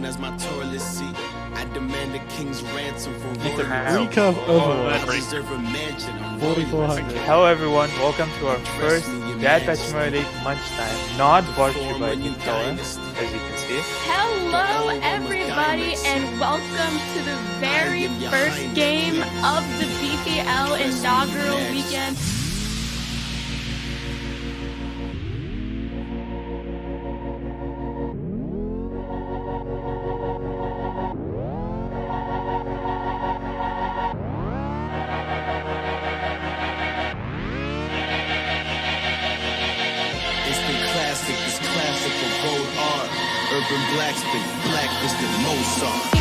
as my toilet seat. I demand a king's ransom for Week of Overwatch. deserve a mansion. 4,400. Hello everyone, welcome to our first Dad Batchmore League lunchtime, not brought to you by BPL, as you can see. Hello everybody and welcome to the very first game of the BPL inaugural weekend. Urban Blacksmith, Blacklisted Mozart.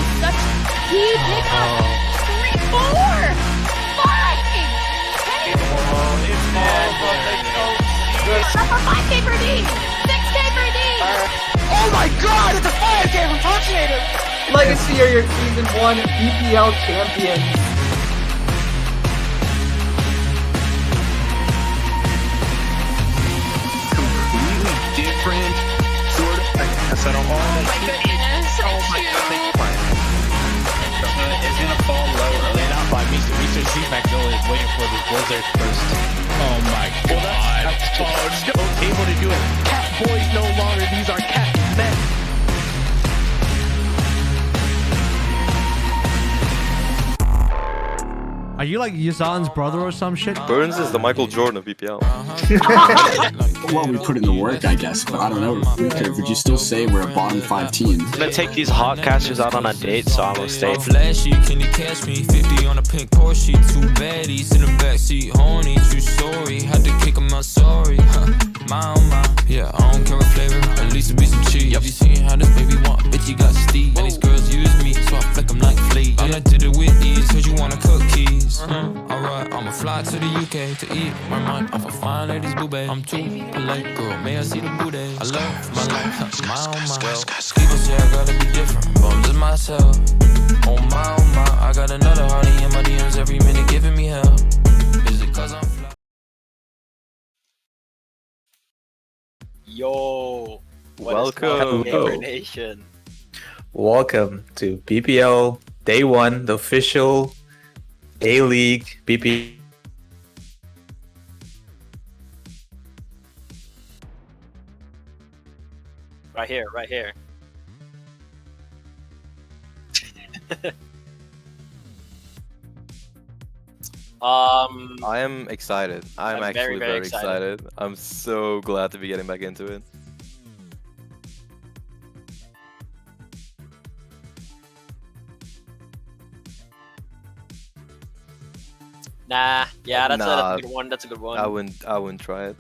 He picked up 3, 4, 5. It's for 5K per D, 6K per D. Oh my god, it's a 5K from Fortunator! Legacy are your Season 1 BPL champions. Completely different. I said, oh my goodness, it's gonna fall low. Laid out by Mr. C. Magnolia is waiting for the Blizzard first. Oh my god. That's able to do it. Cat boys no longer, these are cat men. Are you like Yazan's brother or some shit? Burns is the Michael Jordan of BPL. Well, we put in the work, I guess, but I don't know. Would you still say we're a bottom 5 team? I'm gonna take these hot casters out on a date, so I'm gonna stay. Flashy, can you catch me? 50 on a pink Porsche, two baddies in the backseat, horny, true story. Had to kick him out, sorry. My oh my, yeah, I don't care what flavor, at least it be some cheese. Yep. You seen how this baby want, bitch, you got Steve. And these girls use me, so I flick them like fleas. I did it with ease, cause you wanna cook keys. Alright, I'ma fly to the UK to eat my mind off a fine lady's boo babe. I'm too polite, girl, may I see the booty? I love my life, my oh my. People say I gotta be different, but I'm just myself. Oh my, I got another hottie in my DMs every minute giving me hell. Is it cause I'm fly? Yo, welcome, Ruination. Welcome to BPL Day 1, the official A-League BP. Right here, right here. I am excited. I'm actually very excited. I'm so glad to be getting back into it. Nah, yeah, that's a good one. That's a good one. I wouldn't try it.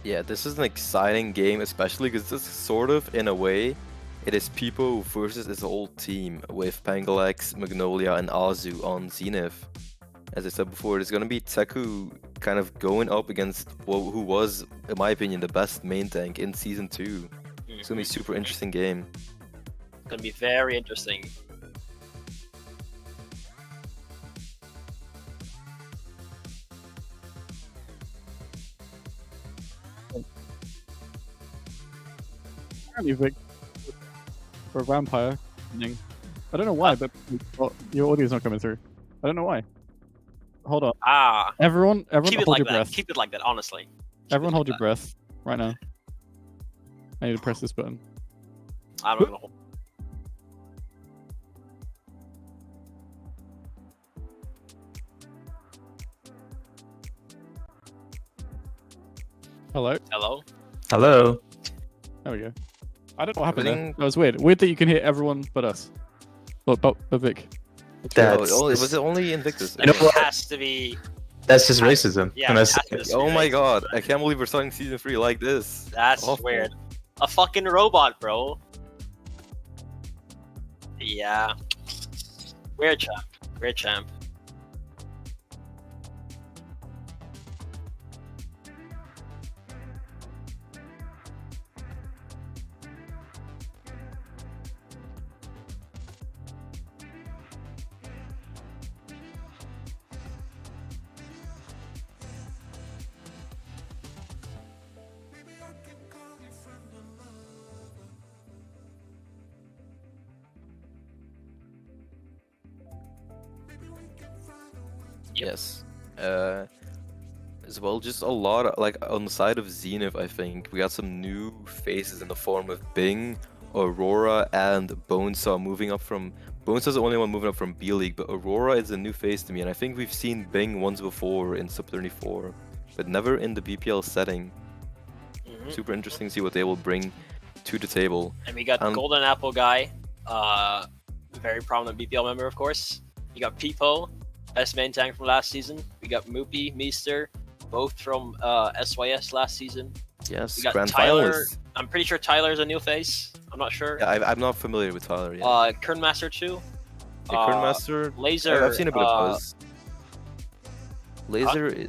Yeah, this is an exciting game, especially because this is sort of, in a way, it is people versus this whole team with Pangalax, Magnolia, and Azu on Zenith. As I said before, it's going to be Teku kind of going up against who was, in my opinion, the best main tank in Season 2. It's going to be a super interesting game. It's going to be very interesting. Vic, for a vampire. I don't know why, but your audio's not coming through. I don't know why. Hold on. Everyone keep it hold like your that. breath. Keep it like that, honestly. Everyone hold your breath right now. I need to press this button. I don't know. Hello? Hello? Hello. There we go. I don't know what happened there. That was weird. Weird that you can hear everyone but us. But Vic. Was it only Invictus? It has to be. That's just racism. Yeah, oh my god, I can't believe we're starting Season 3 like this. That's weird. A fucking robot, bro. Yeah. Weird champ. Weird champ. Yes. As well, just a lot of, like, on the side of Zenith, I think we got some new faces in the form of Bing, Aurora, and Bonesaw moving up from. Bonesaw's the only one moving up from B League, but Aurora is a new face to me, and I think we've seen Bing once before in Sub 34, but never in the BPL setting. Super interesting to see what they will bring to the table. And we got Golden Apple guy, very prominent BPL member, of course. You got Peepo, best main tank from last season. We got Moopy, Meester, both from SYS last season. Yes, we got Grand Tyler. Finalists. I'm pretty sure Tyler's a new face. I'm not sure. Yeah, I'm not familiar with Tyler yet. Kernmaster too. Yeah, Kernmaster. Laser. I've seen a bit of buzz. Laser.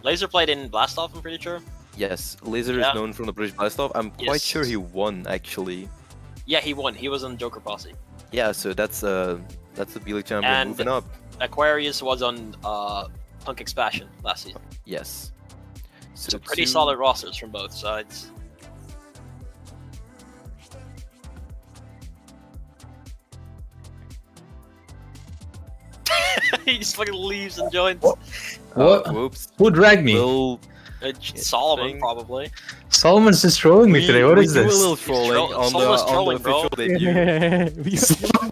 Laser played in Blastoff, I'm pretty sure. Yes, Laser is known from the British Blastoff. I'm quite sure he won actually. Yeah, he won. He was on Joker Posse. Yeah, so that's the B League champion And moving up. Aquarius was on Punk Expansion last season. Yes. So pretty solid rosters from both sides. He just fucking leaves and joins. What? Whoops. Who dragged me? Solomon, probably. Solomon's just trolling me today. What is we this? do a little trolling on the official debut.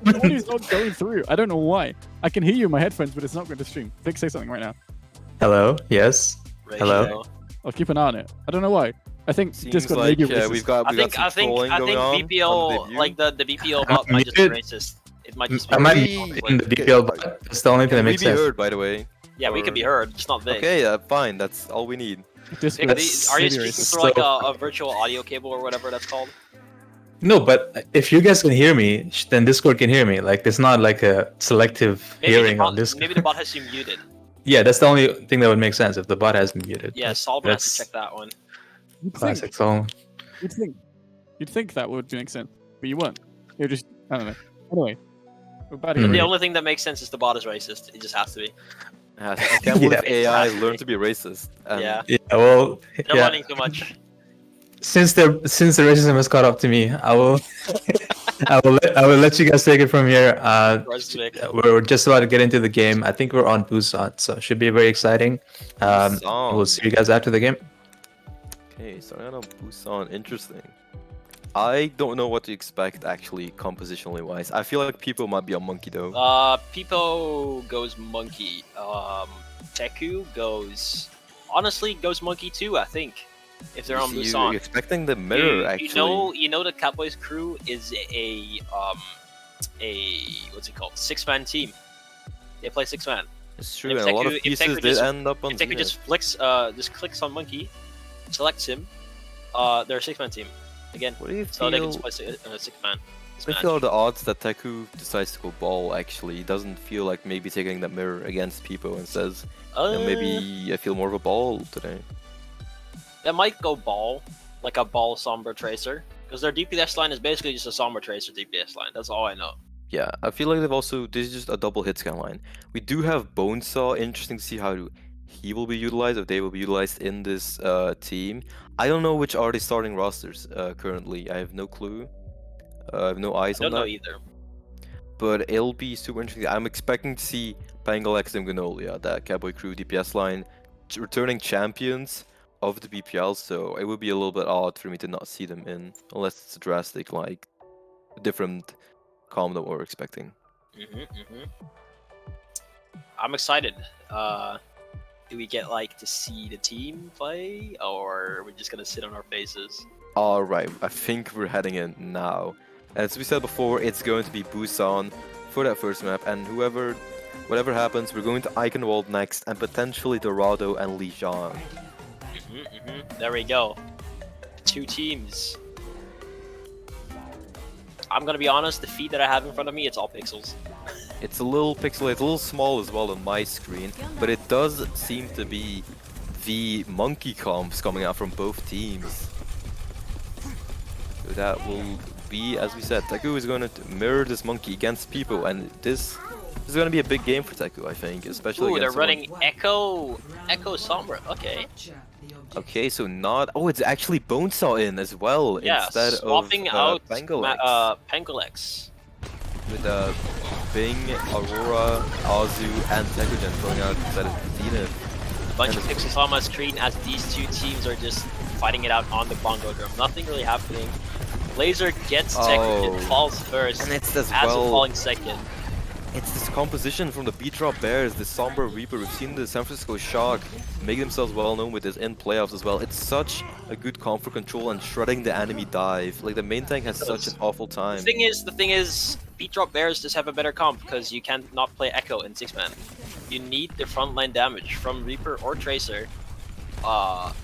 What is not going through? I don't know why. I can hear you in my headphones, but it's not going to stream. Vic, say something right now. Hello? Yes? Hello? I'll keep an eye on it. I don't know why. I think Seems Discord like, maybe we've got some trolling going on BPL, like the BPL bot might just be racist. It might just be I might be in the BPL, but that's the only thing that makes sense. We be heard, by the way. Yeah, we could be heard, just not Vic. Okay, fine. That's all we need. Are you speaking through like a virtual audio cable or whatever that's called? No, but if you guys can hear me, then Discord can hear me. Like, it's not like a selective hearing on Discord. Maybe the bot has you muted. Yeah, that's the only thing that would make sense if the bot has been muted. Yeah, Solomon has to check that one. Classic Solomon. You'd think that would make sense, but you won't. You're just, I don't know. Anyway, we're about The only thing that makes sense is the bot is racist. It just has to be. I can't believe AI learned to be racist. Yeah, well, they're learning too much. Since the racism has caught up to me, I will I will let you guys take it from here. We're just about to get into the game. I think we're on Busan, so it should be very exciting. We'll see you guys after the game. Okay, starting on Busan, interesting. I don't know what to expect actually, compositionally wise. I feel like people might be on Monkey though. Peepo goes Monkey. Teku goes Monkey too, I think. If they're on Busan. You're expecting the mirror actually. You know the Cowboys crew is a what's it called? 6-man team. They play 6-man. It's true, and a lot of pieces did end up on If Teku just clicks on Monkey, selects him, they're a 6-man team. Again, what do you so feel? they can just play 6-man. I feel the odds that Teku decides to go ball actually doesn't feel like maybe taking that mirror against Peepo and says, maybe I feel more of a ball today. They might go ball, like a ball Sombra Tracer, because their DPS line is basically just a Sombra Tracer DPS line. That's all I know. Yeah, I feel like this is just a double hit scan line. We do have Bonesaw. Interesting to see how he will be utilized, if they will be utilized in this team. I don't know which are the starting rosters currently. I have no clue. I have no eyes on that. I don't know either. But it'll be super interesting. I'm expecting to see Pangalex and Gnolia, that Cowboy Crew DPS line, returning champions of the BPL, so it would be a little bit odd for me to not see them in, unless it's a drastic, like, different comp that we're expecting. I'm excited. Do we get to see the team play, or are we just gonna sit on our faces? Alright, I think we're heading in now. As we said before, it's going to be Busan for that first map, and whatever happens, we're going to Eichenwald next, and potentially Dorado and Lijiang. There we go. 2 teams. I'm gonna be honest, the feed that I have in front of me, it's all pixels. It's a little pixelated, it's a little small as well on my screen, but it does seem to be the monkey comps coming out from both teams. So that will be, as we said, Teku is going to mirror this monkey against Peepo, and this is going to be a big game for Teku, I think, especially Ooh, against they're running Echo Sombra, okay. Okay, so it's actually Bonesaw in as well, yeah, instead swapping of out Pangalex. Pangalex. With Bing, Aurora, Azu, and Tekogen going out instead of Zenith. A bunch of pixels on my screen as these two teams are just fighting it out on the Bongo Drum. Nothing really happening. Laser gets Tekogen, falls first, and it's as Azu well falling second. It's this composition from the B-Drop Bears, the Sombra Reaper. We've seen the San Francisco Shock make themselves well known with this in playoffs as well. It's such a good comp for control and shredding the enemy dive. Like the main tank has such an awful time. The thing is, B-Drop Bears just have a better comp because you can't not play Echo in 6-man. You need the frontline damage from Reaper or Tracer,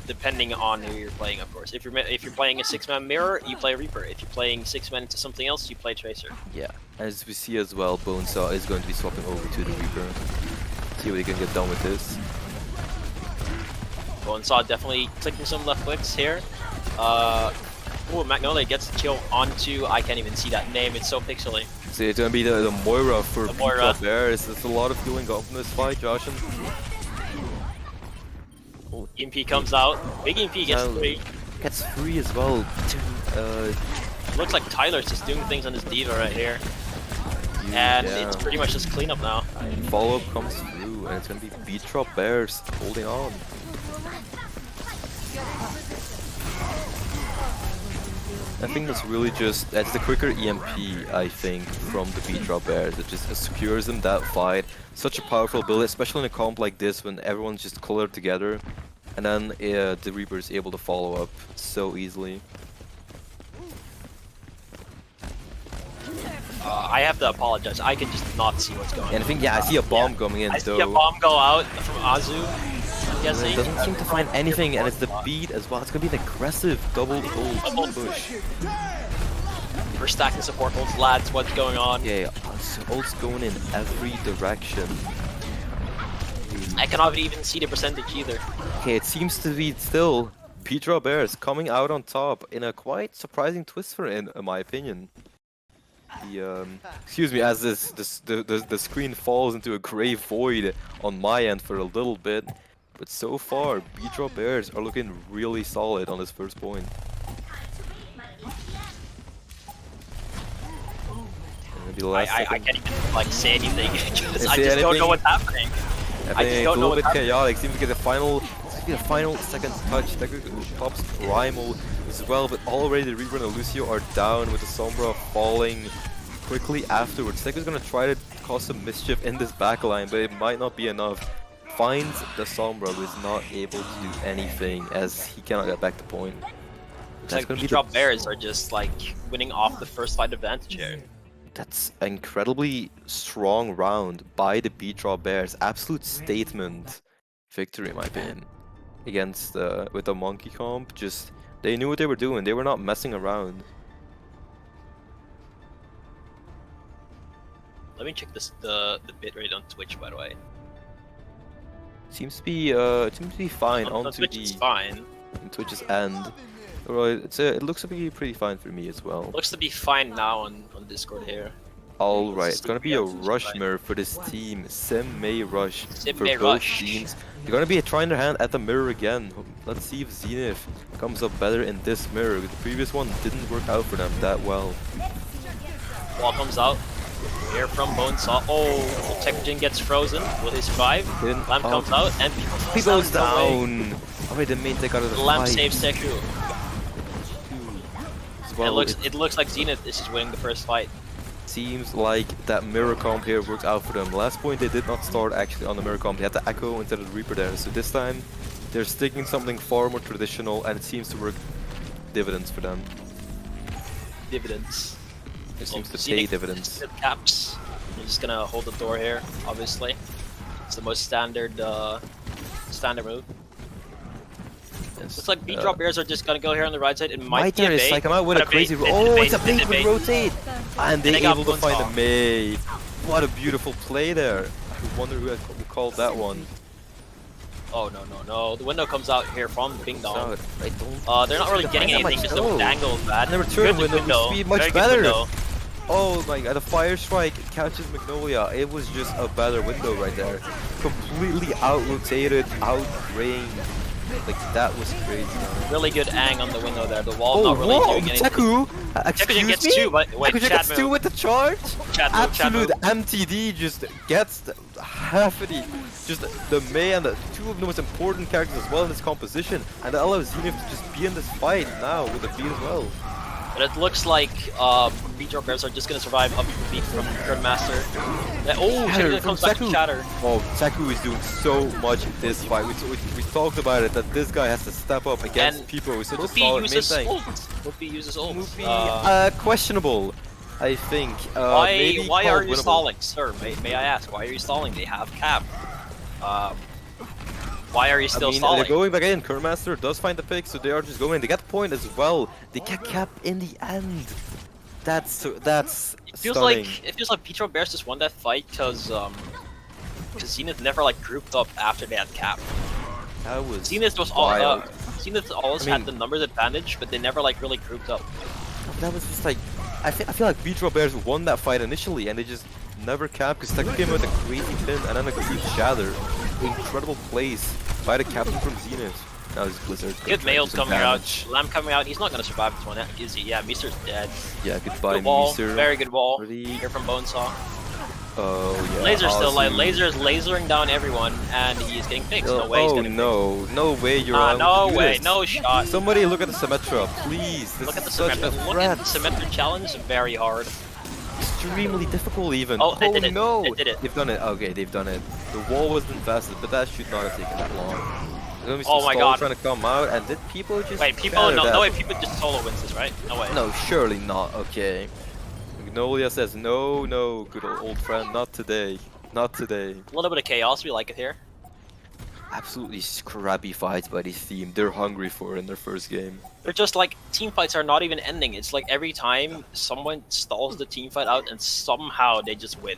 depending on who you're playing, of course. If you're playing a 6-man mirror, you play Reaper. If you're playing 6-man into something else, you play Tracer. Yeah, as we see as well, Bonesaw is going to be swapping over to the Reaper. See what he can get done with this. Bonesaw definitely clicking some left clicks here. Oh, Magnolia gets the kill onto, I can't even see that name, it's so pixely. So it's going to be the Moira for B-Drop Bears. There's a lot of going on from this fight, Josh. EMP comes out. Big EMP gets 3. Gets 3 as well. Looks like Tyler's just doing things on his Diva right here. And it's pretty much just cleanup now. Follow-up comes through, and it's going to be B-Drop Bears holding on. I think that's really just, that's the quicker EMP, I think, from the B-Drop Bears. It just secures them that fight. Such a powerful build, especially in a comp like this when everyone's just colored together. And then the Reaper is able to follow up so easily. I have to apologize. I can just not see what's going on. And I think, I see a bomb coming in, I see a bomb go out from Azu. It doesn't seem to find anything, and it's the beat as well. It's going to be an aggressive double ult push. We're stacking support ults, lads. What's going on? Yeah, ults going in every direction. I cannot even see the percentage either. Okay, it seems to be still B-Drop Bears coming out on top in a quite surprising twist for in my opinion. The excuse me, as the screen falls into a grey void on my end for a little bit, but so far B-Drop Bears are looking really solid on this first point. I can't even say anything because I just don't know what's happening. I think it's a little bit chaotic. Seems to get the final second touch. That pops Primal as well, but already the Reaper and Lucio are down with the Sombra falling quickly afterwards. Teko's gonna try to cause some mischief in this backline, but it might not be enough. Finds the Sombra, who is not able to do anything as he cannot get back to point. It's like B-Drop Bears are just like winning off the first fight advantage here. That's an incredibly strong round by the B-Drop Bears. Absolute statement victory, in my opinion, against with the monkey comp. Just they knew what they were doing. They were not messing around. Let me check the bitrate on Twitch, by the way. Seems to be fine on Twitch. It's fine. On Twitch's end. Right, it looks to be pretty fine for me as well. Looks to be fine now on Discord here. Alright, it's gonna be a rush mirror for this team. Sim May rush for both teams. They're gonna be trying their hand at the mirror again. Let's see if Zenith comes up better in this mirror. The previous one didn't work out for them that well. Wall comes out. Here from Bonesaw. Oh, Tekogen gets frozen. Will he survive? Lamp comes out and he goes down. Alright, the main take out of the Lamp saves Teku. Well, it looks like Zenith is just winning the first fight. Seems like that mirror comp here worked out for them. Last point they did not start actually on the mirror comp. They had the Echo instead of the Reaper there. So this time they're sticking something far more traditional, and it seems to work dividends for them. Dividends. It seems to pay dividends. Caps. You're just gonna hold the door here, obviously. It's the most standard move. Looks like B-Drop Bears are just gonna go here on the right side. It might be a bait. Like, come out with a crazy. Oh, it's a bait with rotate, and they're able to find a May. What a beautiful play there. I wonder who called that one. Oh no! The window comes out here from Bing Dong. They're not really getting anything. Just a dangle of that. And the return window speed much better. Oh my god! The fire strike catches Magnolia. It was just a better window right there. Completely out rotated, out ranged. Like, that was crazy. Really good ang on the window there. The wall not really doing anything. Teku! Teku gets 2, but wait, Teku Chad gets 2 with the charge? Chad move, Chad Absolute move. MTD just gets half of the... Just the Mei and the 2 of the most important characters as well in this composition. And that allows Zenith to just be in this fight now with the beat as well. But it looks like Beatrop Bears are just gonna survive up the beat from Grandmaster. Oh, Shatter comes back to Shatter. Oh, Teku is doing so much in this fight. We talked about it, that this guy has to step up against And people who's such a Mupi solid main uses tank. Mupi uses ult. Questionable, I think. Maybe why are called you winnable. stalling, sir? May I ask, why are you stalling? They have cap. Why are you still stalling? They're going back in. Curmaster does find the pick, so they are just going. They get the point as well. They get cap in the end. That's It feels stunning. like Beatrop Bears just won that fight because Zenith never like grouped up after they had cap. That was Zenith was wild. Zenith always had the numbers advantage, but they never like really grouped up. That was just like, I feel like Beatrop Bears won that fight initially, and they just never capped because Teku came out with a crazy pin and then a complete shatter. Incredible plays by the captain from Zenith. Now this Blizzard. Good Mail's coming out. Lamb coming out. He's not gonna survive this one, is he? Yeah, Meester's dead. Yeah, goodbye, Good wall. Meester. Very good wall. Pretty... Here from Bonesaw. Oh yeah. Laser's still awesome. like Laser's lasering down everyone, and he's getting fixed. No way. He's Oh getting no way you're no to do way, this. no shot. Somebody look at the Symmetra, please. This Look at the is such Symmetra. a Look threat. at the Symmetra challenge. Very hard. Extremely difficult even. Oh, they did it. No! They did it. They've done it. Okay, they've done it. The wall was infested, but that should not have taken that long. There's Oh my god. Trying to come out, and did people just Wait, people shatter no that? way. People just solo wins this, right? No way. No, surely not. Okay. Magnolia says no, good old friend, not today. Not today. A little bit of chaos. We like it here. Absolutely scrappy fights by this team. They're hungry for it in their first game. They're just like team fights are not even ending. It's like every time someone stalls the team fight out, and somehow they just win.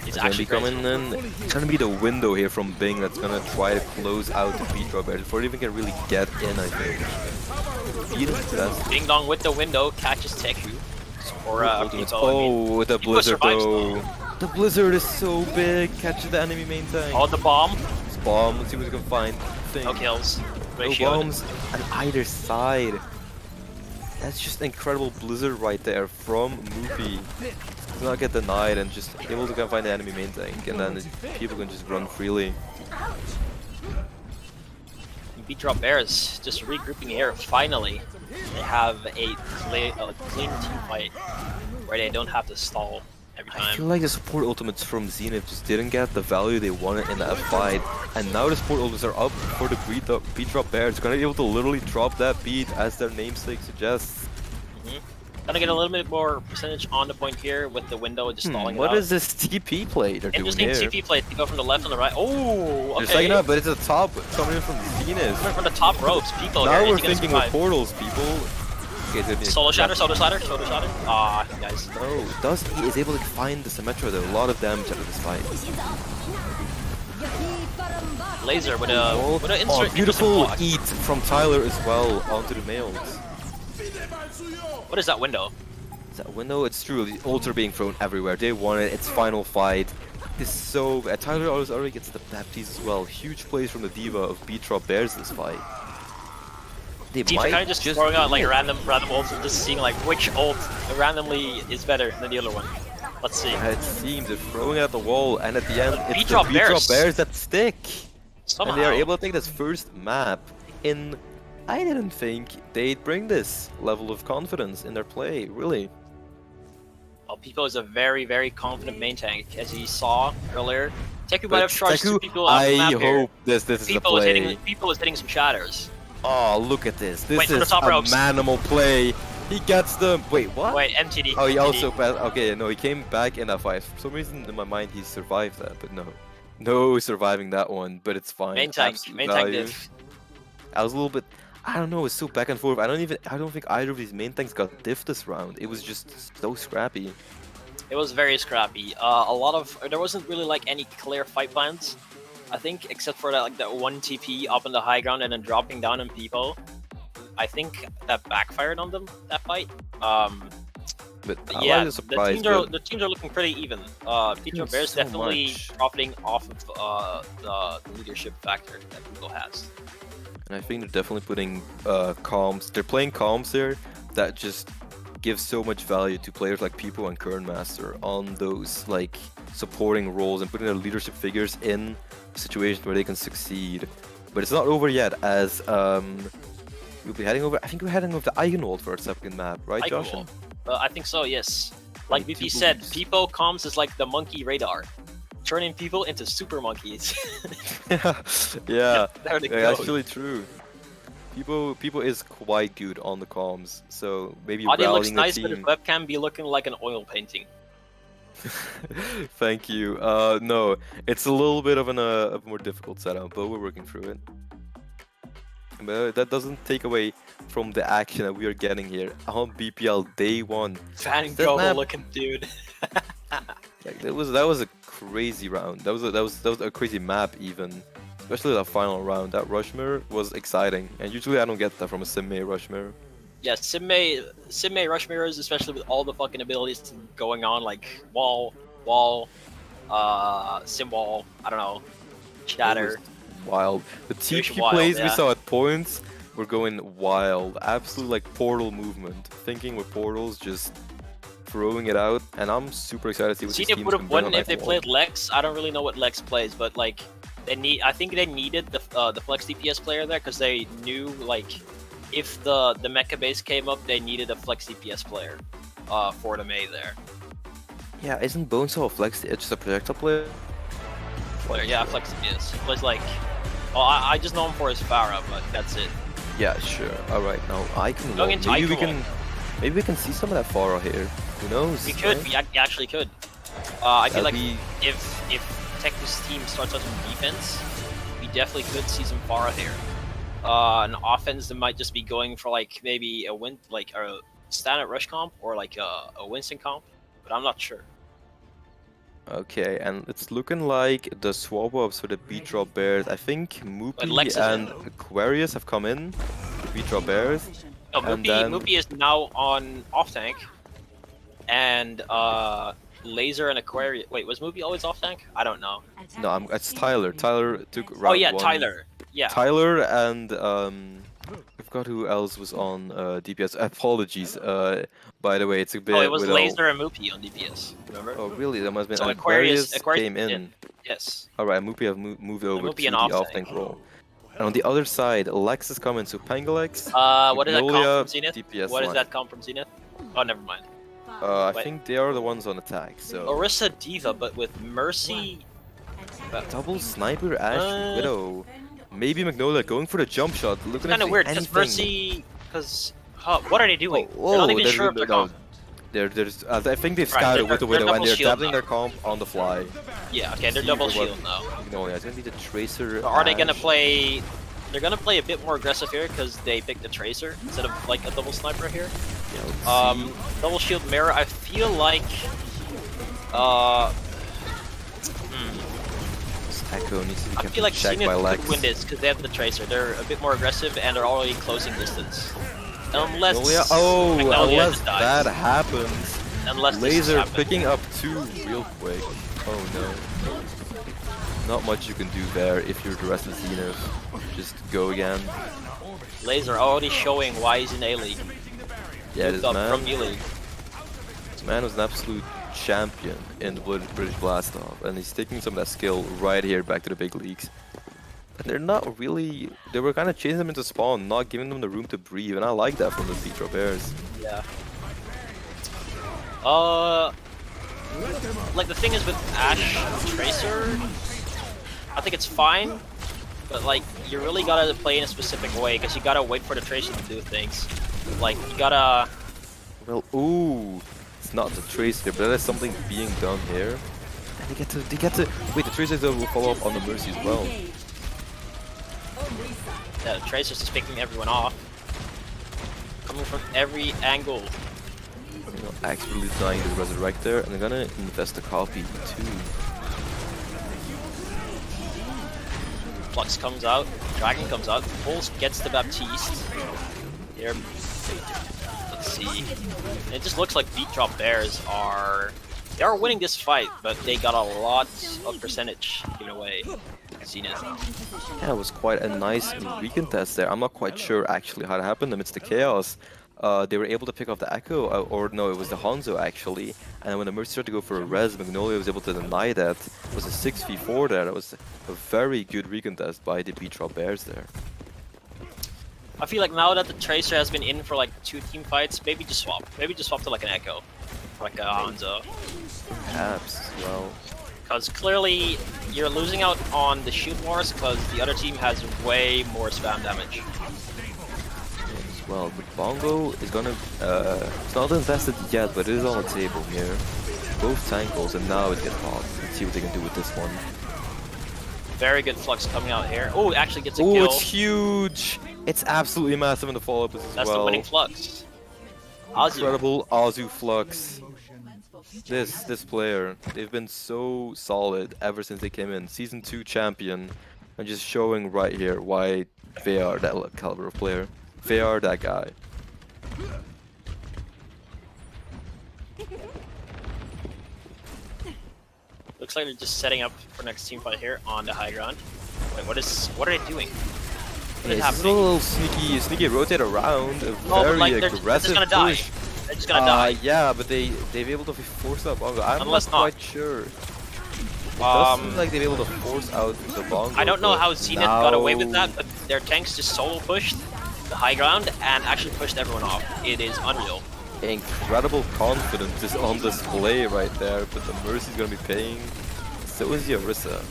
It's actually crazy. coming in. It's gonna be the window here from Bing that's gonna try to close out the Beatrop Bears before they even can really get in, I think. Beat him to that. Ding Dong with the window catches Teku. Or Pito, oh, the Pito Blizzard survives, though. The Blizzard is so big. Catches the enemy main tank. Oh, the bomb. It's bomb. Let's see what we can find. No kills. No Ratio. bombs on either side. That's just incredible Blizzard right there from Mupi. Does not get denied and just able to find the enemy main tank, and then people can just run freely. Beatrop Bears just regrouping here. Finally, they have a clean team fight where they don't have to stall every I time. feel like the support ultimates from Zenith just didn't get the value they wanted in that fight, and now the support ultimates are up for the Beatrop Bears. They're gonna be able to literally drop that beat as their namesake suggests. Gonna get a little bit more percentage on the point here with the window just stalling it What out. is this TP play they're doing Interesting here? TP play to go from the left and the right. Oh, okay. They're second up, but it's a top coming in from Zenith. Coming from the top ropes, people Now here. we're thinking with portals, people. Okay, Solo shatter, solo shatter, solo shatter. Ah, guys. No, he is able to find the Symmetra though. A lot of damage out of this fight. Laser with a insert. Beautiful eat from Tyler as well onto the males. What is that window? Is that window? It's true. The ults are being thrown everywhere. They won it. It's final fight. This is so bad. Tyler already gets the Baptiste as well. Huge plays from the diva of Beatrop Bears this fight. They Teams are might kind of just throwing out like random ults and just seeing like which ult randomly is better than the other one. Let's see. Yeah, it seems they're throwing it at the wall, and at the end, it's Beatrop the Bears. Beatrop Bears that stick. Somehow. And they are able to take this first map in... I didn't think they'd bring this level of confidence in their play, really. Well, Pipo is a very, very confident main tank, as he saw earlier. Teku might have charged two people off the map here. hope this is a play. People is hitting some shatters. Oh, look at this. This Wait, from the is top a ropes. manimal play. He gets them. Wait, what? Wait, MTD. Oh, he MTD. also passed. Okay, no, he came back in that fight. For some reason in my mind he survived that, but no. No surviving that one, but it's fine. Main tank value. diff. I was a little bit... I don't know, it's so back and forth. I don't think either of these main tanks got diff this round. It was just so scrappy. It was very scrappy. There wasn't really like any clear fight plans. I think except for that that one TP up on the high ground and then dropping down on people. I think that backfired on them that fight. But yeah, the teams are looking pretty even. Beatrop Bears so definitely much. profiting off of the leadership factor that Google has. And I think they're definitely putting comms. They're playing comms there that just gives so much value to players like People and Kernmaster on those like supporting roles and putting their leadership figures in situations where they can succeed. But it's not over yet, as we'll be heading over. I think we're heading over to Eigenwald for our second map, right, Josh? I think so. Yes. Like BP said, People comms is like the monkey radar, turning people into super monkeys. Yeah, There they go. actually true. People is quite good on the comms, so maybe Audio looks rallying nice, the but his team. webcam be looking like an oil painting. Thank you. No, it's a little bit of a more difficult setup, but we're working through it. But that doesn't take away from the action that we are getting here on BPL day 1. Van That Gogh map- looking dude. Like, that was a crazy round. That was a crazy map even. Especially that final round. That rush mirror was exciting, and usually I don't get that from a Sim-Mei rush mirror. Yeah, Sim-Mei rush mirrors, especially with all the fucking abilities going on, like wall, sim wall, I don't know, shatter. Wild. The Huge TP wild, plays we yeah. saw at points were going wild. Absolute like portal movement. Thinking with portals, just throwing it out, and I'm super excited to see what these Zenith teams would can have bring won on if they Eigenwald. played Lex. I don't really know what Lex plays, but like I think they needed the flex DPS player there because they knew like if the mecha base came up, they needed a flex DPS player for the Mei there. Yeah, isn't Bonesaw a flex? It's just a projectile player. Yeah, flex DPS. He plays like, well, I just know him for his Pharah, but that's it. Yeah, sure. All right, now Eigenwald. Going into Maybe Eigenwald. maybe we can see some of that Pharah here. Who knows? We could. right? We actually could. I feel like That'd be- if Tech's team starts out some defense, we definitely could see some Pharah here. An offense that might just be going for like maybe a standard rush comp or like a Winston comp, but I'm not sure. Okay, and it's looking like the swap ups for the beat drop bears. I think Lex Moopy is and in. Aquarius have come in. The beat drop bears. No, And then- Moopy is now on off tank, and Laser and Aquarius. Wait, was Moopy always off tank? I don't know. No, it's Tyler. Tyler took round Oh yeah, 1. Tyler. Yeah. Tyler and I forgot who else was on DPS. Apologies. By the way, it's a bit. Oh, it was without- Laser and Moopy on DPS. Remember? Oh really? That must have been. So and Aquarius came in. did. Yes. All right, Moopy have moved over Moopy to and the off off tank role. And on the other side, Lex is coming. So Pangalex. What did that come Magnolia, from Zenith? DPS What does line. that come from Zenith? Oh, never mind. I Wait. think they are the ones on attack. So Orisa Diva, but with Mercy. double sniper Ash Widow. Maybe Magnolia going for the jump shot. Looking Kind at of weird because Mercy. Because what are they doing? They're not even sure if they're comp. There's I think they've Right, scouted they're- with the they're Widow and double they're shield dabbling now. their comp on the fly. Yeah. Okay, they're See double what shield now. Magnolia. It's gonna be the Tracer. Are they gonna Ash. play? They're gonna play a bit more aggressive here because they picked the Tracer instead of like a double sniper here. Yeah, let's see. Double shield mirror. I feel like. Echo needs to be I kept feel like in check Zenith by could Lex. win this because they have the Tracer. They're a bit more aggressive and they're already closing distance. Unless Magnolia. Oh, Magnolia unless just dies. that happens. Unless this Laser happens. picking up 2 real quick. Oh no. Not much you can do there if you're the rest of Zenith. Just go again. Laser already showing why he's in A-League. Yeah, Moved this up man. from E-League. This man was an absolute champion in the British Blastoff, and he's taking some of that skill right here back to the big leagues. And they're not really. They were kind of chasing them into spawn, not giving them the room to breathe, and I like that from the Petro Bears. Yeah. Like the thing is with Ash Tracer, I think it's fine, but like you really gotta play in a specific way because you gotta wait for the Tracer to do things. Like you gotta. Well, ooh, it's not the Tracer, but that is something being done here. And they get to. Wait, the Tracer will follow up on the Mercy as well. Yeah, the Tracer's just picking everyone off, coming from every angle. You know, actually denying the Resurrector, and they're gonna invest a copy too. Flux comes out, Dragon comes out, Pulse gets the Baptiste. Here, let's see. And it just looks like Beat Drop Bears are winning this fight, but they got a lot of percentage given away. Zenith. Yeah, it was quite a nice recontest there. I'm not quite sure actually how it happened amidst the chaos. They were able to pick off the Echo, or no, it was the Hanzo actually. And when the Mercy tried to go for a res, Magnolia was able to deny that. It was a 6v4 there. That was a very good recontest by the BPL Bears there. I feel like now that the Tracer has been in for like 2 team fights, maybe just swap. Maybe just swap to like an Echo, or like a Hanzo. Perhaps as well. Because clearly you're losing out on the shoot wars because the other team has way more spam damage. Well, the Bongo is gonna, it's not invested yet, but it is on the table here. Both tankles, and now it gets popped. Let's see what they can do with this one. Very good flux coming out here. Oh, it actually gets a kill. kill. Oh, it's huge! It's absolutely massive in the follow-up as well. That's the winning flux. Incredible Azu flux. This player, they've been so solid ever since they came in. Season 2 champion, and just showing right here why they are that caliber of player. They are that guy. Looks like they're just setting up for next team fight here on the high ground. Wait, what are they doing? What is It's happening? a little sneaky rotate around, a Oh, very but like they're aggressive just gonna die. push. They're just gonna die. Yeah, but they've been able to force out Bongo. I'm Unless not quite sure. It does seem like they've been able to force out the Bongo. I don't know but how Zenith now... got away with that, but their tanks just solo pushed the high ground and actually pushed everyone off. It is unreal. Incredible confidence is on display right there, but the Mercy's gonna be paying. So is the Orisa.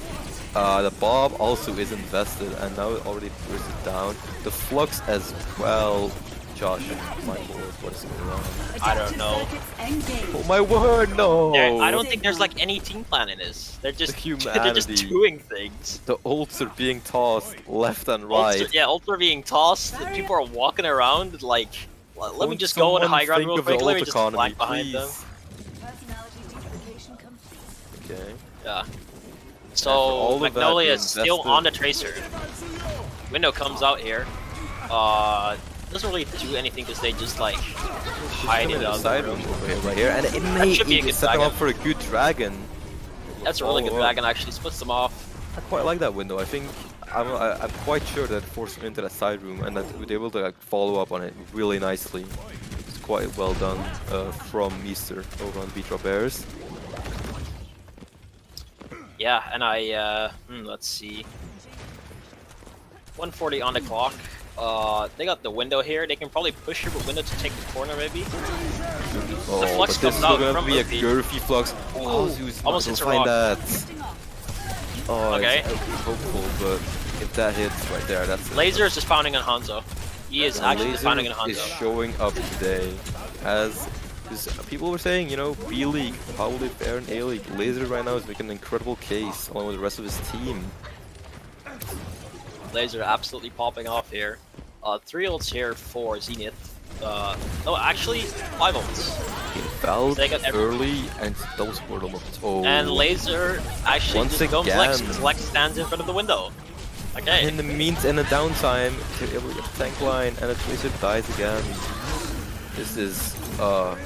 The Bob also is invested, and now it already bursts it down. The Flux as well. Josh, my lord, what is going on? I don't know. Oh my word, no! I don't think there's like any team plan in this. They're just humanity. they're just doing things. The ults are being tossed left and right. Ults are being tossed. People are walking around like. Let me just go on the high ground real quick. Let me just flank behind them. Okay. Yeah. So Magnolia is still on the Tracer. Window comes out here. Doesn't really do anything because they just like hide in the side room over here, right here, and it may even set them up for a good dragon. That's a really good dragon. Actually, splits them off. I quite like that window. I think I'm quite sure that forced them into that side room and that they were able to like, follow up on it really nicely. It's quite well done from Meester over on BPL Bears. Yeah, and let's see. 140 on the clock. They got the window here. They can probably push here, but window to take the corner maybe. Oh, the flux but this is comes out gonna from be a Luffy. girthy flux. Almost hits a find rock. that. Oh, Okay. it's hopeful, but if that hits right there, that's it. Laser is just pounding on Hanzo. He is actually just pounding on Hanzo. Is showing up today as people were saying, you know, B League, how will they fare in A League? Laser right now is making an incredible case along with the rest of his team. Laser absolutely popping off here. 3 ults here for Zenith. No, actually 5 ults. He fell They got early and double support almost. Oh. And Laser actually Once just goes again. Lex because Lex stands in front of the window. Okay. In the downtime, they're able to get the tank line, and the Tracer dies again. This is, I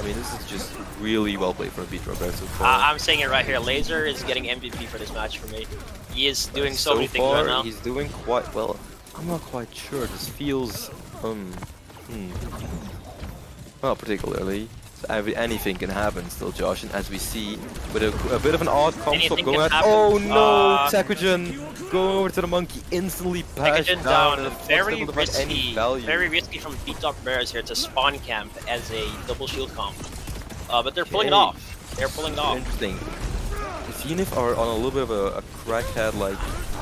mean, this is just really well played from BPL Bears so far. I'm saying it right here. Laser is getting MVP for this match for me. He is doing so many things far, right now. He's doing quite well. I'm not quite sure. This feels, not particularly. So anything can happen still, Josh, and as we see, with a bit of an odd comp swap going on. Oh no! Tekujin going over to the monkey, instantly bashed Tekujin down. down. And Very risky from BPL Bears here to spawn camp as a double shield comp. But they're pulling it off. They're pulling it off. Interesting. Zenith are on a little bit of a crackhead like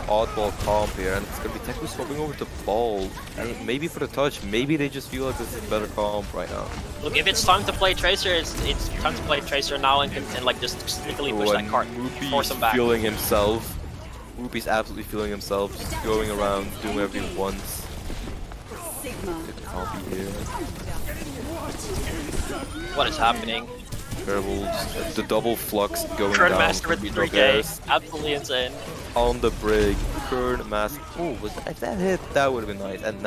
oddball comp here, and it's gonna be Teku swapping over to ball, and maybe for the touch, maybe they just feel like this is a better comp right now. Look, if it's time to play Tracer, it's time to play Tracer now and like just sneakily push that cart, force him back. Feeling himself. Whoopi's absolutely feeling himself, just going around, doing whatever he wants. Good copy here. What is happening? Terrible, the double flux going Kern down. Master with 3k, absolutely insane. On the brig, Kern Master. Oh, if that hit, that would have been nice. And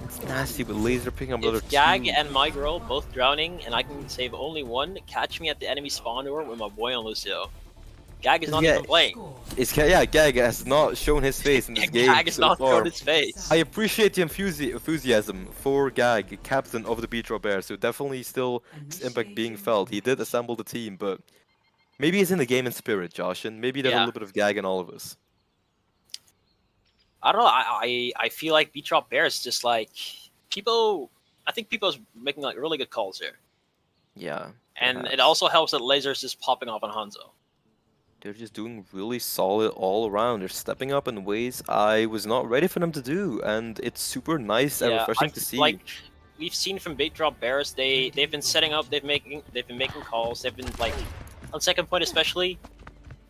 it's nasty with Laser picking up another If Gag 2. and my girl both drowning and I can save only one, catch me at the enemy spawn door with my boy on Lucio. Gag is not even playing. Gag has not shown his face in this game. Gag has so not far. shown his face. I appreciate the enthusiasm for Gag, captain of the Beach Drop Bears, so definitely still his impact being felt. He did assemble the team, but maybe he's in the game in spirit, Josh, and maybe there's a little bit of Gag in all of us. I don't know. I feel like Beach Drop Bears just like people. I think people's making like really good calls here. Yeah. And perhaps. it also helps that Laser's just popping off on Hanzo. They're just doing really solid all around. They're stepping up in ways I was not ready for them to do, and it's super nice and refreshing to see. Like we've seen from Beach Drop Bears, they've been setting up, they've been making calls. They've been like on second point especially.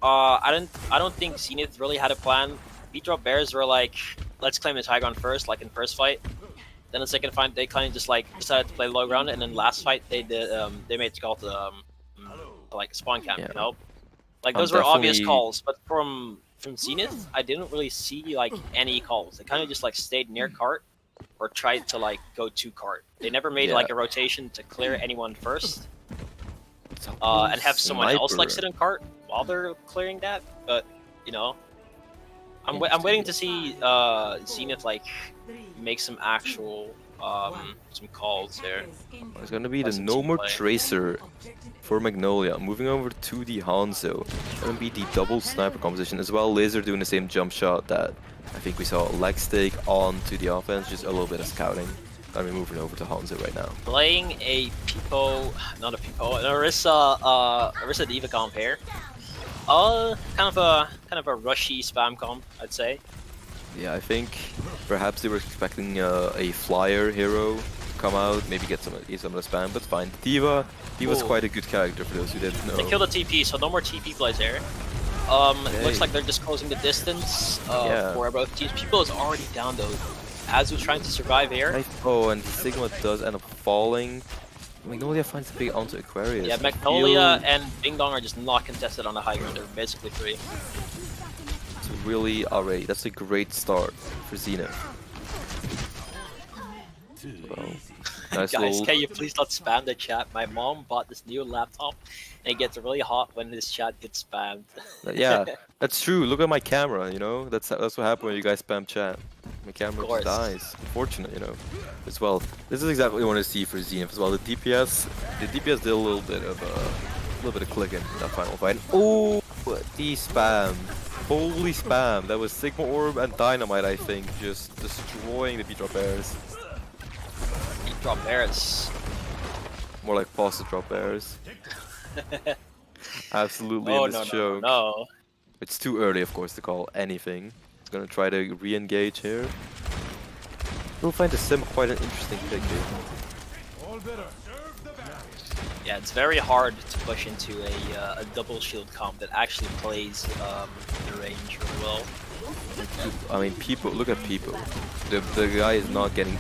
I don't think Zenith really had a plan. Beach Drop Bears were like, let's claim this high ground first, like in first fight. Then the second fight, they kind of just like decided to play low ground, and then last fight they did they made the call to like spawn camp, you know. Like those were obvious calls, but from Zenith, I didn't really see like any calls. They kind of just like stayed near cart or tried to like go to cart. They never made like a rotation to clear anyone first, and have someone else like sit in cart while they're clearing that. But you know, I'm waiting to see Zenith like make some actual some calls there. It's gonna be the No More Tracer for Magnolia. Moving over to the Hanzo. It's gonna be the double sniper composition as well. Laser doing the same jump shot that I think we saw leg stake onto the offense. Just a little bit of scouting. Gonna be moving over to Hanzo right now. Playing a Peepo, not a Peepo, an Orisa Diva comp here. Kind of a rushy spam comp, I'd say. Yeah, I think perhaps they were expecting a flyer hero to come out, maybe get some of the spam, but fine. Diva's quite a good character for those who didn't know. They killed the TP, so no more TP plays here. It looks like they're just closing the distance for both teams. People is already down though. Azu's trying to survive here. Oh, and Sigma does end up falling. Magnolia finds a big onto Aquarius. Yeah, Magnolia and Ding Dong are just not contested on the high ground. They're basically free. It's really already. That's a great start for Zenith. Well, nice Guys, little... can you please not spam the chat? My mom bought this new laptop, and it gets really hot when this chat gets spammed. Yeah, that's true. Look at my camera. You know, that's what happens when you guys spam chat. My camera just dies. Unfortunate, you know. As well, this is exactly what I want to see for Zenith as well. The DPS did a little bit of clicking in that final fight. Oh, the spam. Holy spam. That was Sigma Orb and Dynamite, I think, just destroying the Beach Drop Bears. Beach Drop Bears. More like Pasta Drop Bears. Absolutely in this choke. No. It's too early, of course, to call anything. It's gonna try to re-engage here. We'll find the sim quite an interesting pick here. Yeah, it's very hard to push into a double shield comp that actually plays the range really well. I mean, look at people. The guy is not getting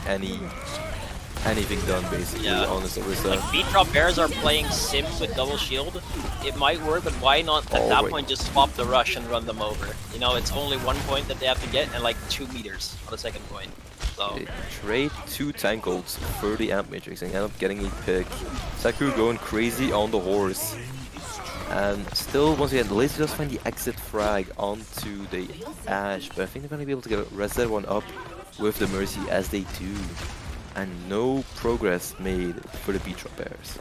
anything done basically on this Orisa. Like Beat Drop Bears are playing sims with double shield. It might work, but why not at that point just swap the rush and run them over? You know, it's only 1 point that they have to get and like 2 meters on the second point. So they trade 2 tank ults for the Amp Matrix and end up getting a pick. Saku going crazy on the horse. And still, once again, the Laser does find the exit frag onto the Ash, but I think they're going to be able to res that one up with the Mercy as they do. And no progress made for the Beach Drop Bears.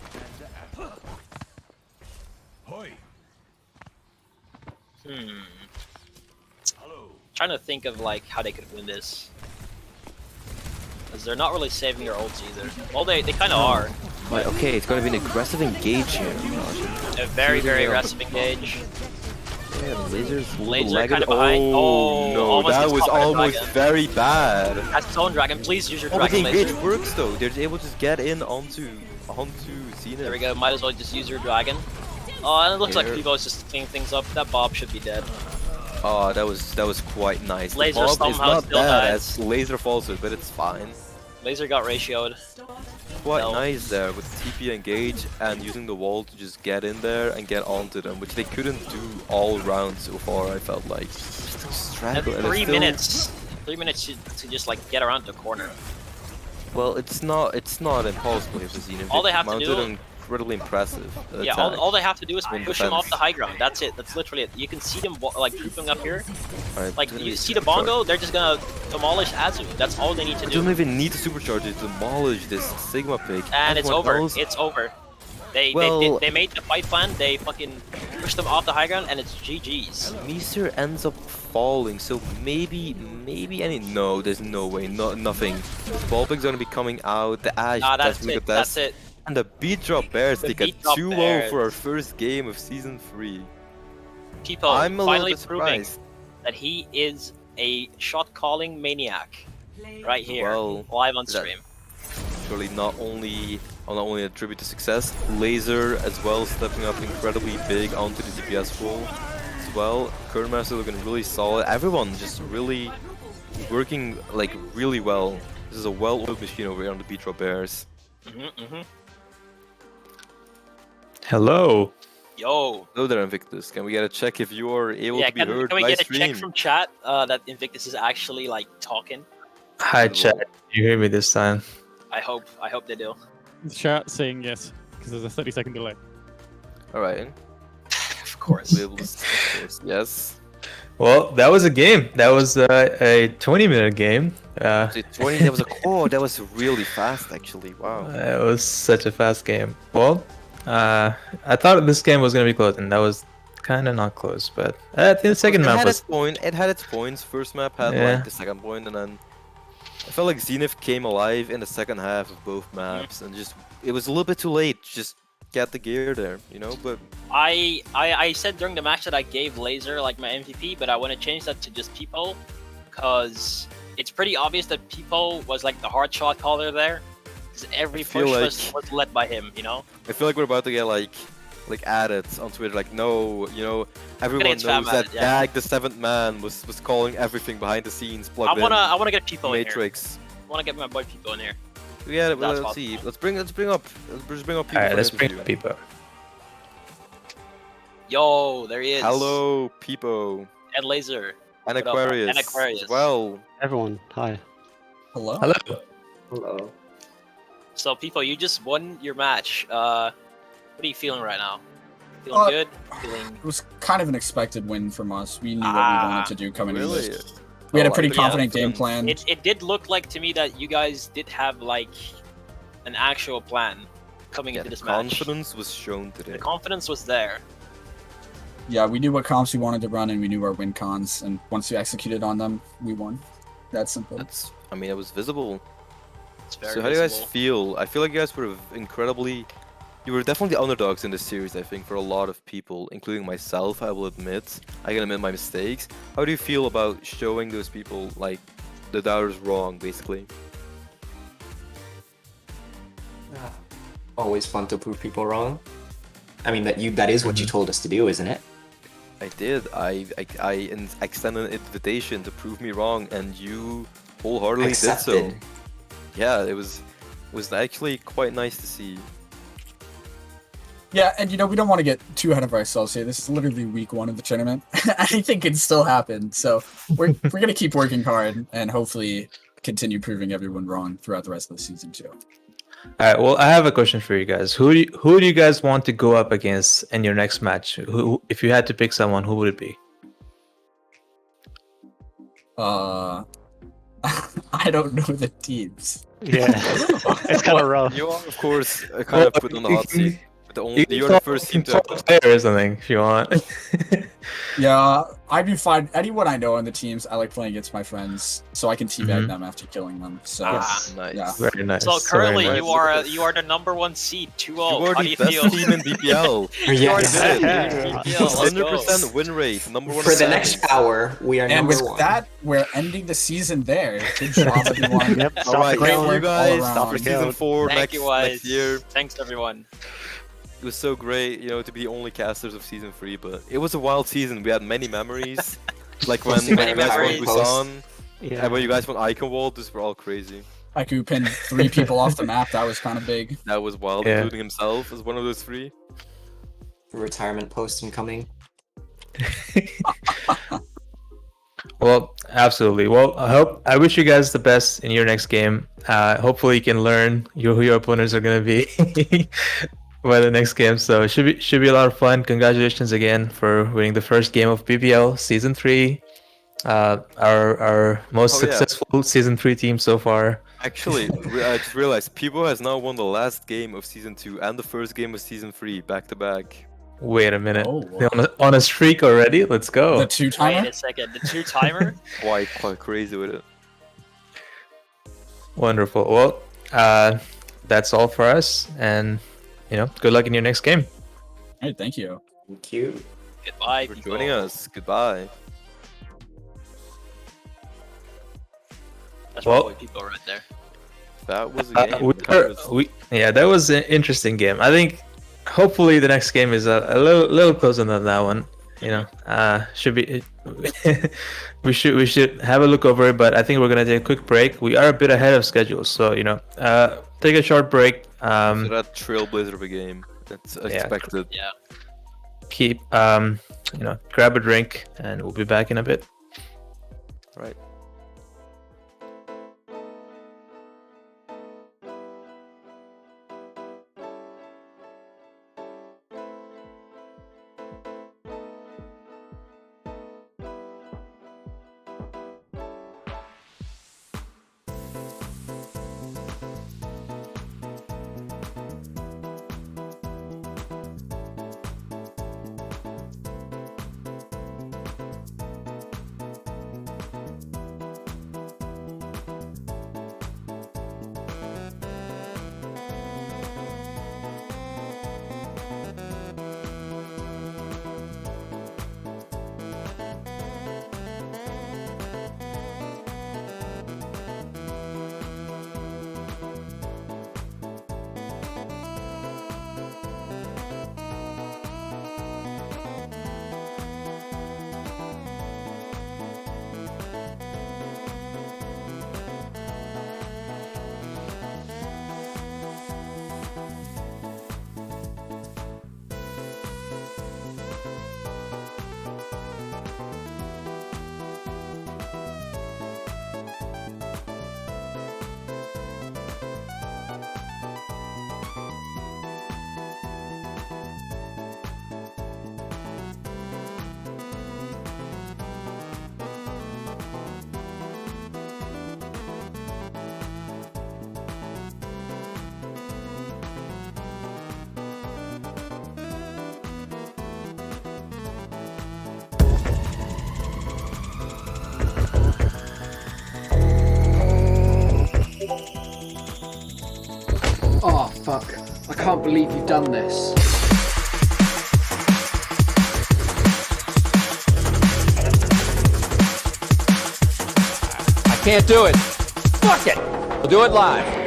Trying to think of like how they could win this. Because they're not really saving their ults either. Well, they kind of are. But okay, it's going to be an aggressive engage here. A very aggressive engage. Yeah, Laser kind of behind. Oh, no, that was almost very bad. That's his own dragon. Please use your But dragon. the engage works though. They're able to just get in onto Zenith. There we go. Might as well just use your dragon. Oh, and it looks like Pivo's just cleaning things up. That Bob should be dead. Oh, that was quite nice. Laser the Bob is not still bad dies. as Laser falls with, but it's fine. Laser got ratioed. Quite nice there with TP engage and using the wall to just get in there and get onto them, which they couldn't do all round so far. I felt like struggle. 3 minutes. 3 minutes to just like get around the corner. Well, it's not impossible if the Zenith. All they have to do. On incredibly impressive. Yeah, attack. all they have to do is In push him off defense. the high ground. That's it. That's literally it. You can see them like trooping up here. Alright, Like gonna you be see the bongo, they're just gonna demolish Azu. That's all they need to You do. don't even need to supercharge it to demolish this Sigma pick. And it's Everyone over. else- It's over. They Well- they made the fight plan. They fucking pushed them off the high ground, and it's GG's. Meester ends up falling, so maybe any. No, there's no way, nothing. Ballpig's gonna be coming out. The Ash, Nah, that's definitely it. the best. That's it. And the Beat Drop Bears The take a Beat Drop 2-0 Bears. for our first game of Season 3. People I'm a finally little bit proving surprised. that he is a shot calling maniac right here, Well, live on that- stream. Surely not only a tribute to success, Laser as well stepping up incredibly big onto the DPS role as well. Kernmaster looking really solid. Everyone just really working like really well. This is a well-oiled machine over here on the Beat Drop Bears. Hello. Yo. Hello there, Invictus. Can we get a check if you are able Yeah, to be can heard we by get a stream? check from chat that Invictus is actually like talking? Hi, chat. You hear me this time? I hope they do. Chat saying yes, because there's a 30-second delay. Alright. Of course. Yes. Well, that was a game. That was a 20-minute game. That was that was really fast actually. Wow. It was such a fast game. Well, I thought this game was gonna be close, and that was kind of not close. But the second map was. It had its points. First map had Yeah. like the second point, and then I felt like Zenith came alive in the second half of both maps, and just it was a little bit too late. to Just get the gear there, you know. But I said during the match that I gave Laser like my MVP, but I want to change that to just People, because it's pretty obvious that People was like the hard shot caller there, because every feel push like- was led by him, you know. I feel like we're about to get like added on Twitter, like no, you know, everyone get knows spam that added, yeah. Dag the seventh man was calling everything behind the scenes. I Plugged wanna get People in here. Matrix. I wanna get my boy People in here. Yeah, well, That's let's see. possible. Let's bring up people. All right, for let's the bring interview. people. Yo, there he is. Hello, Peepo. And Laser. And What up? Aquarius. And Aquarius. As well. Everyone, hi. Hello. Hello. Hello. So People, you just won your match. What are you feeling right now? Feeling good? Feeling It was kind of an expected win from us. We knew what we wanted to do coming into Really? this. We had a pretty Yeah. confident game plan. It did look like to me that you guys did have like an actual plan coming Yeah, into the this match. confidence was shown today. The confidence was there. Yeah, we knew what comps we wanted to run, and we knew our win cons. And once we executed on them, we won. That's simple. I mean, it was visible. It's very So how do you guys visible. feel? I feel like you guys were incredibly... You were definitely the underdogs in this series, I think, for a lot of people, including myself, I will admit. I can admit my mistakes. How do you feel about showing those people, like, the doubters wrong, basically? Always fun to prove people wrong. I mean, that is what you told us to do, isn't it? I did. I extended an invitation to prove me wrong, and you wholeheartedly did so. Accepted. Yeah, it was actually quite nice to see. Yeah, and we don't want to get too ahead of ourselves here. This is literally week 1 of the tournament. Anything can still happen. So we're gonna keep working hard and hopefully continue proving everyone wrong throughout the rest of the season too. All right. Well, I have a question for you guys. Who do you guys want to go up against in your next match? Who, if you had to pick someone, who would it be? I don't know the teams. Yeah, it's kind of rough. You are, of course, kind of put on the hot seat. But you're the first team to... player or something, if you want. Yeah, I'd be fine. Anyone I know on the teams, I like playing against my friends, so I can teabag Mhm. them after killing them. So Ah, nice. yeah. Very nice. So currently very you are the #1 seed, 2-0. You are How do the you best feel? team in BPL. You are Yes. the best team in BPL. Let's go. 100% win rate, #1. For the next hour, we are And number with 1. that, we're ending the season there. Good job, everyone. Yep, All right, Great thank you work all guys around. for season 4 Thank next, you guys. next year. Thanks everyone. It was so great, to be the only casters of season 3, but it was a wild season. We had many memories. Like when you Many guys won memories. Busan, Yeah. and when you guys won Iconwald, these were all crazy. I could pin 3 people off the map. That was kind of big. That was wild, Yeah. including himself as one of those 3. Retirement post incoming. Well, absolutely. Well, I wish you guys the best in your next game. Hopefully, you can learn who your opponents are going to be. by the next game. So it should be a lot of fun. Congratulations again for winning the first game of BPL Season 3. Our most Oh, yeah. successful Season 3 team so far. Actually, I just realized People has now won the last game of Season 2 and the first game of Season 3 back to back. Wait a minute. Oh, They're on a streak already? Let's go. The two timer? Wait a second, the 2-timer? Quite crazy with it. Wonderful. Well, that's all for us. And, good luck in your next game. All right, thank you. Thank you. Goodbye, For people. joining us. Goodbye. That's Well- probably people right there. That was a game. That was an interesting game. I think hopefully the next game is a little closer than that one. Should be we should have a look over it, but I think we're gonna take a quick break. We are a bit ahead of schedule, so take a short break. So that trailblazer of a game. That's expected. Yeah. Keep grab a drink, and we'll be back in a bit. Right. Oh, fuck. I can't believe you've done this. I can't do it. Fuck it. We'll do it live.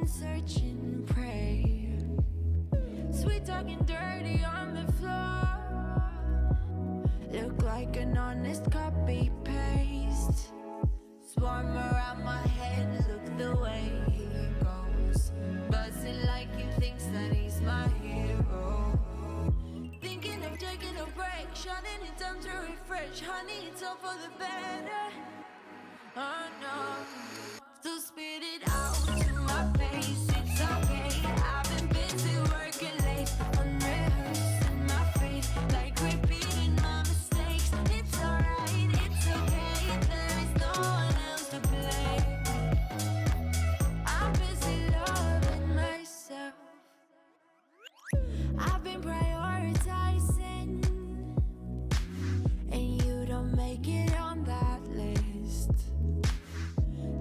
search and pray. Sweet talking dirty on the floor. Look like an honest copy paste. Swarm around my head, look the way he goes. Buzzing like he thinks that he's my hero. Thinking of taking a break, shutting it down to refresh. Honey, it's all for the better. Oh no, so spit it out to my face. It's okay, I've been busy working late, unrehearsing my fate, like repeating my mistakes. It's alright, it's okay, there is no one else to blame. I'm busy loving myself. I've been prioritizing, and you don't make it on that list.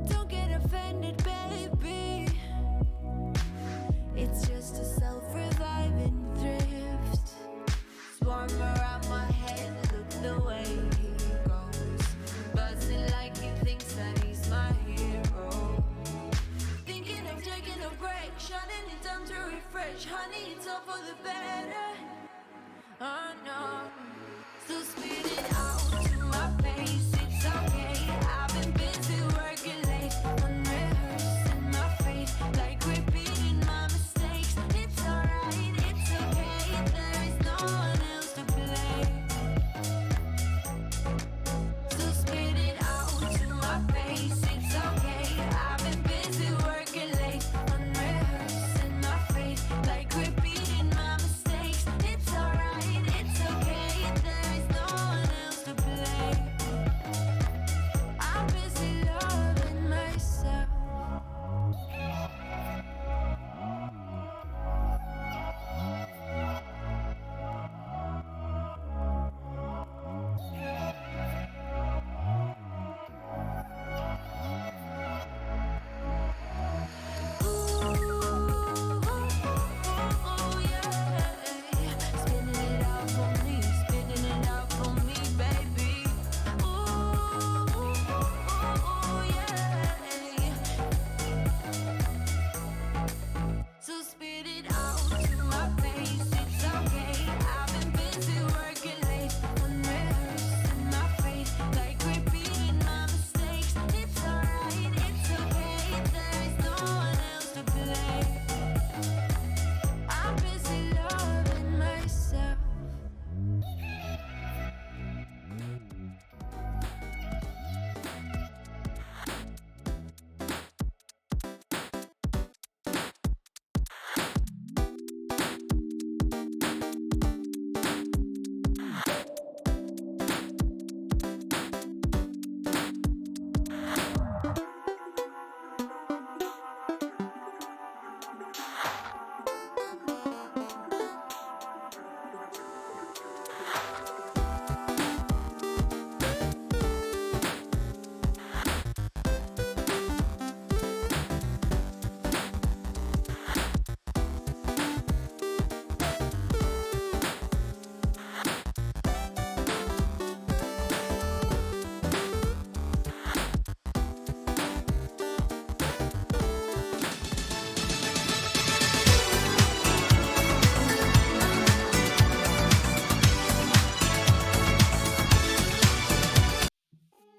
Don't get offended, baby. It's just a self-reviving thrift. Swarm around my head, look the way he goes. Buzzing like he thinks that he's my hero. Thinking of taking a break, shutting it down to refresh. Honey, it's all for the better. Oh no, so spit it out to my face. It's okay, I've been busy working late, unrehearsing my fate, like repeating my mistakes. It's alright, it's okay, there is no one else to blame. So spit it out to my face. It's okay, I've been busy working late, unrehearsing my fate, like repeating my mistakes. It's alright, it's okay, there is no one else to blame. I'm busy loving myself. Ooh, yeah. Spinning it out for me, spinning it out for me, baby. Ooh, yeah. So spit it out to my face. It's okay, I've been busy working late, unrehearsing my fate, like repeating my mistakes. It's alright, it's okay, there is no one else to blame. I'm busy loving myself.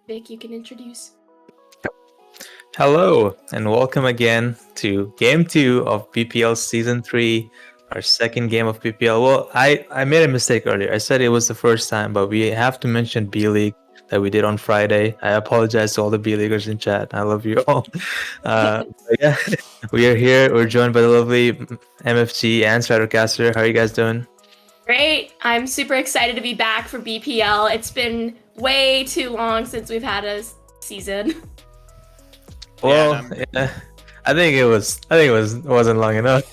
Vic, you can introduce. Hello, and welcome again to Game 2 of BPL Season 3, our second game of BPL. Well, I made a mistake earlier. I said it was the first time, but we have to mention B-League that we did on Friday. I apologize to all the B-Leaguers in chat. I love you all. Yeah, we are here. We're joined by the lovely MFG and Stratocaster. How are you guys doing? Great. I'm super excited to be back for BPL. It's been way too long since we've had a season. Well, yeah, I think it wasn't long enough.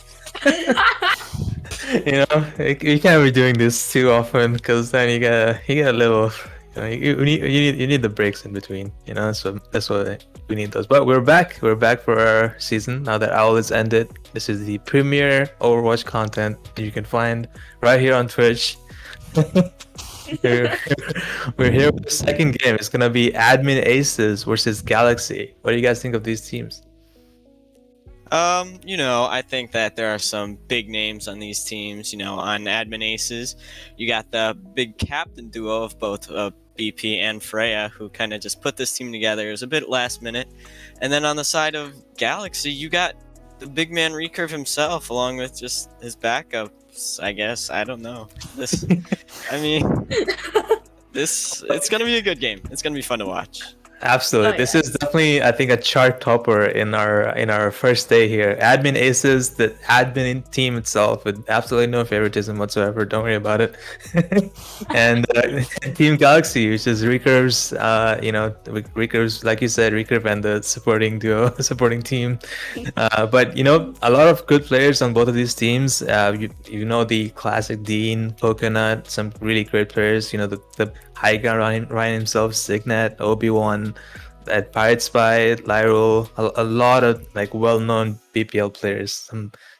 You know, you can't be doing this too often because then you get a little. You need the breaks in between. You know, so that's why we need those. But we're back. We're back for our season now that OWL is ended. This is the premier Overwatch content you can find right here on Twitch. We're here with the second game. It's gonna be Admin Aces versus Galaxy. What do you guys think of these teams? You know, I think that there are some big names on these teams. You know, on Admin Aces, you got the big captain duo of both BP and Freya, who kind of just put this team together. It was a bit last minute. And then on the side of Galaxy, you got the big man Recurve himself, along with just his backups, I guess. I don't know. This, I mean, it's gonna be a good game. It's gonna be fun to watch. Absolutely. This is definitely, I think, a chart topper in our first day here. Admin Aces, the admin team itself, with absolutely no favoritism whatsoever. Don't worry about it. And Team Galaxy, which is Recurve's, Recurve's, like you said, Recurve and the supporting duo, supporting team. But you know, a lot of good players on both of these teams. You know, the classic Dean, Coconut, some really great players. You know, the high ground Ryan himself, Signet, Obi-Wan, at Pirate Spy, Lyro, a lot of like well-known BPL players,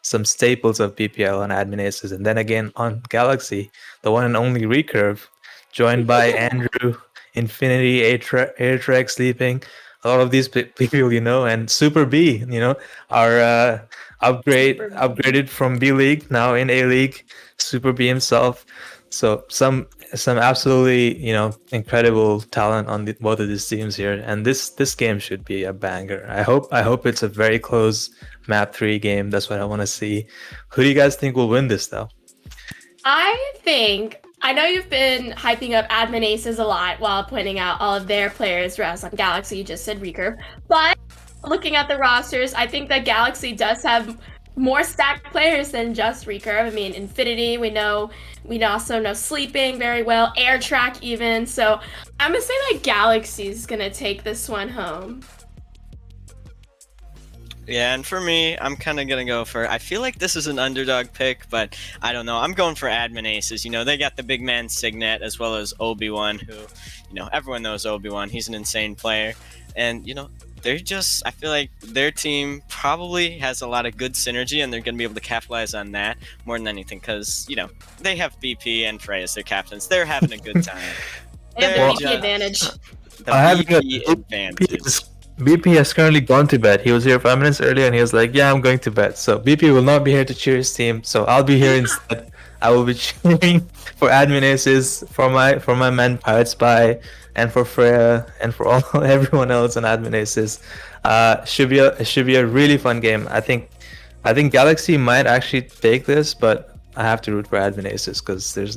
some staples of BPL on Admin Aces. And then again on Galaxy, the one and only Recurve, joined by Andrew, Infinity, Airtrek, Sleeping, a lot of these people, you know, and Super B, you know, are upgraded from B League, now in A League, Super B himself. So some absolutely, you know, incredible talent on both of these teams here, and this game should be a banger. I hope it's a very close map 3 game. That's what I want to see. Who do you guys think will win this though? I know you've been hyping up Admin Aces a lot while pointing out all of their players, whereas on Galaxy you just said Recurve. But looking at the rosters, I think that Galaxy does have more stacked players than just Recurve. I mean, Infinity, we also know Sleeping very well, Air Track even. So I'm gonna say that Galaxy's gonna take this one home. Yeah, and for me, I'm kind of gonna go for. I feel like this is an underdog pick, but I don't know. I'm going for Admin Aces. You know, they got the big man Signet as well as Obi-Wan, who, you know, everyone knows Obi-Wan. He's an insane player, and you know, they're just, I feel like their team probably has a lot of good synergy, and they're going to be able to capitalize on that more than anything because, you know, they have BP and Frey as their captains. They're having a good time. They have the BP advantage. BP has currently gone to bed. He was here 5 minutes earlier and he was like, yeah, I'm going to bed. So BP will not be here to cheer his team. So I'll be here instead. I will be cheering for Admin Aces, for my man Pirate Spy, and for Freya, and for everyone else on Admin Aces. It should be a really fun game. I think Galaxy might actually take this, but I have to root for Admin Aces because there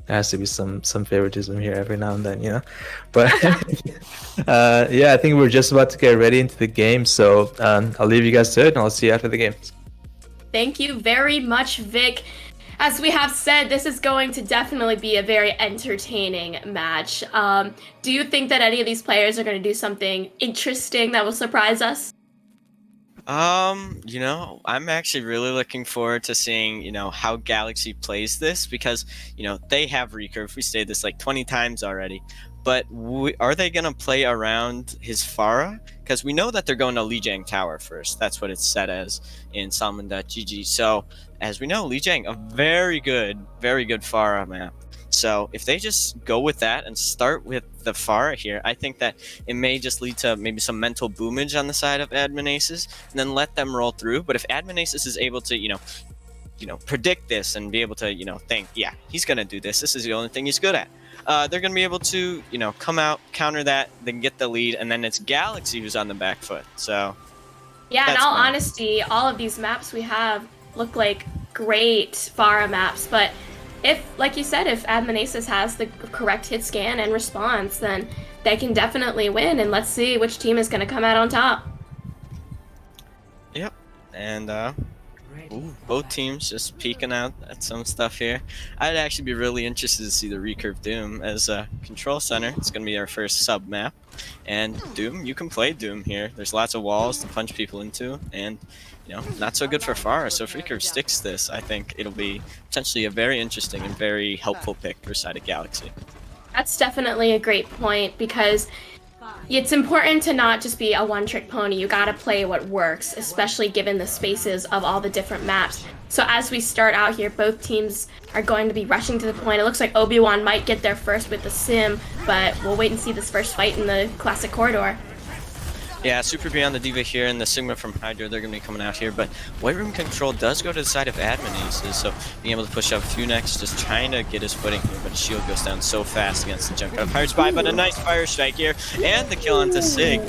has to be some favoritism here every now and then, you know. But yeah, I think we're just about to get ready into the game, so I'll leave you guys to it, and I'll see you after the game. Thank you very much, Vic. As we have said, this is going to definitely be a very entertaining match. Do you think that any of these players are going to do something interesting that will surprise us? You know, I'm actually really looking forward to seeing, you know, how Galaxy plays this because, you know, they have Recurve. We stated this like 20 times already. But are they going to play around his Pharah? Because we know that they're going to Lijiang Tower first. That's what it's set as in Salmon.gg. So, as we know, Lijiang, a very good Pharah map. So, if they just go with that and start with the Pharah here, I think that it may just lead to maybe some mental boomage on the side of Admin Aces, and then let them roll through. But if Admin Aces is able to, you know, predict this and be able to, you know, think, yeah, he's going to do this. This is the only thing he's good at. They're going to be able to, you know, come out, counter that, then get the lead, and then it's Galaxy who's on the back foot. So, yeah, in all honesty, all of these maps we have look like great Pharah maps, but if, like you said, if Admin Aces has the correct hit scan and response, then they can definitely win, and let's see which team is going to come out on top. Yep, and both teams just peeking out at some stuff here. I'd actually be really interested to see the Recurve Doom as a control center. It's going to be our first sub map. And Doom, you can play Doom here. There's lots of walls to punch people into, and, you know, not so good for Pharah. So if Recurve sticks this, I think it'll be potentially a very interesting and very helpful pick for side of Galaxy. That's definitely a great point because it's important to not just be a one-trick pony. You gotta play what works, especially given the spaces of all the different maps. So as we start out here, both teams are going to be rushing to the point. It looks like Obi-Wan might get there first with the sim, but we'll wait and see this first fight in the classic corridor. Yeah, Super B on the Diva here, and the Sigma from Hydra, they're going to be coming out here. But White Room Control does go to the side of Admin Aces, so being able to push up Funex, just trying to get his footing here, but his shield goes down so fast against the Junkrat Pirate Spy, but a nice fire strike here, and the kill onto Sig.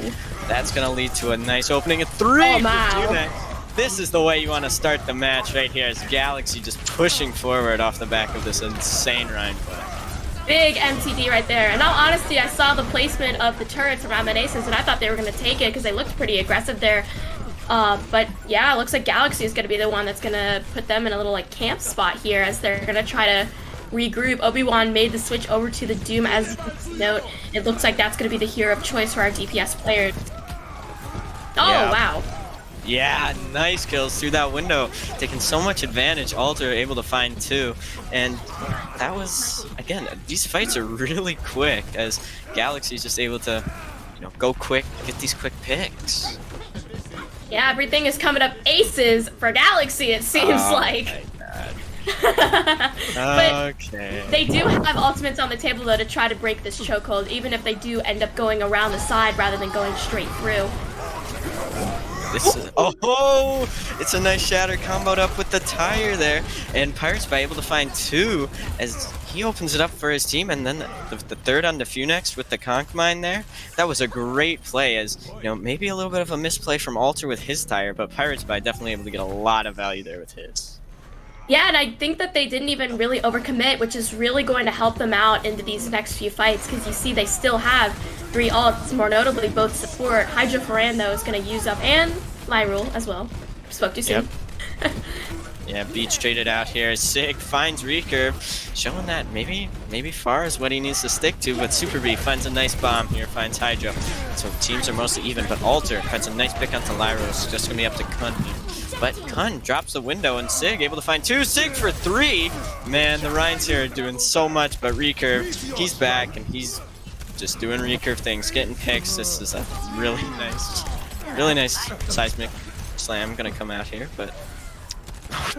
That's going to lead to a nice opening at 3 for Funex. This is the way you want to start the match right here, as Galaxy just pushing forward off the back of this insane Rhine play. Big MTD right there. In all honesty, I saw the placement of the turrets around Menaces, and I thought they were going to take it because they looked pretty aggressive there. But yeah, it looks like Galaxy is going to be the one that's going to put them in a little like camp spot here as they're going to try to regroup. Obi-Wan made the switch over to the Doom as you note. It looks like that's going to be the hero of choice for our DPS players. Oh, Yeah. wow. Yeah, nice kills through that window, taking so much advantage. Alter able to find 2, and that was, again, these fights are really quick as Galaxy's just able to, go quick, get these quick picks. Yeah, everything is coming up aces for Galaxy, it seems like. But Okay. they do have ultimates on the table though to try to break this chokehold, even if they do end up going around the side rather than going straight through. This is, oh, it's a nice shatter comboed up with the tire there, and Pirate Spy able to find 2 as he opens it up for his team, and then the third on the Funex with the Conch Mine there. That was a great play, as maybe a little bit of a misplay from Alter with his tire, but Pirate Spy definitely able to get a lot of value there with his. Yeah, and I think that they didn't even really overcommit, which is really going to help them out into these next few fights, because you see they still have 3 ults, more notably both support. Hydra Foran, though, is going to use up, and Lyrule as well. Spoke too soon. Yep. Yeah, Beach traded out here. Sig finds Recurve, showing that maybe Far is what he needs to stick to, but Super B finds a nice bomb here, finds Hydra. So teams are mostly even, but Alter finds a nice pick onto Lyrule. It's just going to be up to Kun here. But Kun drops the window, and Sig able to find 2. Sig for 3! Man, the Rhines here are doing so much, but Recurve, he's back, and he's just doing Recurve things, getting picks. This is a really nice seismic slam gonna come out here, but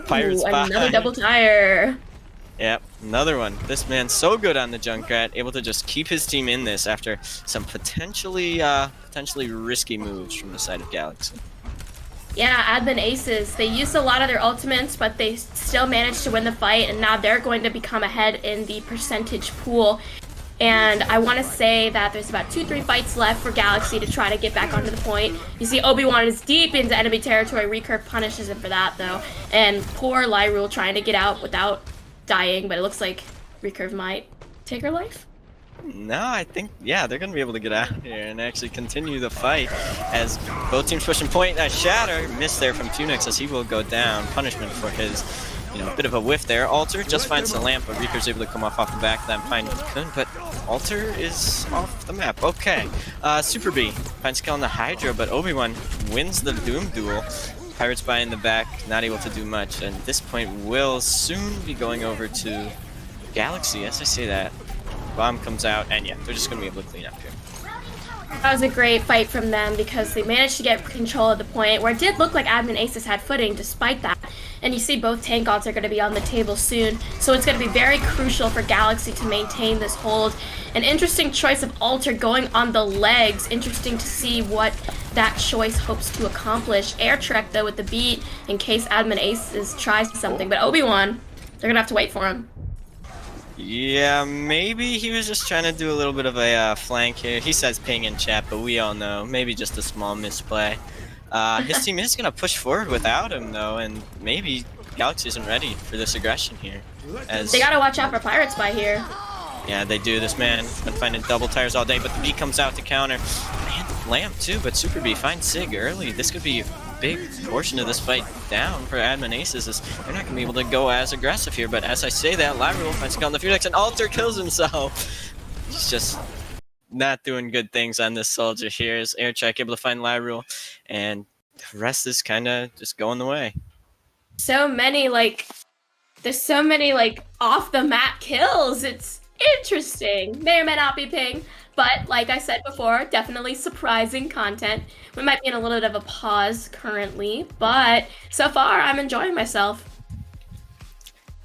Pirate Spy. Another double tire. Yep, another one. This man's so good on the Junkrat, able to just keep his team in this after some potentially risky moves from the side of Galaxy. Yeah, Admin Aces, they used a lot of their ultimates, but they still managed to win the fight, and now they're going to become ahead in the percentage pool. And I want to say that there's about 2-3 fights left for Galaxy to try to get back onto the point. You see Obi-Wan is deep into enemy territory. Recurve punishes him for that, though. And poor Lyrule trying to get out without dying, but it looks like Recurve might take her life. No, I think, yeah, they're going to be able to get out here and actually continue the fight as both teams pushing point. Shatter missed there from Funix as he will go down. Punishment for his, bit of a whiff there. Alter just finds the lamp, but Recurve's able to come off the back of that find Kun, but Alter is off the map. Okay. Super B finds kill on the Hydra, but Obi-Wan wins the Doom duel. Pirate Spy in the back, not able to do much, and at this point will soon be going over to Galaxy, as I say that. Bomb comes out, and yeah, they're just going to be able to clean up here. That was a great fight from them because they managed to get control at the point where it did look like Admin Aces had footing despite that. And you see both tank ults are going to be on the table soon, so it's going to be very crucial for Galaxy to maintain this hold. An interesting choice of Alter going on the legs. Interesting to see what that choice hopes to accomplish. Air Trek, though, with the beat in case Admin Aces tries something, but Obi-Wan, they're going to have to wait for him. Yeah, maybe he was just trying to do a little bit of a flank here. He says ping in chat, but we all know, maybe just a small misplay. His team is going to push forward without him, though, and maybe Galaxy isn't ready for this aggression here. As They got to watch out for Pirate Spy here. Yeah, they do. This man been finding double tires all day, but the B comes out to counter. And Lamp, too, but Super B finds Sig early. This could be a big portion of this fight down for Admin Aces, as they're not going to be able to go as aggressive here, but as I say that, Lyrule finds a kill on the Phoenix, and Alter kills himself. He's just not doing good things on this soldier here, as Aircheck able to find Lyrule, and the rest is kind of just going the way. There's so many, off the map kills. It's interesting. May or may not be ping, but like I said before, definitely surprising content. We might be in a little bit of a pause currently, but so far I'm enjoying myself.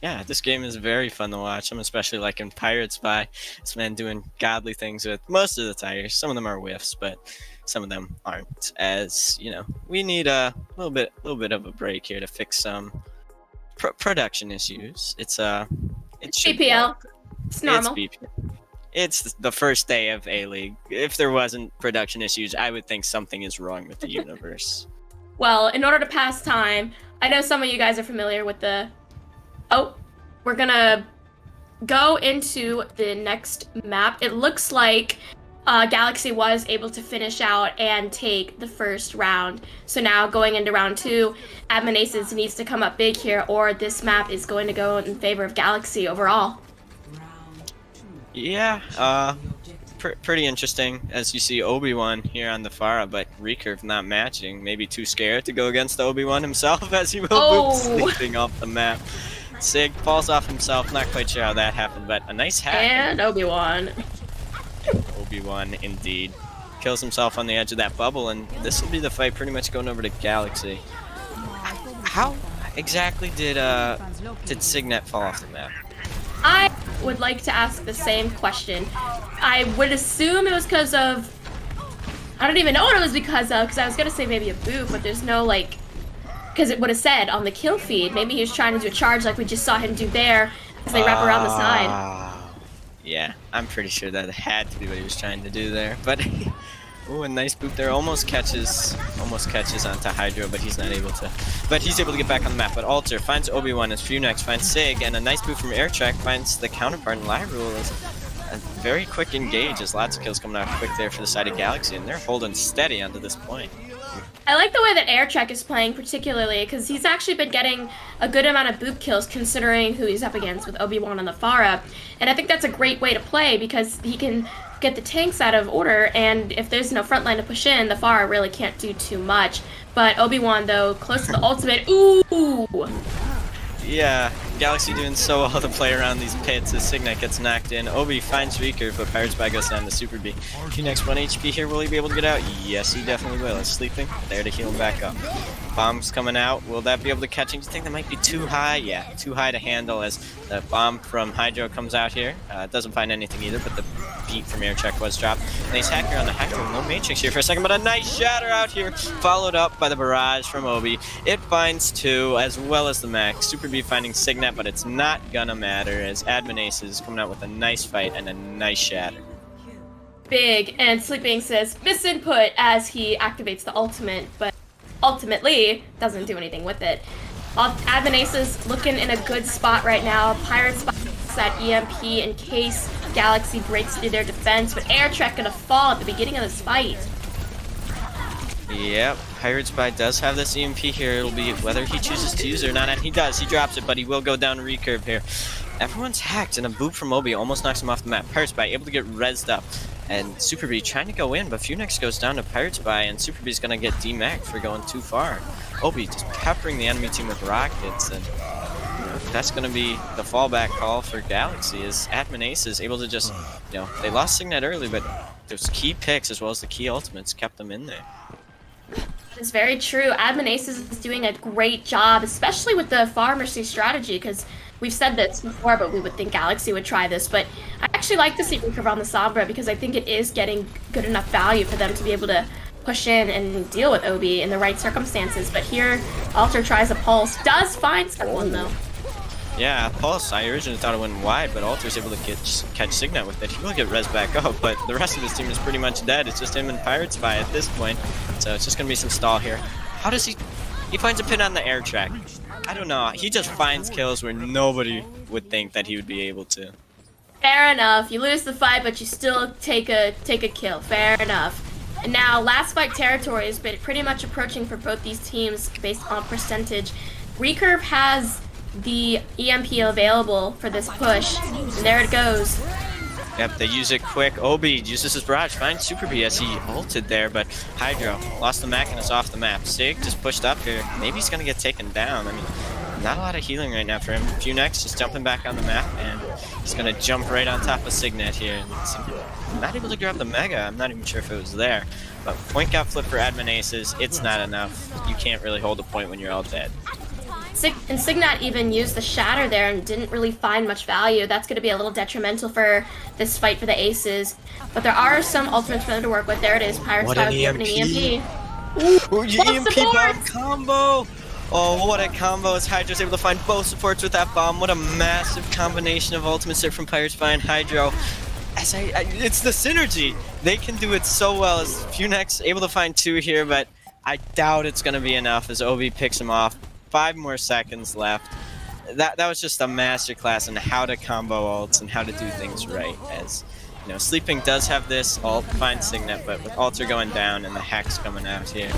Yeah, this game is very fun to watch. I'm especially liking Pirate Spy. This man doing godly things with most of the tires. Some of them are whiffs, but some of them aren't. As you know, we need a little bit of a break here to fix some production issues. It's BPL. It's normal. It's BPL. It's the first day of A-League. If there wasn't production issues, I would think something is wrong with the universe. Well, in order to pass time, I know some of you guys are familiar with the... Oh, we're gonna go into the next map. It looks like Galaxy was able to finish out and take the first round. So now going into round 2, Admin Aces needs to come up big here, or this map is going to go in favor of Galaxy overall. Yeah, pretty interesting. As you see Obi-Wan here on the Pharah, but Recurve not matching. Maybe too scared to go against Obi-Wan himself, as he will boop sleeping off the map. Sig falls off himself, not quite sure how that happened, but a nice hack. And Obi-Wan. Obi-Wan indeed. Kills himself on the edge of that bubble, and this will be the fight pretty much going over to Galaxy. How exactly did Signet fall off the map? I would like to ask the same question. I would assume it was because of... I don't even know what it was because of, because I was going to say maybe a boop, but there's no, like... Because it would have said on the kill feed, maybe he was trying to do a charge like we just saw him do there as they wrap around the side. Yeah, I'm pretty sure that had to be what he was trying to do there. But, ooh, a nice boop there. Almost catches onto Hydro, but he's not able to. But he's able to get back on the map. But Alter finds Obi-Wan as Funex finds Sig, and a nice boop from Airtrack finds the counterpart in Lyrule. A very quick engage, as lots of kills coming out quick there for the side of Galaxy, and they're holding steady onto this point. I like the way that Airtrack is playing particularly, because he's actually been getting a good amount of boop kills considering who he's up against with Obi-Wan on the Pharah. And I think that's a great way to play because he can get the tanks out of order, and if there's no front line to push in, the Pharah really can't do too much. But Obi-Wan, though, close to the ultimate, ooh! Yeah, Galaxy doing so well to play around these pits as Signet gets knocked in. Obi finds Recurve, but Pirates by goes down to Super B. Funex 1 HP here, will he be able to get out? Yes, he definitely will. He's sleeping, there to heal him back up. Bomb's coming out, will that be able to catch him? Do you think that might be too high? Yeah, too high to handle as the bomb from Hydro comes out here. Doesn't find anything either, but the beat from Aircheck was dropped. Nice hacker on the Hydro, no Matrix here for a second, but a nice shatter out here, followed up by the barrage from Obi. It finds 2, as well as the Max. Super B finding Signet, but it's not gonna matter as Admin Aces coming out with a nice fight and a nice shatter. Big, and Sleeping says misinput as he activates the ultimate, but ultimately doesn't do anything with it. Admin Aces looking in a good spot right now. Pirates that EMP in case Galaxy breaks through their defense, but Airtrack gonna fall at the beginning of this fight. Yep, Pirates Spy does have this EMP here. It'll be whether he chooses to use it or not, and he does. He drops it, but he will go down to Recurve here. Everyone's hacked, and a boop from Obi almost knocks him off the map. Pirates Spy able to get rezzed up, and Super B trying to go in, but Funex goes down to Pirates Spy, and Super B's gonna get DMAC'd for going too far. Obi just peppering the enemy team with rockets, and that's gonna be the fallback call for Galaxy. Is Admin Ace is able to just, they lost Signet early, but those key picks as well as the key ultimates kept them in there. It's very true. Admin Aces is doing a great job, especially with the Pharmacy strategy, because we've said this before, but we would think Galaxy would try this. But I actually like to see Recurve on the Sombra because I think it is getting good enough value for them to be able to push in and deal with Obi in the right circumstances. But here, Alter tries a pulse, does find someone though. Yeah, Pulse, I originally thought it went wide, but Alter's able to catch Signet with it. He will get res back up, but the rest of his team is pretty much dead. It's just him and Pirates Spy at this point. So it's just going to be some stall here. How does he finds a pin on the air track. I don't know. He just finds kills where nobody would think that he would be able to. Fair enough. You lose the fight, but you still take a kill. Fair enough. And now, last fight territory has been pretty much approaching for both these teams based on percentage. Recurve has the EMP available for this push, and there it goes. Yep, they use it quick. Obi uses his barrage, finds Super B as he ulted there, but Hydro lost the mech and is off the map. Sig just pushed up here. Maybe he's gonna get taken down. I mean, not a lot of healing right now for him. Funex just jumping back on the map, and he's gonna jump right on top of Signet here. Not able to grab the Mega. I'm not even sure if it was there. But point got flipped for Admin Aces. It's not enough. You can't really hold a point when you're all dead. And Signat even used the Shatter there and didn't really find much value. That's going to be a little detrimental for this fight for the aces. But there are some ultimates for them to work with. There it is, Pirates What Fire an with the opening EMP. EMP. Ooh, EMP bomb combo! Oh, what a combo as Hydro's able to find both supports with that bomb. What a massive combination of ultimates there from Pirates Fire and Hydro. It's the synergy. They can do it so well as Funex able to find 2 here, but I doubt it's going to be enough as Obi picks him off. 5 more seconds left. That was just a masterclass in how to combo ults and how to do things right. As you know, Sleeping does have this ult, find Signet, but with Alter going down and the Hex coming out here,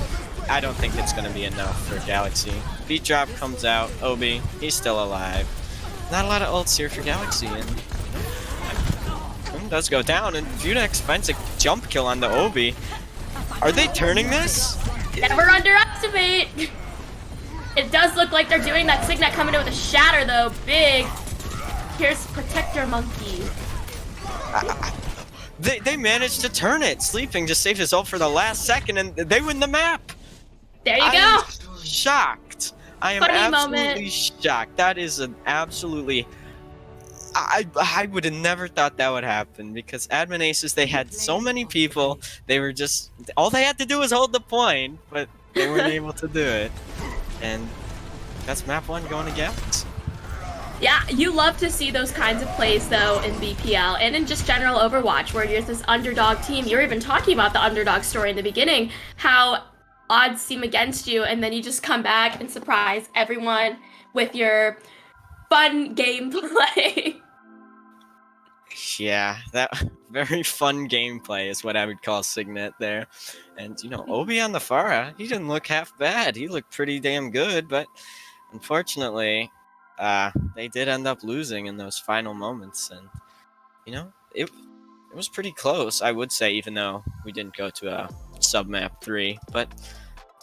I don't think it's going to be enough for Galaxy. Beat Drop comes out, Obi, he's still alive. Not a lot of ults here for Galaxy, and Kun does go down, and Funex finds a jump kill on the Obi. Are they turning this? Never underestimate! It does look like they're doing that. Signet coming in with a Shatter though, big. Here's Protector Monkey. They managed to turn it. Sleeping just saved his ult for the last second and they win the map. There you go. I'm shocked. I am Funny absolutely moment. shocked. That is an absolutely... I would have never thought that would happen because Admin Aces, they had so many people. They were just... All they had to do was hold the point, but they weren't able to do it. And that's map 1 going to Galaxy. Yeah, you love to see those kinds of plays though in BPL and in just general Overwatch where you're this underdog team. You're even talking about the underdog story in the beginning, how odds seem against you and then you just come back and surprise everyone with your fun gameplay. Yeah, that very fun gameplay is what I would call Signet there. And, you know, Obi on the Pharah, he didn't look half bad. He looked pretty damn good, but unfortunately, they did end up losing in those final moments. And, you know, it was pretty close, I would say, even though we didn't go to a sub-map 3. But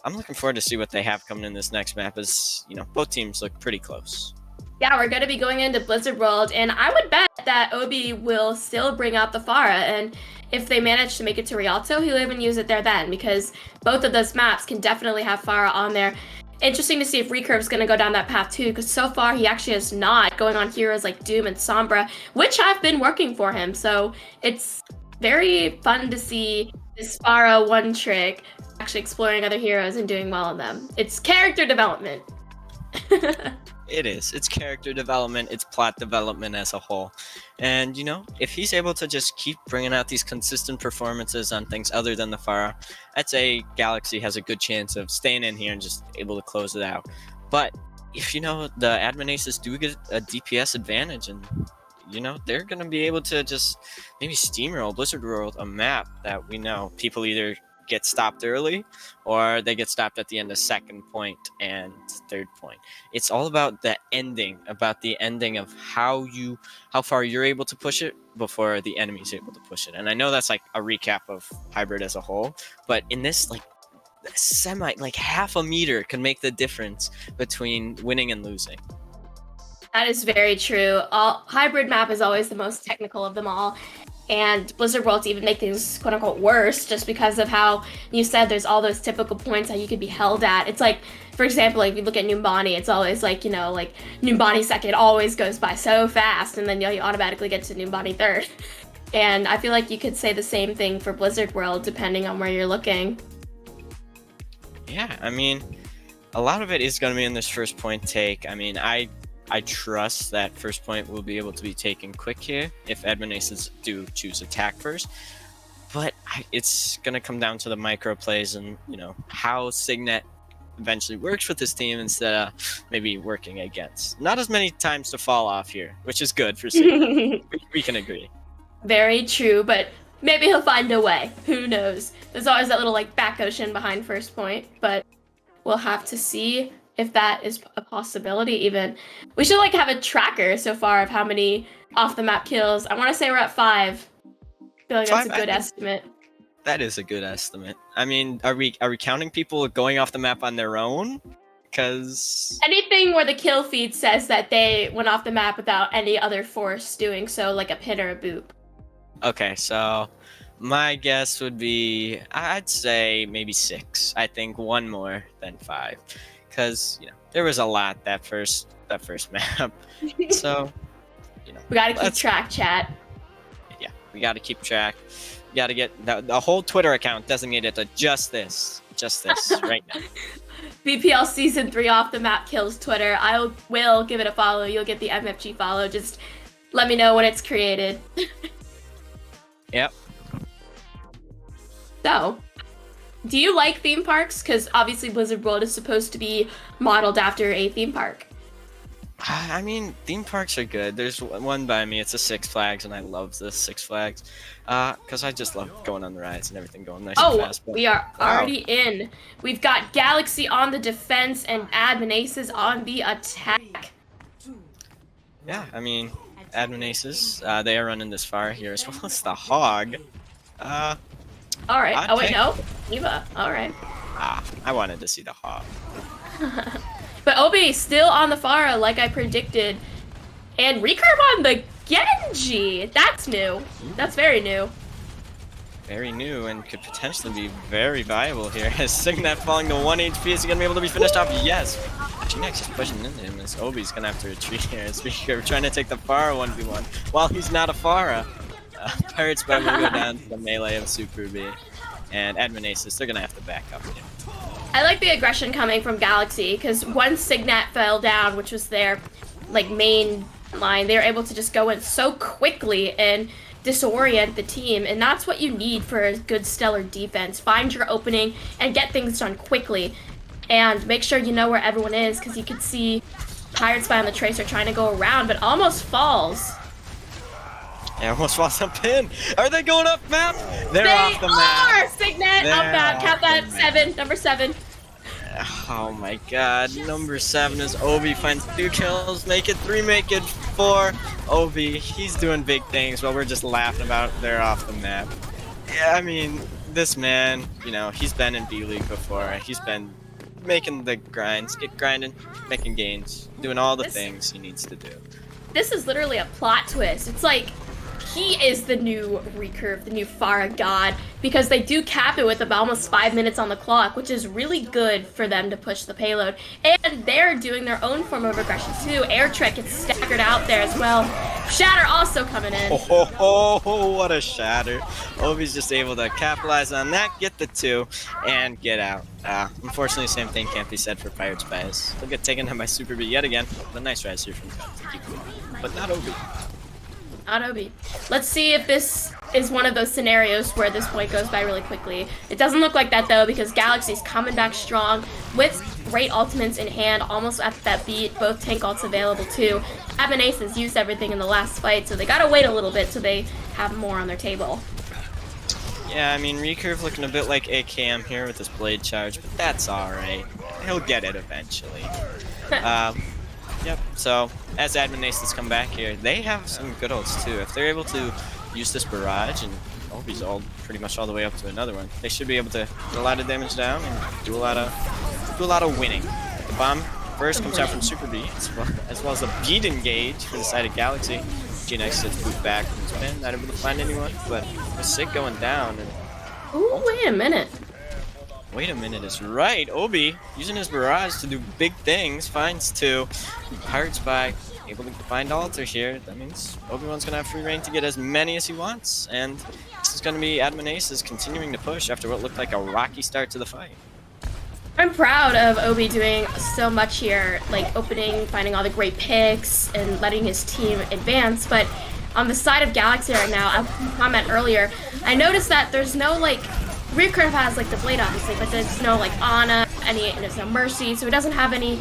I'm looking forward to see what they have coming in this next map as, you know, both teams look pretty close. Yeah, we're going to be going into Blizzard World, and I would bet that Obi will still bring out the Pharah, and if they manage to make it to Rialto, he'll even use it there then, because both of those maps can definitely have Pharah on there. Interesting to see if Recurve's going to go down that path too, because so far he actually is not going on heroes like Doom and Sombra, which have been working for him, so it's very fun to see this Pharah one trick actually exploring other heroes and doing well on them. It's character development. It is. It's character development. It's plot development as a whole. And, you know, if he's able to just keep bringing out these consistent performances on things other than the Pharah, I'd say Galaxy has a good chance of staying in here and just able to close it out. But if, you know, the Admin Aces do get a DPS advantage and, you know, they're going to be able to just maybe steamroll Blizzard World, a map that we know people either get stopped early or they get stopped at the end of second point and third point. It's all about the ending of how far you're able to push it before the enemy's able to push it. And I know that's like a recap of Hybrid as a whole, but in this, like, half a meter can make the difference between winning and losing. That is very true. Hybrid map is always the most technical of them all. And Blizzard Worlds even make things quote-unquote worse just because of how you said there's all those typical points that you could be held at. It's like, for example, if you look at Numbani, it's always like, you know, like Numbani second always goes by so fast and then you automatically get to Numbani third. And I feel like you could say the same thing for Blizzard World depending on where you're looking. Yeah, I mean, a lot of it is going to be in this first point take. I mean, I trust that first point will be able to be taken quick here if Admin Aces do choose attack first. But it's going to come down to the micro plays and, you know, how Signet eventually works with this team instead of maybe working against. Not as many times to fall off here, which is good for Signet. we can agree. Very true, but maybe he'll find a way. Who knows? There's always that little like back ocean behind first point, but we'll have to see if that is a possibility even. We should like have a tracker so far of how many off the map kills. I want to say we're at 5. I feel like that's a good estimate. That is a good estimate. I mean, are we counting people going off the map on their own? Because anything where the kill feed says that they went off the map without any other force doing so, like a pin or a boop. Okay, so my guess would be, I'd say maybe 6. I think 1 more than 5. because there was a lot that first map. So we gotta keep track, chat. Yeah, we gotta keep track. We gotta get the whole Twitter account designated to just this right now. BPL Season 3 Off the Map Kills Twitter. I will give it a follow. You'll get the MFG follow. Just let me know when it's created. Yep. So, do you like theme parks? Because obviously Blizzard World is supposed to be modeled after a theme park. I mean, theme parks are good. There's one by me. It's a Six Flags, and I love this Six Flags because I just love going on the rides and everything going nice and fast. We are already in. We've got Galaxy on the defense and Admin Aces on the attack. Yeah, I mean, Admin Aces, they are running this far here as well as the Hog. All right. Oh wait, no, Eva. All right. I wanted to see the Hog. But Obi still on the Pharah, like I predicted. And recurve on the Genji! That's new. That's very new. Very new and could potentially be very viable here. As Signet falling to 1 HP, is he going to be able to be finished off? Yes! G-Nex is pushing into him as Obi's going to have to retreat here. As we're trying to take the Pharah 1v1 while he's not a Pharah. Pirates Bar will go down to the melee of Super B. And Admin Aces, they're going to have to back up here. I like the aggression coming from Galaxy, because once Signet fell down, which was their main line, they were able to just go in so quickly and disorient the team, and that's what you need for a good stellar defense. Find your opening and get things done quickly, and make sure you know where everyone is, because you could see Pirates Spy on the Tracer trying to go around, but almost falls. Yeah, almost falls up in. Are they going up map? They're off the map. Signet up map. Count that 7. Number 7. Oh my god. Number 7 is Obi finds 2 kills. Make it 3, make it 4. Obi, he's doing big things while we're just laughing about they're off the map. Yeah, I mean, this man, he's been in B-League before. He's been making the grinds, grinding, making gains, doing all the things he needs to do. This is literally a plot twist. It's like he is the new recurve, the new Pharah god, because they do cap it with about almost 5 minutes on the clock, which is really good for them to push the payload. And they're doing their own form of aggression too. Air Trek gets staggered out there as well. Shatter also coming in. Oh, what a shatter. Obi's just able to capitalize on that, get the 2, and get out. Unfortunately, same thing can't be said for Pirates Spies. They'll get taken out by Super B yet again. But nice rise here from Cub to keep going. But not Obi. Not Obi. Let's see if this is one of those scenarios where this point goes by really quickly. It doesn't look like that though, because Galaxy's coming back strong with great ultimates in hand, almost at that beat. Both tank ults available too. Admin Aces used everything in the last fight, so they gotta wait a little bit so they have more on their table. Yeah, I mean, Recurve looking a bit like AKM here with his blade charge, but that's alright. He'll get it eventually. Yep, so as Admin Aces come back here, they have some good ults too. If they're able to use this barrage, and Obi's all pretty much all the way up to another one, they should be able to get a lot of damage down and do a lot of winning. The bomb first comes out from Super B, as well as a beat engage for the side of Galaxy. G-Nex gets moved back from his pin, not able to find anyone, but with Sig going down. And ooh, wait a minute. Wait a minute is right. Obi using his barrage to do big things, finds 2. Pirate Spy able to find altar here. That means Obi-Wan's gonna have free reign to get as many as he wants, and this is gonna be Admin Aces continuing to push after what looked like a rocky start to the fight. I'm proud of Obi doing so much here, like opening, finding all the great picks, and letting his team advance, but on the side of Galaxy right now, I comment earlier, I noticed that there's no Recurve has the blade obviously, but there's no Ana, there's no Mercy, so it doesn't have any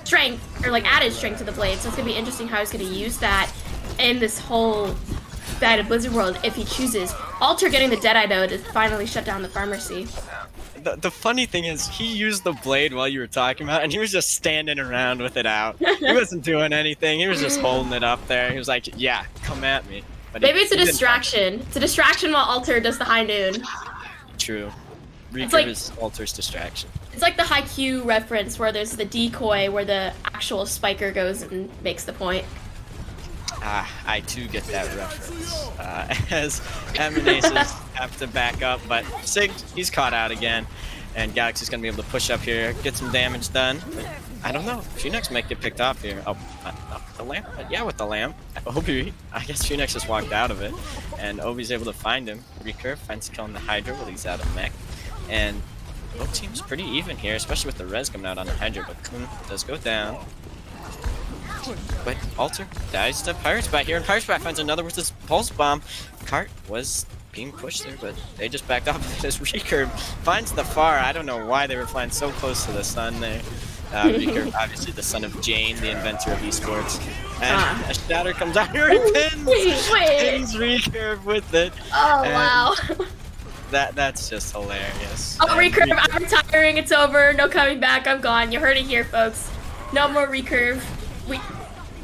strength or added strength to the blade. So it's gonna be interesting how he's gonna use that in this whole Bad of Blizzard World if he chooses. Alter getting the Deadeye though to finally shut down the Pharmacy. The funny thing is, he used the blade while you were talking about, and he was just standing around with it out. He wasn't doing anything. He was just holding it up there. He was like, "Yeah, come at me." But maybe it's a distraction. It's a distraction while Alter does the high noon. True. Recurve is Alter's distraction. It's like the Haikyuu reference where there's the decoy where the actual spiker goes and makes the point. I too get that reference. As Admin Aces have to back up, but Sig, he's caught out again. And Galaxy's gonna be able to push up here, get some damage done. But I don't know. Phoenix might get picked off here. Oh, not with the lamp, but yeah, with the lamp. Obi, I guess Phoenix just walked out of it. And Obi's able to find him. Recurve finds kill on the Hydra while he's out of mech. And both teams pretty even here, especially with the res coming out on the Hydra. But Kun does go down. But Alter dies to Pirate's Bat here, and Pirate's Bat finds another with his Pulse Bomb. Cart was being pushed there, but they just backed off as Recurve finds the Pharah. I don't know why they were flying so close to the sun there. Recurve, obviously the son of Jane, the inventor of esports. And a Shatter comes out here and pins Recurve with it. Oh, and wow. That's just hilarious. Oh, Recurve, I'm retiring. It's over. No coming back. I'm gone. You heard it here, folks. No more Recurve.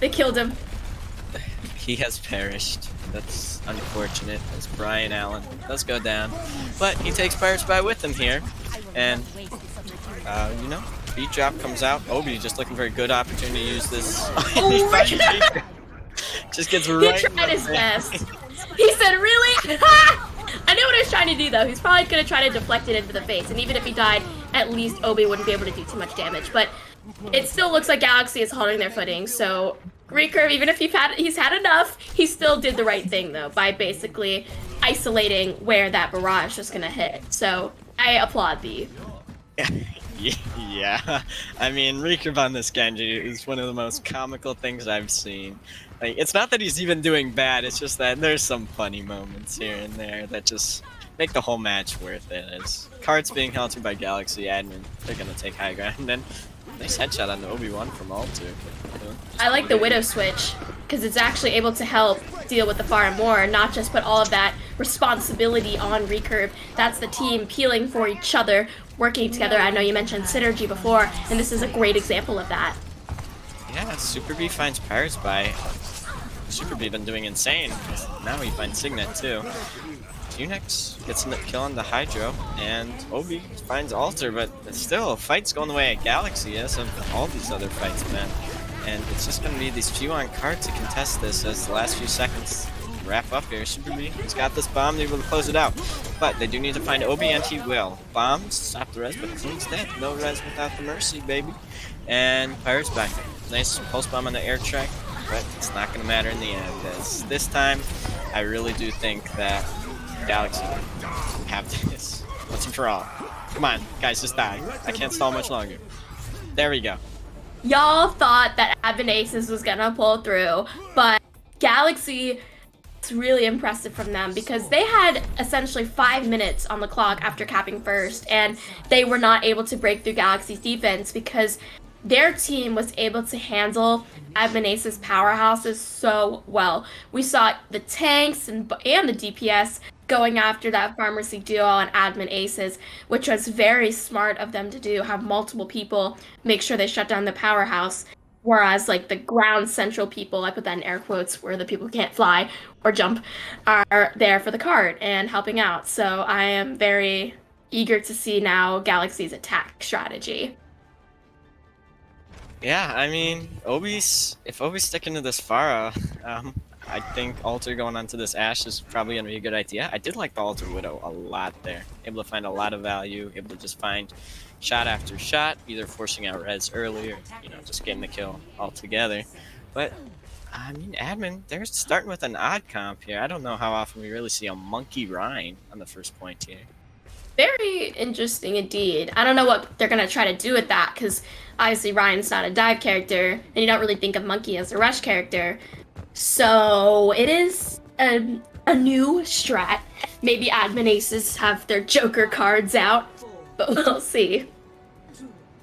They killed him. He has perished. That's unfortunate, as Brian Allen does go down. But he takes Pirate's Bat with him here. And, you know, beat drop comes out. Obi just looking for a good opportunity to use this. Oh my God. Just gets right. He tried his best. He said, really? I knew what he was trying to do, though. He's probably going to try to deflect it into the face. And even if he died, at least Obi wouldn't be able to do too much damage. But it still looks like Galaxy is holding their footing. So Recurve, even if he's had enough, he still did the right thing, though, by basically isolating where that barrage was going to hit. So I applaud thee. Yeah, I mean, Recurve on this Genji is one of the most comical things I've seen. Like, it's not that he's even doing bad, it's just that there's some funny moments here and there that just make the whole match worth it. As Cart's being held to by Galaxy admin, they're gonna take high ground, and then nice headshot on the Obi-Wan from Alter. I like the Widow switch, because it's actually able to help deal with the Pharah more, not just put all of that responsibility on Recurve. That's the team peeling for each other, working together. I know you mentioned synergy before, and this is a great example of that. Yeah, Super B finds Pirates by Super B been doing insane. Now he finds Signet too. Unix gets a kill on the Hydro, and Obi finds Alter, but still, fight's going the way at Galaxy as of all these other fights, man. And it's just going to be these few on card to contest this as the last few seconds wrap up here. Super B has got this bomb, they're able to close it out. But they do need to find Obi, and he will. Bombs, stop the res, but Queen's dead. No res without the mercy, baby. And Pirate's back. Nice pulse bomb on the air track, but it's not going to matter in the end. As this time, I really do think that Galaxy have this once and for all. Come on, guys, just die. I can't stall much longer. There we go. Y'all thought that Advent Aces was gonna pull through, but Galaxy, it's really impressive from them because they had essentially 5 minutes on the clock after capping first, and they were not able to break through Galaxy's defense because their team was able to handle Advent Aces' powerhouses so well. We saw the tanks and the DPS going after that Pharmacy duo and Admin Aces, which was very smart of them to do, have multiple people make sure they shut down the powerhouse, whereas like the ground central people, I put that in air quotes, where the people who can't fly or jump, are there for the cart and helping out. So I am very eager to see now Galaxy's attack strategy. Yeah, I mean, if Obi's sticking to this Pharah, I think Alter going onto this Ashe is probably going to be a good idea. I did like the Alter Widow a lot there. Able to find a lot of value, able to just find shot after shot, either forcing out res early or, you know, just getting the kill altogether. But, I mean, Admin, they're starting with an odd comp here. I don't know how often we really see a Monkey Rhine on the first point here. Very interesting indeed. I don't know what they're going to try to do with that, because obviously Ryan's not a dive character, and you don't really think of Monkey as a rush character. So it is a new strat. Maybe Admin Aces have their Joker cards out, but we'll see.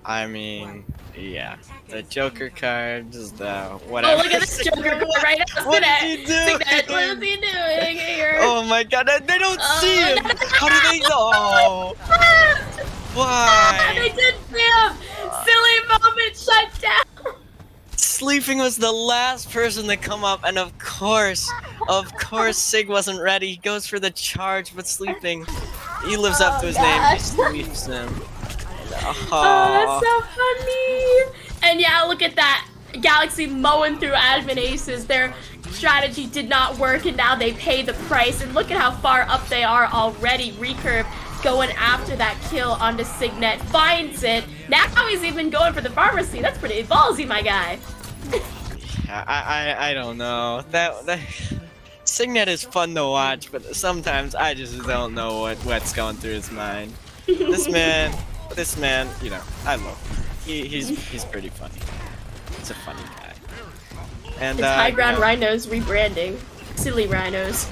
I mean, yeah, the Joker cards, the whatever. Oh, look at this Joker card right now. What is he doing? What is he doing here? Oh my god, they don't see him! How do they know? Why? They did see him! Silly moment shut down! Sleeping was the last person to come up, and of course, Sig wasn't ready. He goes for the charge, but Sleeping, he lives up to his name. He sleeps him. Oh, that's so funny! And yeah, look at that. Galaxy mowing through Admin Aces. Their strategy did not work, and now they pay the price. And look at how far up they are already. Recurve going after that kill onto Signet, finds it. Now he's even going for the pharmacy. That's pretty ballsy, my guy. I don't know. That Signet is fun to watch, but sometimes I just don't know what's going through his mind. This man, you know, I love him. He's pretty funny. He's a funny guy. And it's High Ground you know, Rhinos rebranding. Silly Rhinos.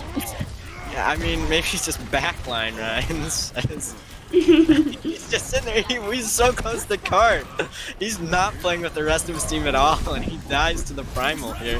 Yeah, I mean, maybe he's just backline Rhines. He's just sitting there. He's so close to cart. He's not playing with the rest of his team at all, and he dives to the primal here.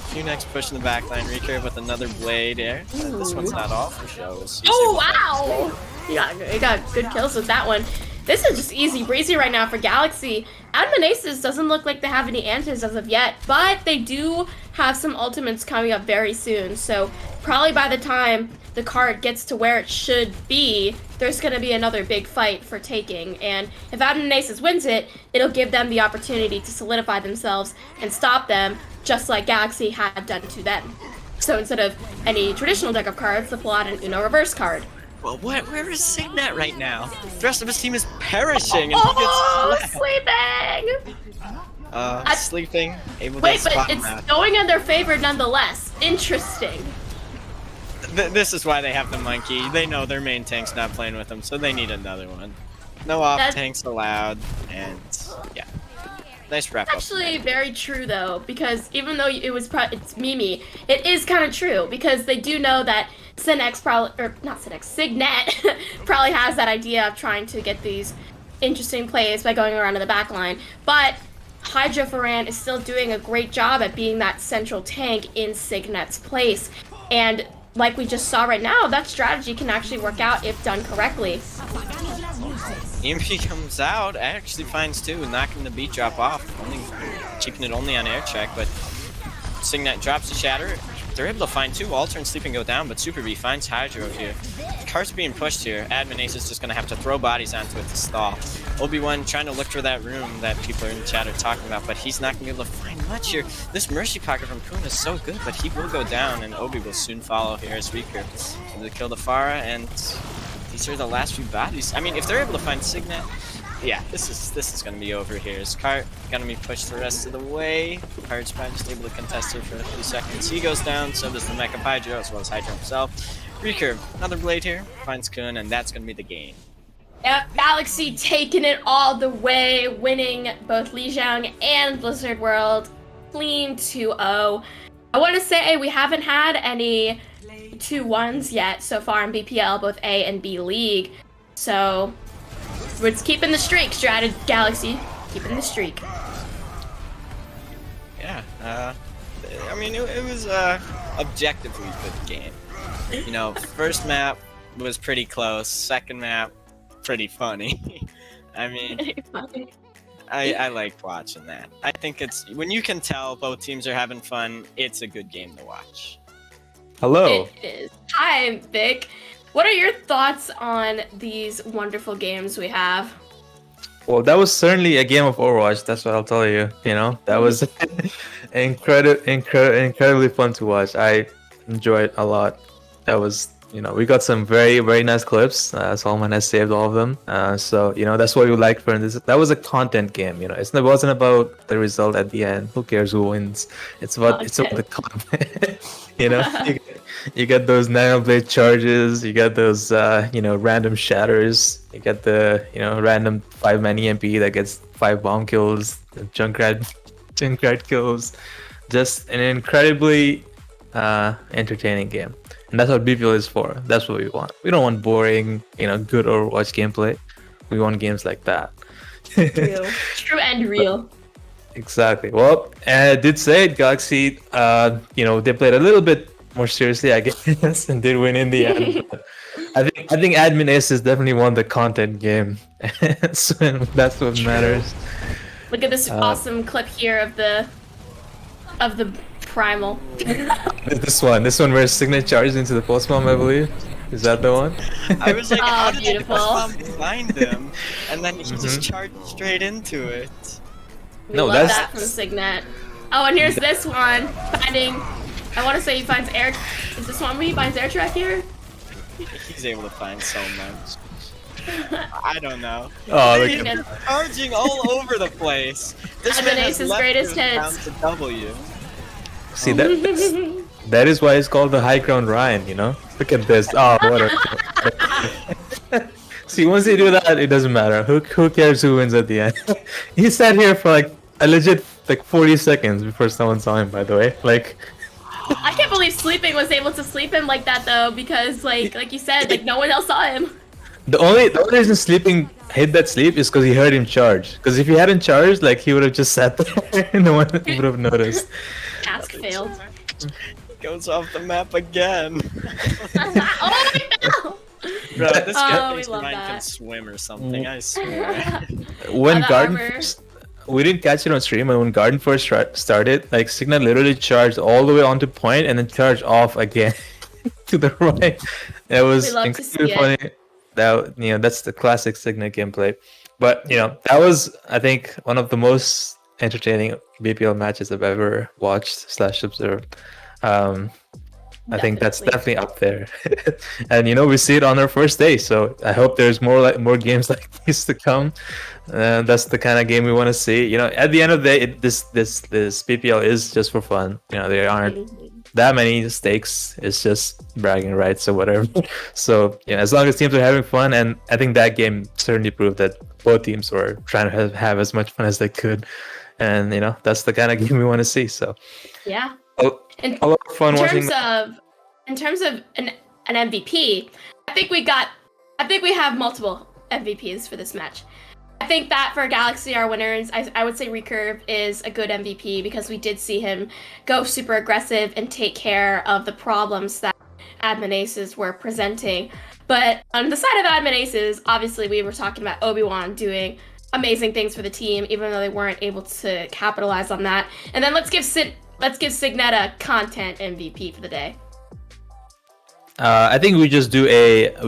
Phoenix pushing the backline, recurve with another blade here. This one's not off for show. Oh wow! You got good kills with that one. This is just easy breezy right now for Galaxy. Adminaces doesn't look like they have any answers as of yet, but they do have some ultimates coming up very soon. So probably by the time the card gets to where it should be, there's going to be another big fight for taking. And if Adminaces wins it, it'll give them the opportunity to solidify themselves and stop them, just like Galaxy had done to them. So instead of any traditional deck of cards, they'll pull out an Uno reverse card. Well, where is Signet right now? The rest of his team is perishing, and Oh, he gets sleeping! Sleeping, able Wait, to but spot it's that. going in their favor nonetheless. Interesting. This is why they have the monkey. They know their main tank's not playing with them, so they need another one. No off tanks allowed, and yeah. Nice wrap up. Actually, very true though, because even though it's Mimi, it is kind of true because they do know that Signet probably has that idea of trying to get these interesting plays by going around to the back line. But Hydra Faran is still doing a great job at being that central tank in Signet's place. And like we just saw right now, that strategy can actually work out if done correctly. EMP comes out, actually finds two, knocking the beat drop off, keeping it only on air check, but Signet drops the shatter. They're able to find two, Alter and Sleeping go down, but Super B finds Hydro here. Cart's being pushed here. Adminace is just going to have to throw bodies onto it to stall. Obi-Wan trying to look for that room that people in the chat are talking about, but he's not going to be able to find much here. This Mercy Pocket from Kun is so good, but he will go down, and Obi will soon follow here as Reeker. Able to kill the Pharah, and these are the last few bodies. I mean, if they're able to find Signet, yeah, this is gonna be over here. Is Cart gonna be pushed the rest of the way? Cart's probably just able to contest her for a few seconds. He goes down, so does the Mech of Hydra, as well as Hydra himself. Recurve, another blade here, finds Kun, and that's gonna be the game. Yep, Galaxy taking it all the way, winning both Lijiang and Blizzard World. Clean 2-0. I want to say we haven't had any 2-1s yet so far in BPL, both A and B League. So we're just keeping the streak, Galaxy. Keeping the streak. Yeah, I mean, it was a objectively good game. You know, first map was pretty close, second map, pretty funny. I mean, I liked watching that. I think it's, when you can tell both teams are having fun, it's a good game to watch. Hello. It is. Hi, Vic. What are your thoughts on these wonderful games we have? Well, that was certainly a game of Overwatch. That's what I'll tell you. You know, that was incredibly fun to watch. I enjoyed a lot. That was, you know, we got some very, very nice clips. Solomon has saved all of them. So, you know, that's what we like for this. That was a content game. You know, it wasn't about the result at the end. Who cares who wins? It's about the content. You know, you get those nano blade charges. You get those, you know, random shatters. You get the, you know, random 5-man EMP that gets 5 bomb kills. Junkrat kills. Just an incredibly entertaining game. And that's what BPL is for. That's what we want. We don't want boring, you know, good Overwatch gameplay. We want games like that. Real. True and real. Exactly. Well, I did say it, Galaxy, you know, they played a little bit more seriously, I guess, and did win in the end. I think Admin Aces definitely won the content game. So that's what matters. Look at this awesome clip here of the primal. This one where Signet charges into the post bomb, I believe. Is that the one? I was like, how did beautiful. the post bomb find him? And then he just charged straight into it. We love that from Signet. Oh, and here's this one finding. I want to say he finds air. Is this one where he finds air track here? He's able to find so much. I don't know. Oh, He's charging all over the place. This man has Adminace's left greatest his bound hits. to W. See that is why it's called the high ground Ryan. You know, look at this. Oh, whatever. See, once you do that, it doesn't matter. Who cares who wins at the end? He sat here for like a legit like 40 seconds before someone saw him. By the way, like. I can't believe Sleeping was able to sleep him like that though, because like you said, like no one else saw him. The only reason Sleeping hit that sleep is because he heard him charge. Because if he hadn't charged, like he would have just sat there and no one would have noticed. Task failed. Goes off the map again. Oh no! Bro, this guy we thinks love Ryan can that. swim or something, I swear. When the Garden armor. first, we didn't catch it on stream, and when Garden first started, like Signa literally charged all the way onto point and then charged off again to the right. It was We love to see incredibly funny. That that's the classic Signa gameplay. But that was, I think, one of the most entertaining BPL matches I've ever watched / observed. I think that's definitely up there. And we see it on our first day, so I hope there's more games like these to come. That's the kind of game we want to see. At the end of the day, this BPL is just for fun. There aren't that many stakes. It's just bragging rights or whatever. So as long as teams are having fun, and I think that game certainly proved that both teams were trying to have as much fun as they could, and that's the kind of game we want to see. So Yeah. a lot of fun watching. In terms of an MVP, I think we have multiple MVPs for this match. I think that for Galaxy, our winners, I would say Recurve is a good MVP because we did see him go super aggressive and take care of the problems that Admin Aces were presenting. But on the side of Admin Aces, obviously we were talking about Obi-Wan doing amazing things for the team, even though they weren't able to capitalize on that. And then let's give Signetta content MVP for the day. I think we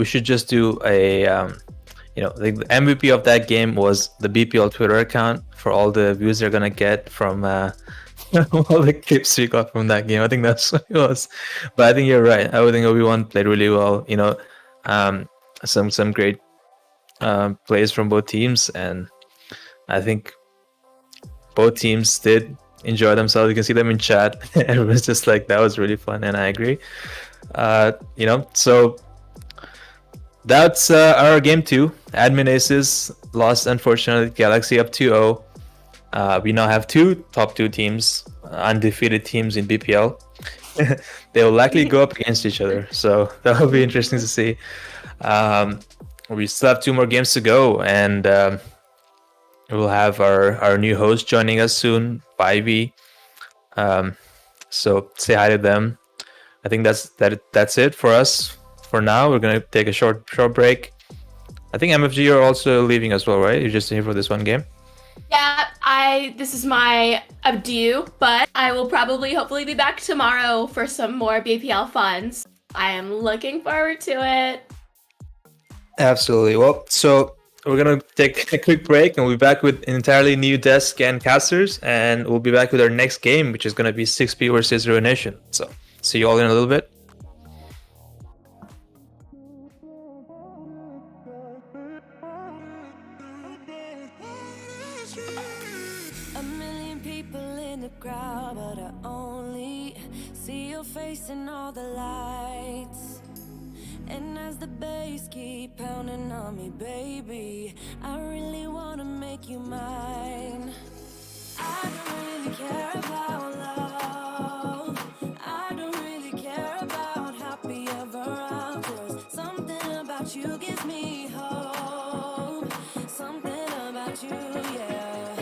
should just do a the MVP of that game was the BPL Twitter account for all the views they're gonna get from all the clips we got from that game. I think that's what it was. But I think you're right. I would think Obi-Wan played really well. Some great plays from both teams, and I think both teams did enjoy themselves. You can see them in chat. Everyone's just like, that was really fun, and I agree. So that's our game 2. Admin Aces lost, unfortunately. Galaxy up 2-0. We now have top 2 teams, undefeated teams in BPL. They will likely go up against each other, so that will be interesting to see. We still have 2 more games to go, and we'll have our new host joining us soon, 5e. So say hi to them. I think that's it for us for now. We're gonna take a short break. I think MFG, you're also leaving as well, right? You're just here for this one game. Yeah, this is my adieu, but I will hopefully be back tomorrow for some more BPL funs. I am looking forward to it. Absolutely. Well, so we're gonna take a quick break, and we'll be back with an entirely new desk and casters, and we'll be back with our next game, which is gonna be 6P versus Ruination. So see you all in a little bit. A million people in the crowd, but I only see your face in all the lights. And as the bass keep pounding on me, baby, I really wanna make you mine. I don't really care about love. I don't really care about happy ever after. Something about you gives me hope. Something about you, yeah.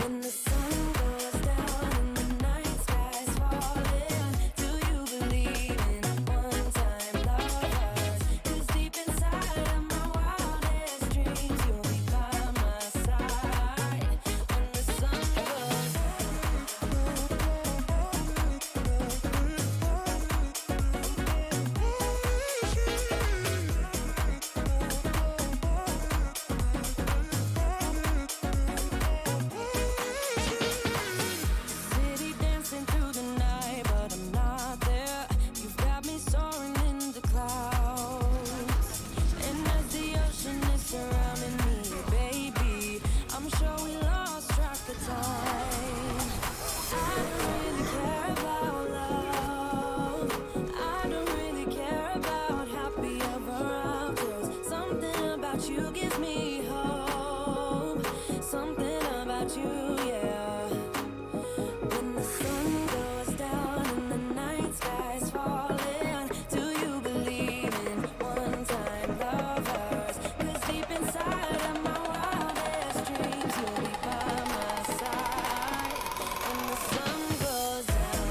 When the sun goes down and the night sky's falling, do you believe in one-time lovers? 'Cause deep inside of my wildest dreams, you'll be by my side. When the sun goes down. about you gives me hope. Something about you, yeah. When the sun goes down and the night sky's falling, do you believe in one-time lovers? 'Cause deep inside of my wildest dreams, you'll be by my side when the sun goes down.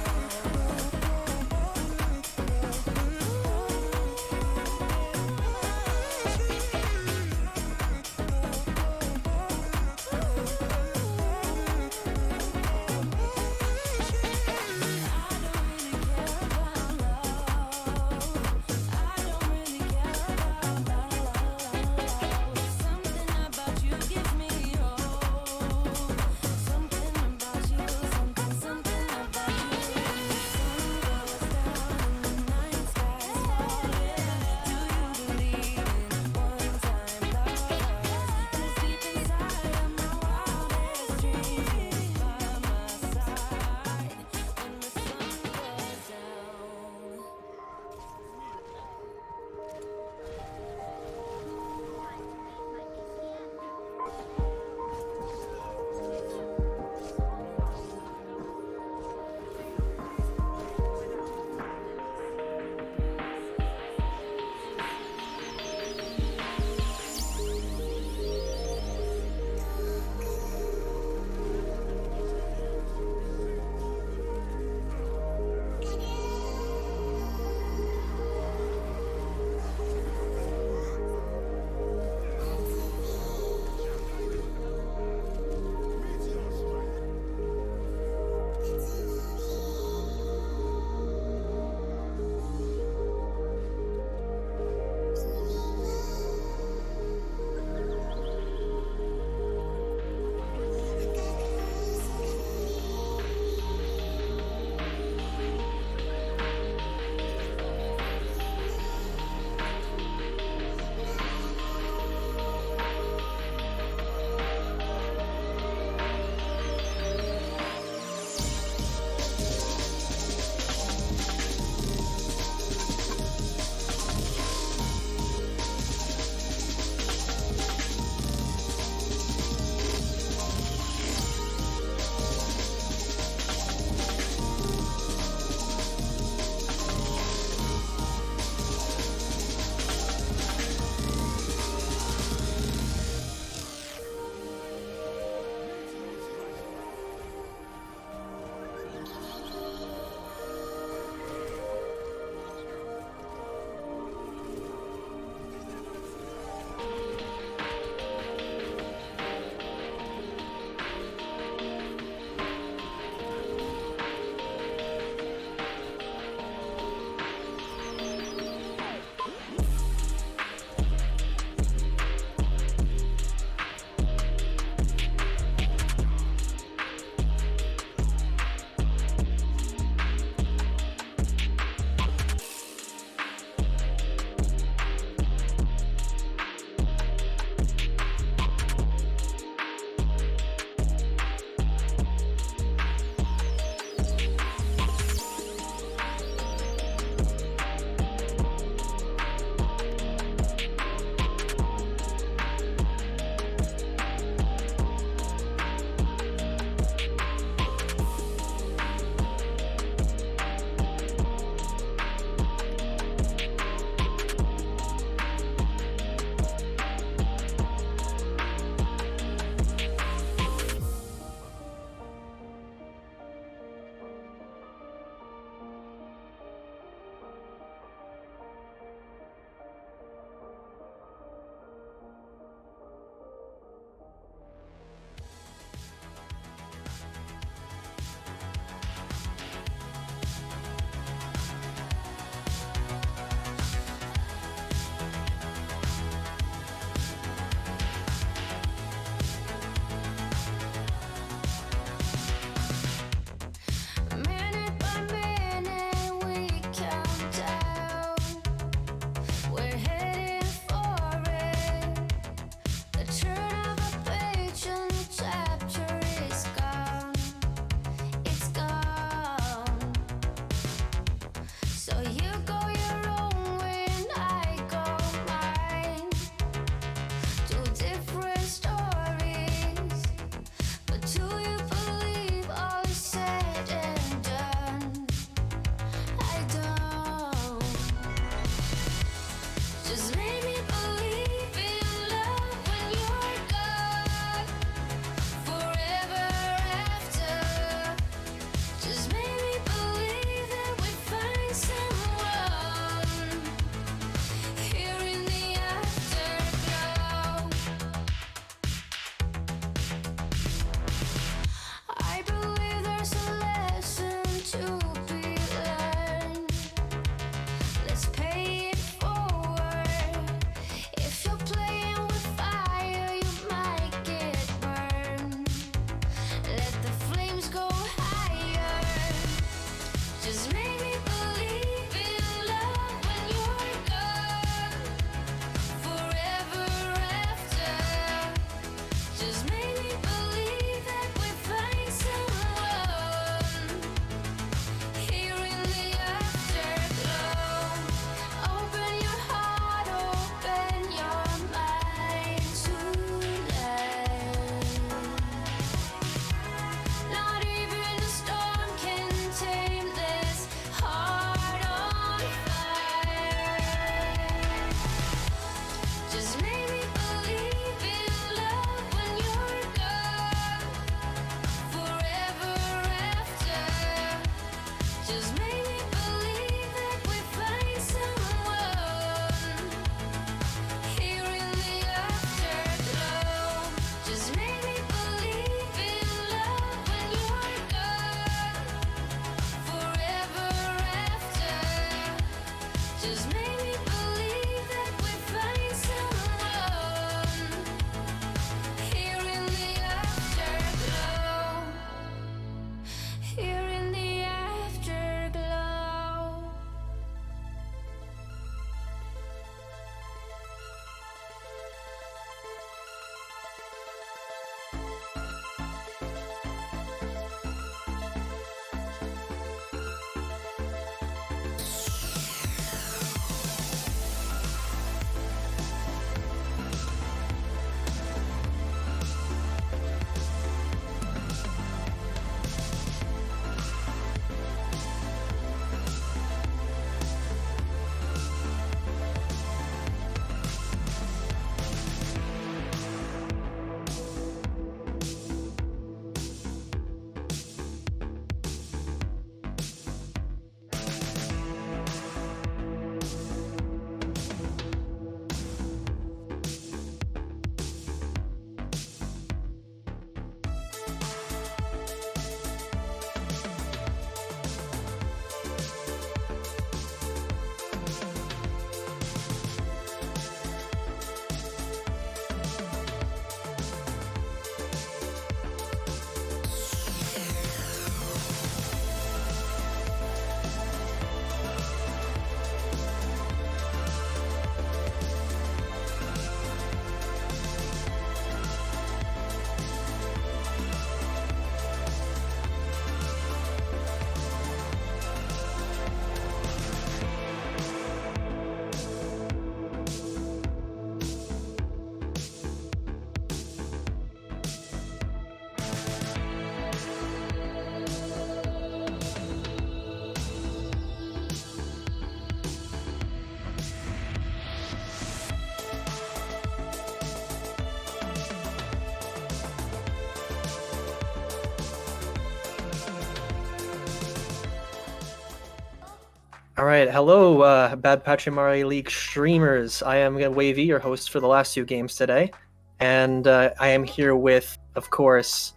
All right, hello, Bad Patrimari League streamers. I am Wavy, your host for the last 2 games today, and I am here with, of course,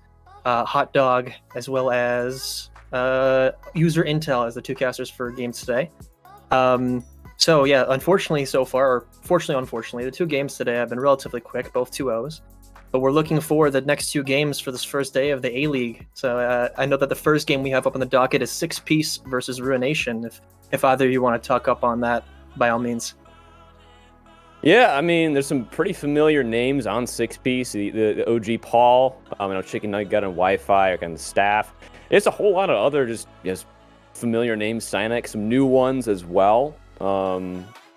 Hot Dog as well as User Intel as the 2 casters for games today. So yeah, unfortunately so far, or fortunately unfortunately, the 2 games today have been relatively quick, both 2-0s. But we're looking forward to the next 2 games for this first day of the A-League. So I know that the first game we have up on the docket is 6-Piece versus Ruination. If either of you want to talk up on that, by all means. Yeah, I mean, there's some pretty familiar names on 6-Piece. The OG Paul, Chicken Nugget Gun and Wi-Fi, or kind of staff. It's a whole lot of other just familiar names. Cynex, some new ones as well.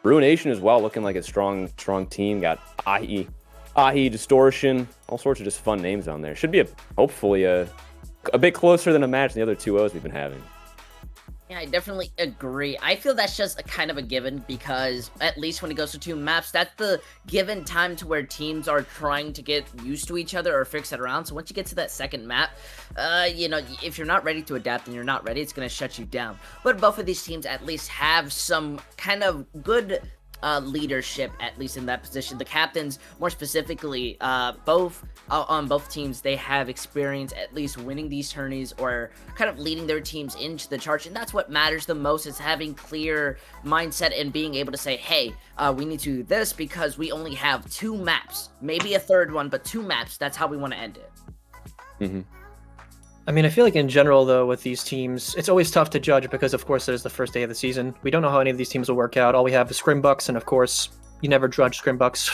Ruination as well, looking like a strong team. Got Ahi, Distortion, all sorts of just fun names on there. Should be hopefully a bit closer than a match than the other 2-0s we've been having. Yeah, I definitely agree. I feel that's just a kind of a given because at least when it goes to 2 maps, that's the given time to where teams are trying to get used to each other or fix it around. So once you get to that second map, if you're not ready to adapt and you're not ready, it's going to shut you down. But both of these teams at least have some kind of good leadership, at least in that position. The captains, more specifically, on both teams, they have experience at least winning these tourneys or kind of leading their teams into the charge, and that's what matters the most, is having clear mindset and being able to say, hey, we need to do this because we only have 2 maps, maybe a third one, but 2 maps, that's how we want to end it. Mm-hmm. I mean, I feel like in general, though, with these teams, it's always tough to judge because, of course, there's the first day of the season. We don't know how any of these teams will work out. All we have is Scrimbucks, and of course, you never judge Scrimbucks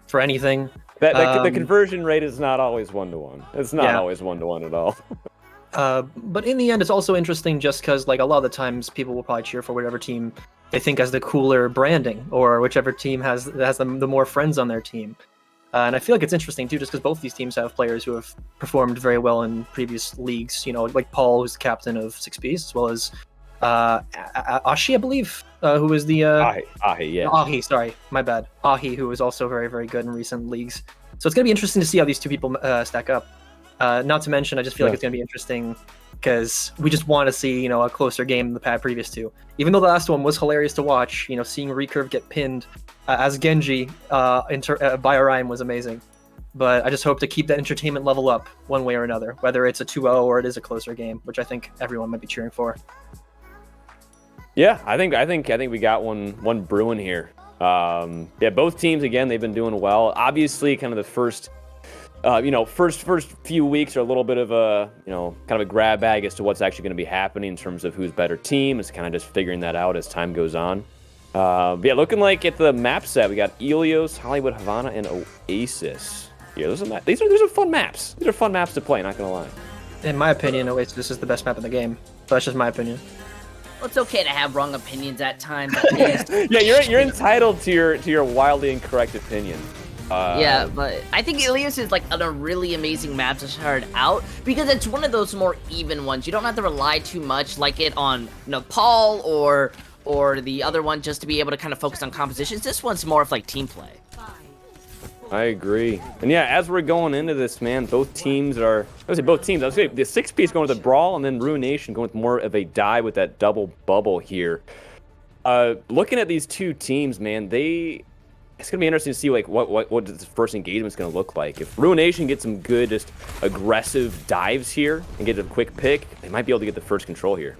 for anything. The conversion rate is not always 1-to-1. It's not always 1-to-1 at all. But in the end, it's also interesting just because, like, a lot of the times people will probably cheer for whatever team they think has the cooler branding or whichever team has the more friends on their team. And I feel like it's interesting, too, just because both these teams have players who have performed very well in previous leagues. Like Paul, who's the captain of 6-Piece, as well as Ashi, I believe, who is the... Ahi, yeah. Ahi, sorry, my bad. Ahi, who is also very, very good in recent leagues. So it's going to be interesting to see how these 2 people stack up. Not to mention, I just feel like it's going to be interesting because we just want to see, a closer game than the previous 2. Even though the last one was hilarious to watch, seeing Recurve get pinned as Genji by Orion was amazing. But I just hope to keep that entertainment level up one way or another, whether it's a 2-0 or it is a closer game, which I think everyone might be cheering for. Yeah, I think we got one brewing here. Both teams, again, they've been doing well. Obviously, kind of the first few weeks are a little bit of a, kind of a grab bag as to what's actually going to be happening in terms of who's better team. It's kind of just figuring that out as time goes on. Looking like at the map set, we got Elios, Hollywood Havana, and Oasis. Yeah, those are fun maps. These are fun maps to play, not going to lie. In my opinion, Oasis is the best map in the game. But that's just my opinion. Well, it's okay to have wrong opinions at times. Yeah, you're entitled to your wildly incorrect opinion. Yeah, but I think Elias is like on a really amazing map to start out because it's one of those more even ones. You don't have to rely too much like it on Nepal or the other one just to be able to kind of focus on compositions. This one's more of like team play. I agree. And yeah, as we're going into this, man, both teams are... I would say both teams. I would say the 6-Piece going with the Brawl, and then Ruination going with more of a die with that double bubble here. Looking at these 2 teams, man, it's going to be interesting to see like what the first engagement's going to look like. If Ruination gets some good, just aggressive dives here and get a quick pick, they might be able to get the first control here.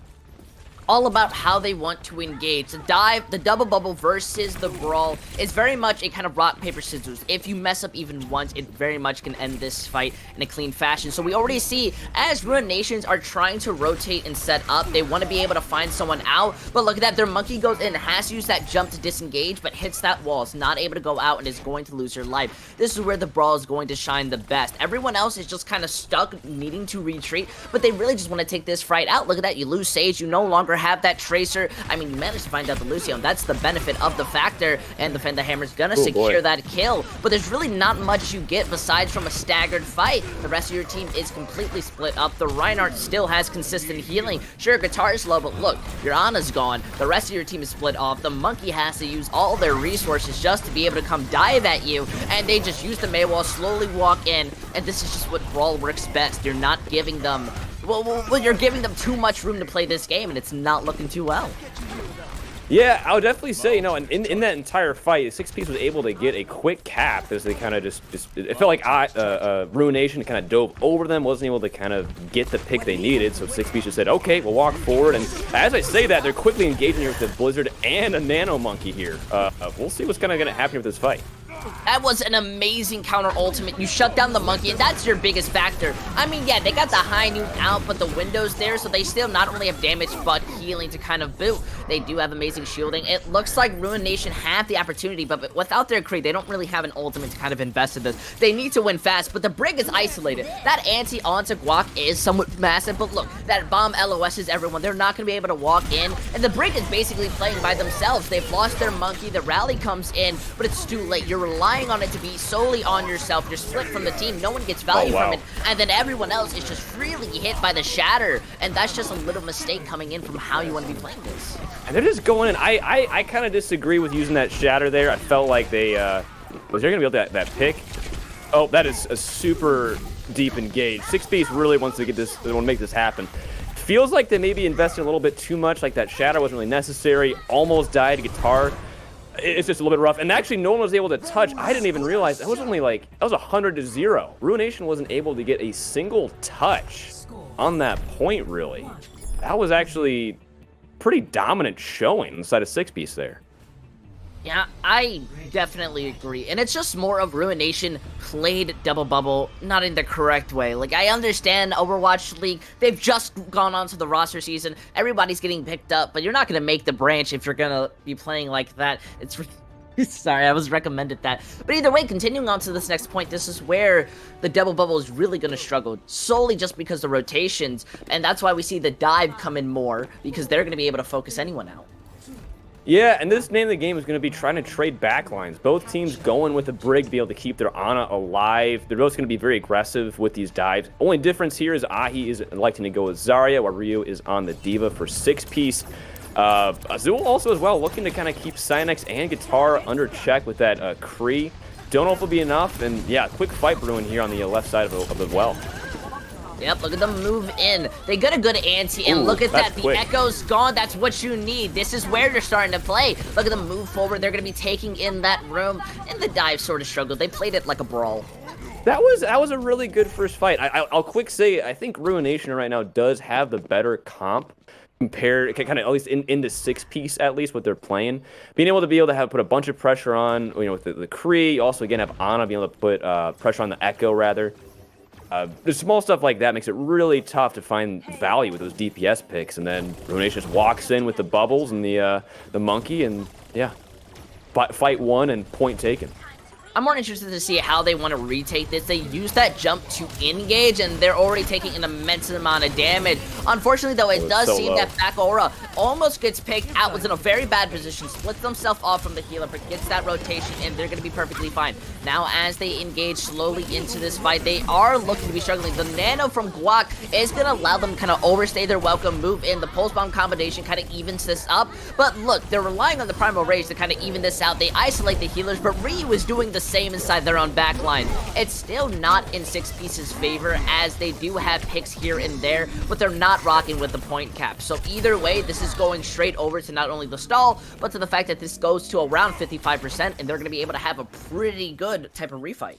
All about how they want to engage. The dive, the double bubble versus the brawl is very much a kind of rock, paper, scissors. If you mess up even once, it very much can end this fight in a clean fashion. So we already see as Ruinations are trying to rotate and set up, they want to be able to find someone out. But look at that, their monkey goes in, has to use that jump to disengage, but hits that wall, is not able to go out and is going to lose her life. This is where the brawl is going to shine the best. Everyone else is just kind of stuck needing to retreat, but they really just want to take this fight out. Look at that, you lose Sage, you no longer have that Tracer. I mean, you managed to find out the Lucio, and that's the benefit of the Factor, and the Fender Hammer's gonna secure that kill, but there's really not much you get besides from a staggered fight. The rest of your team is completely split up. The Reinhardt still has consistent healing. Sure, Guitar is low, but look, your Ana's gone. The rest of your team is split off. The Monkey has to use all their resources just to be able to come dive at you, and they just use the Maywall, slowly walk in, and this is just what Brawl works best. You're not giving them... Well, you're giving them too much room to play this game, and it's not looking too well. Yeah, I would definitely say, you know, in that entire fight, 6-piece was able to get a quick cap as they kind of just it felt like Ruination kind of dove over them, wasn't able to kind of get the pick they needed, so 6-piece just said, okay, we'll walk forward, and as I say that, they're quickly engaging here with the Blizzard and a Nano Monkey here. We'll see what's kind of going to happen with this fight. That was an amazing counter ultimate. You shut down the monkey, and that's your biggest factor. I mean, yeah, they got the high noon out, but the window's there, so they still not only have damage, but healing to kind of boot. They do have amazing shielding. It looks like Ruination have the opportunity, but without their Kree, they don't really have an ultimate to kind of invest in this. They need to win fast, but the Brig is isolated. That anti onto Guac is somewhat massive, but look, that bomb LOSs everyone. They're not going to be able to walk in, and the Brig is basically playing by themselves. They've lost their monkey. The rally comes in, but it's too late. You're relying on it to be solely on yourself. You're split from the team. No one gets value from it, and then everyone else is just freely hit by the shatter, and that's just a little mistake coming in from how you want to be playing this. And they're just going in. I kind of disagree with using that shatter there. I felt like they was there going to be able to that pick. Oh, that is a super deep engage. 6-piece really wants to get this. They want to make this happen. Feels like they maybe invested a little bit too much. Like that shatter wasn't really necessary. Almost died guitar. It's just a little bit rough, and actually no one was able to touch. I didn't even realize that was only like, that was 100-0. Ruination wasn't able to get a single touch on that point, really. That was actually pretty dominant showing inside of 6-piece there. Yeah, I definitely agree. And it's just more of Ruination played Double Bubble not in the correct way. Like, I understand Overwatch League, they've just gone on to the roster season. Everybody's getting picked up, but you're not going to make the branch if you're going to be playing like that. It's... Sorry, I was recommended that. But either way, continuing on to this next point, this is where the Double Bubble is really going to struggle, solely just because of rotations. And that's why we see the dive come in more, because they're going to be able to focus anyone out. Yeah, and this name of the game is going to be trying to trade backlines. Both teams going with a Brig to be able to keep their Ana alive. They're both going to be very aggressive with these dives. Only difference here is Ahi is electing to go with Zarya, while Ryu is on the Diva for 6-piece. Azul also as well, looking to kind of keep Cynex and Guitar under check with that Kree. Don't know if it'll be enough, and yeah, quick fight brewing here on the left side of the well. Yep, look at them move in. They got a good ante, and look at that. The Echo's gone. That's what you need. This is where you're starting to play. Look at them move forward. They're going to be taking in that room, and the dive sort of struggled. They played it like a brawl. That was a really good first fight. I'll quick say, I think Ruination right now does have the better comp compared, kind of at least into 6-piece at least what they're playing. Being able to have put a bunch of pressure on, you know, with the Kree. You also again have Ana being able to put pressure on the Echo rather. The small stuff like that makes it really tough to find value with those DPS picks, and then Ruination just walks in with the bubbles and the monkey, and yeah, fight won and point taken. I'm more interested to see how they want to retake this. They use that jump to engage, and they're already taking an immense amount of damage. Unfortunately, though, it does seem that back aura almost gets picked out, was in a very bad position, splits themselves off from the healer, but gets that rotation, and they're going to be perfectly fine. Now, as they engage slowly into this fight, they are looking to be struggling. The nano from Guac is going to allow them to kind of overstay their welcome, move in. The pulse bomb combination kind of evens this up. But look, they're relying on the primal rage to kind of even this out. They isolate the healers, but Ryu is doing the same inside their own backline. It's still not in 6-piece's favor, as they do have picks here and there, but they're not rocking with the point cap. So either way, this is going straight over to not only the stall, but to the fact that this goes to around 55%, and they're going to be able to have a pretty good type of refight.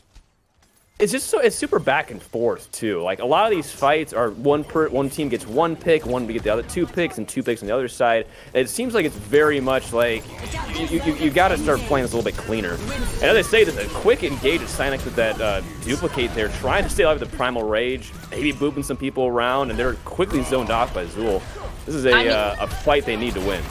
It's just it's super back and forth too. Like, a lot of these fights are one team gets one pick, one to get the other 2 picks, and 2 picks on the other side. It seems like it's very much like you got to start playing this a little bit cleaner. And as I say, that the quick engage of Cynex with that duplicate there, trying to stay alive with the primal rage, maybe booping some people around, and they're quickly zoned off by Azul. This is a fight they need to win.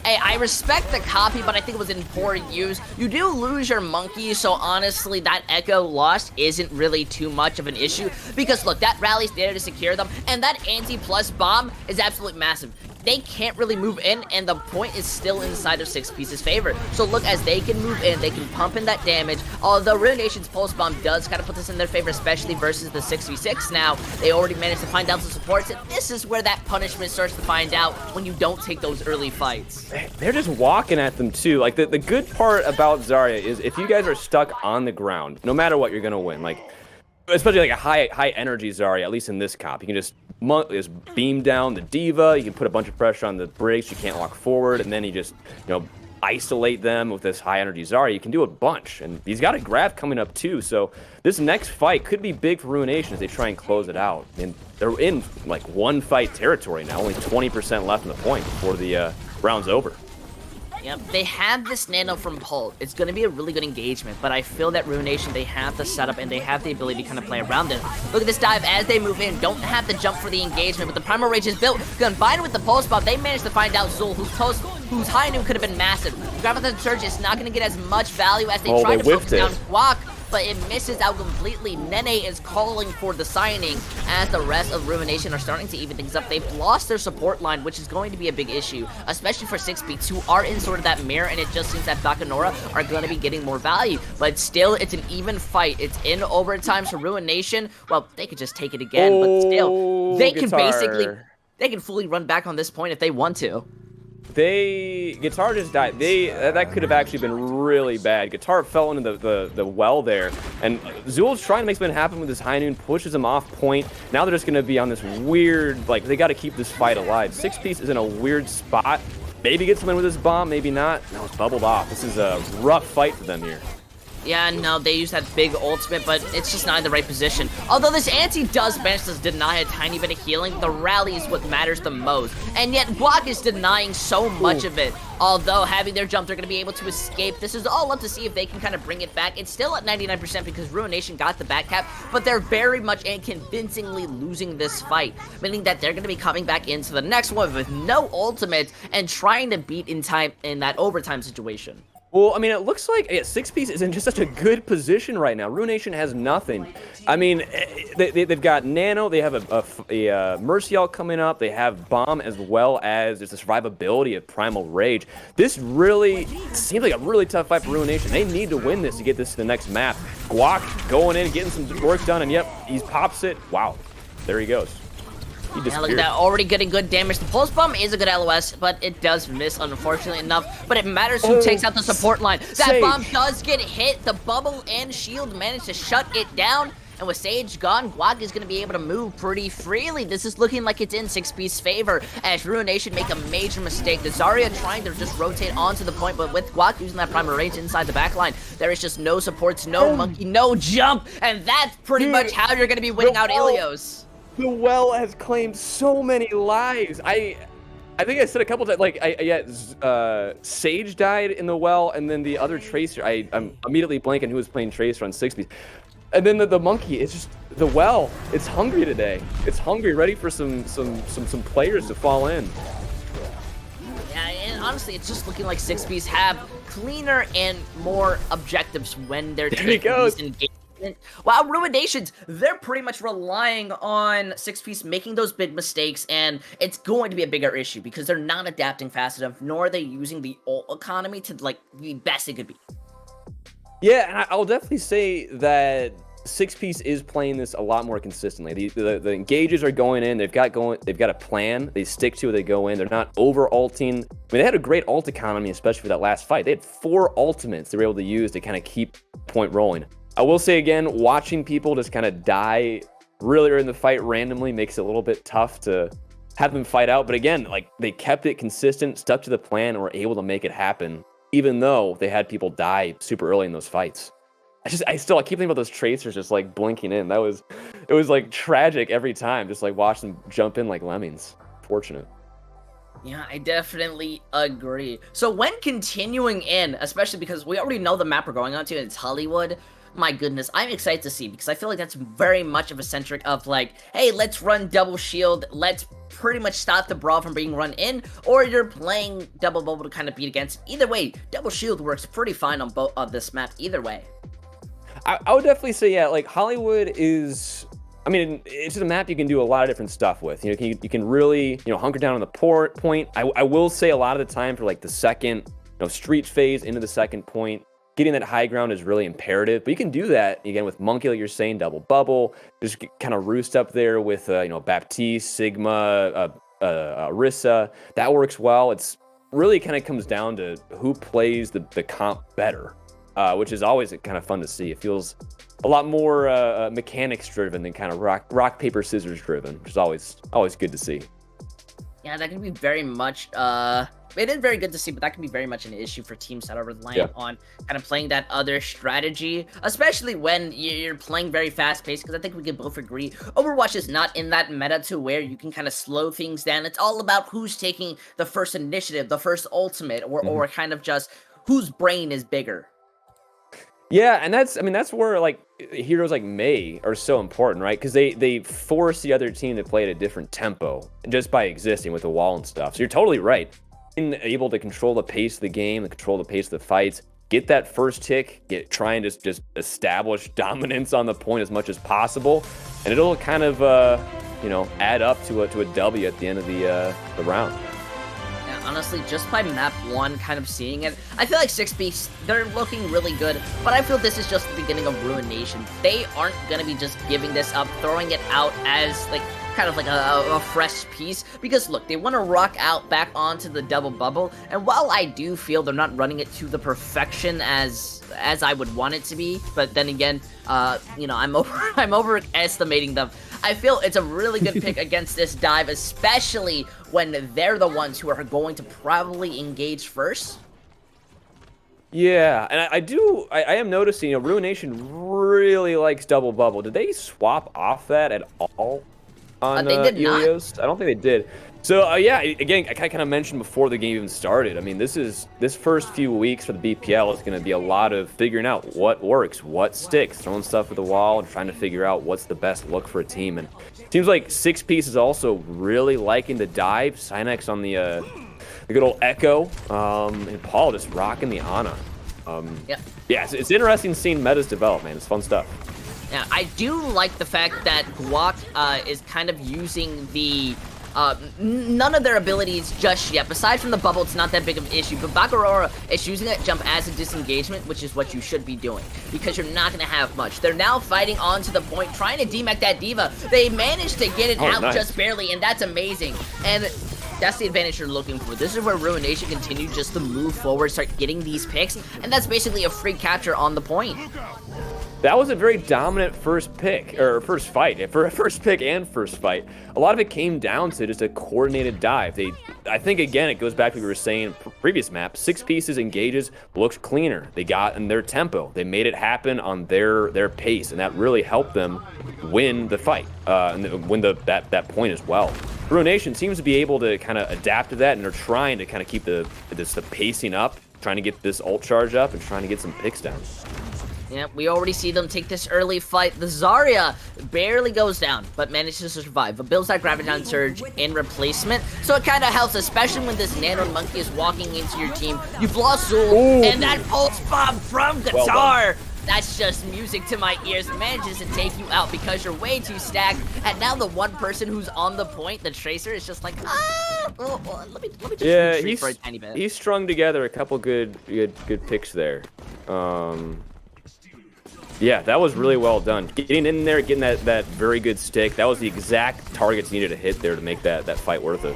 Hey, I respect the copy, but I think it was in poor use. You do lose your monkey, so honestly, that Echo loss isn't really too much of an issue. Because look, that rally's there to secure them, and that anti-plus bomb is absolutely massive. They can't really move in, and the point is still inside of 6-piece's favor. So look, as they can move in, they can pump in that damage. Although Ruination's pulse bomb does kind of put this in their favor, especially versus the 6v6 now. They already managed to find out some supports, and this is where that punishment starts to find out when you don't take those early fights. They're just walking at them too. Like, the good part about Zarya is if you guys are stuck on the ground, no matter what, you're gonna win. Like, especially like a high energy Zarya, at least in this comp, you can just beam down the Diva. You can put a bunch of pressure on the Briggs. She can't walk forward, and then you just isolate them with this high energy Zarya. You can do a bunch, and he's got a grab coming up too. So this next fight could be big for Ruination as they try and close it out. And they're in like one fight territory now, only 20% left in the point before the round's over. Yep, they have this nano from Pult. It's going to be a really good engagement, but I feel that Ruination, they have the setup and they have the ability to kind of play around it. Look at this dive as they move in. Don't have to jump for the engagement, but the Primal Rage is built. Combined with the pulse bomb, they managed to find out Zul, whose high noon could have been massive. Gravitated Surge is not going to get as much value as they try to focus down Guac, but it misses out completely. Nene is calling for the signing as the rest of Ruination are starting to even things up. They've lost their support line, which is going to be a big issue, especially for 6-beats who are in sort of that mirror, and it just seems that Bacanora are going to be getting more value. But still, it's an even fight. It's in overtime, so Ruination, well, they could just take it again, but still, they can they can fully run back on this point if they want to. Guitar just died. That could have actually been really bad. Guitar fell into the well there, and Zul's trying to make something happen with his high noon, pushes him off point. Now they're just going to be on this weird, like, they got to keep this fight alive. 6-piece is in a weird spot. Maybe get someone with his bomb, maybe not. No, it's bubbled off. This is a rough fight for them here. Yeah, no, they use that big ultimate, but it's just not in the right position. Although this anti does manage to deny a tiny bit of healing, the rally is what matters the most. And yet, Guac is denying so much of it. Although, having their jump, they're going to be able to escape. This is all up to see if they can kind of bring it back. It's still at 99% because Ruination got the back cap, but they're very much and convincingly losing this fight, meaning that they're going to be coming back into the next one with no ultimate and trying to beat in time in that overtime situation. Well, I mean, it looks like 6-piece is in just such a good position right now. Ruination has nothing. I mean, they've got Nano, they have a Mercy Ult coming up, they have Bomb as well as there's the survivability of Primal Rage. This really seems like a really tough fight for Ruination. They need to win this to get this to the next map. Guac going in, getting some work done, and yep, he pops it. Wow, there he goes. Yeah, look at that, already getting good damage. The Pulse Bomb is a good LOS, but it does miss, unfortunately enough. But it matters who takes out the support line. That bomb does get hit. The bubble and shield managed to shut it down. And with Sage gone, Guac is going to be able to move pretty freely. This is looking like it's in 6-piece favor as Ruination make a major mistake. The Zarya trying to just rotate onto the point, but with Guac using that Primal Rage inside the backline, there is just no supports, no monkey, no jump. And that's pretty much how you're going to be winning out Ilios. The well has claimed so many lives. I think I said a couple times, like, Sage died in the well, and then the other Tracer, I'm immediately blanking who was playing Tracer on 6-piece. And then the monkey, it's just, the well, it's hungry today. It's hungry, ready for some players to fall in. Yeah, and honestly, it's just looking like 6-piece have cleaner and more objectives when they're taking these engagements. While Ruinations, they're pretty much relying on 6-piece making those big mistakes, and it's going to be a bigger issue because they're not adapting fast enough, nor are they using the ult economy to, like, the best it could be. Yeah, and I'll definitely say that 6-piece is playing this a lot more consistently. The engages are going in. They've got a plan. They stick to it. They go in. They're not over ulting. I mean, they had a great ult economy, especially for that last fight. They had 4 ultimates they were able to use to kind of keep point rolling. I will say again, watching people just kind of die really early in the fight randomly makes it a little bit tough to have them fight out. But again, like, they kept it consistent, stuck to the plan, and were able to make it happen, even though they had people die super early in those fights. I keep thinking about those Tracers just like blinking in. It was like tragic every time, just like watch them jump in like lemmings. Fortunate. Yeah, I definitely agree. So when continuing in, especially because we already know the map we're going on to, and it's Hollywood, my goodness, I'm excited to see, because I feel like that's very much of a centric of like, hey, let's run double shield, let's pretty much stop the brawl from being run in, or you're playing double bubble to kind of beat against. Either way, double shield works pretty fine on both of this map, either way. I would definitely say, yeah, like, Hollywood is, I mean, it's just a map you can do a lot of different stuff with. You know, you can really, hunker down on the point. I will say a lot of the time for like the second, street phase into the second point, getting that high ground is really imperative. But you can do that, again, with Monkey, like you're saying, double bubble, just kind of roost up there with, Baptiste, Sigma, Orisa. That works well. It's really kind of comes down to who plays the comp better. which is always kind of fun to see. It feels a lot more mechanics driven than kind of rock paper scissors driven, which is always good to see. Yeah, that can be very much, it is very good to see, but that can be very much an issue for teams that are reliant on kind of playing that other strategy, especially when you're playing very fast-paced, because I think we can both agree, Overwatch is not in that meta to where you can kind of slow things down. It's all about who's taking the first initiative, the first ultimate, or kind of just whose brain is bigger. Yeah, and that's where like heroes like Mei are so important, right? Because they force the other team to play at a different tempo just by existing with the wall and stuff. So you're totally right. Being able to control the pace of the game, control the pace of the fights, get that first tick, try and just establish dominance on the point as much as possible, and it'll kind of add up to a W at the end of the round. Honestly, just by map 1, kind of seeing it, I feel like 6B, they're looking really good, but I feel this is just the beginning of Ruination. They aren't going to be just giving this up, throwing it out as, like, kind of like a fresh piece, because look, they want to rock out back onto the double bubble, and while I do feel they're not running it to the perfection as I would want it to be, but then again, I'm overestimating them. I feel it's a really good pick against this dive, especially when they're the ones who are going to probably engage first. Yeah, and I am noticing, Ruination really likes double bubble. Did they swap off that at all on they did Ilios? I don't think they did. So yeah, again, I kind of mentioned before the game even started. I mean, this first few weeks for the BPL is going to be a lot of figuring out what works, what sticks, throwing stuff at the wall, and trying to figure out what's the best look for a team. And it seems like 6Piece is also really liking the dive. Cynex on the good old Echo, and Paul just rocking the Ana. Yeah, it's interesting seeing metas develop, man. It's fun stuff. Yeah, I do like the fact that Guac is kind of using the none of their abilities just yet. Besides from the bubble, it's not that big of an issue, but Bacarora is using that jump as a disengagement, which is what you should be doing, because you're not going to have much. They're now fighting onto the point, trying to demech that diva. They managed to get it out just barely, and that's amazing. And that's the advantage you're looking for. This is where Ruination continue just to move forward, start getting these picks, and that's basically a free capture on the point. That was a very dominant first pick, or first fight. For a first pick and first fight, a lot of it came down to just a coordinated dive. I think, again, it goes back to what we were saying previous map. 6Pieces engages, looked cleaner. They got in their tempo. They made it happen on their pace, and that really helped them win the fight, and win that point as well. Ruination seems to be able to kind of adapt to that, and they're trying to kind of keep the pacing up, trying to get this ult charge up, and trying to get some picks down. Yeah, we already see them take this early fight. The Zarya barely goes down, but manages to survive. But builds that Graviton Surge in replacement, so it kind of helps, especially when this Nano Monkey is walking into your team. You've lost Zul, and that Pulse Bomb from Guitar! That's just music to my ears. Manages to take you out because you're way too stacked, and now the one person who's on the point, the Tracer, is just like, let me just retreat for a tiny bit. He's strung together a couple good picks there. Yeah, that was really well done. Getting in there, getting that very good stick, that was the exact targets needed to hit there to make that fight worth it.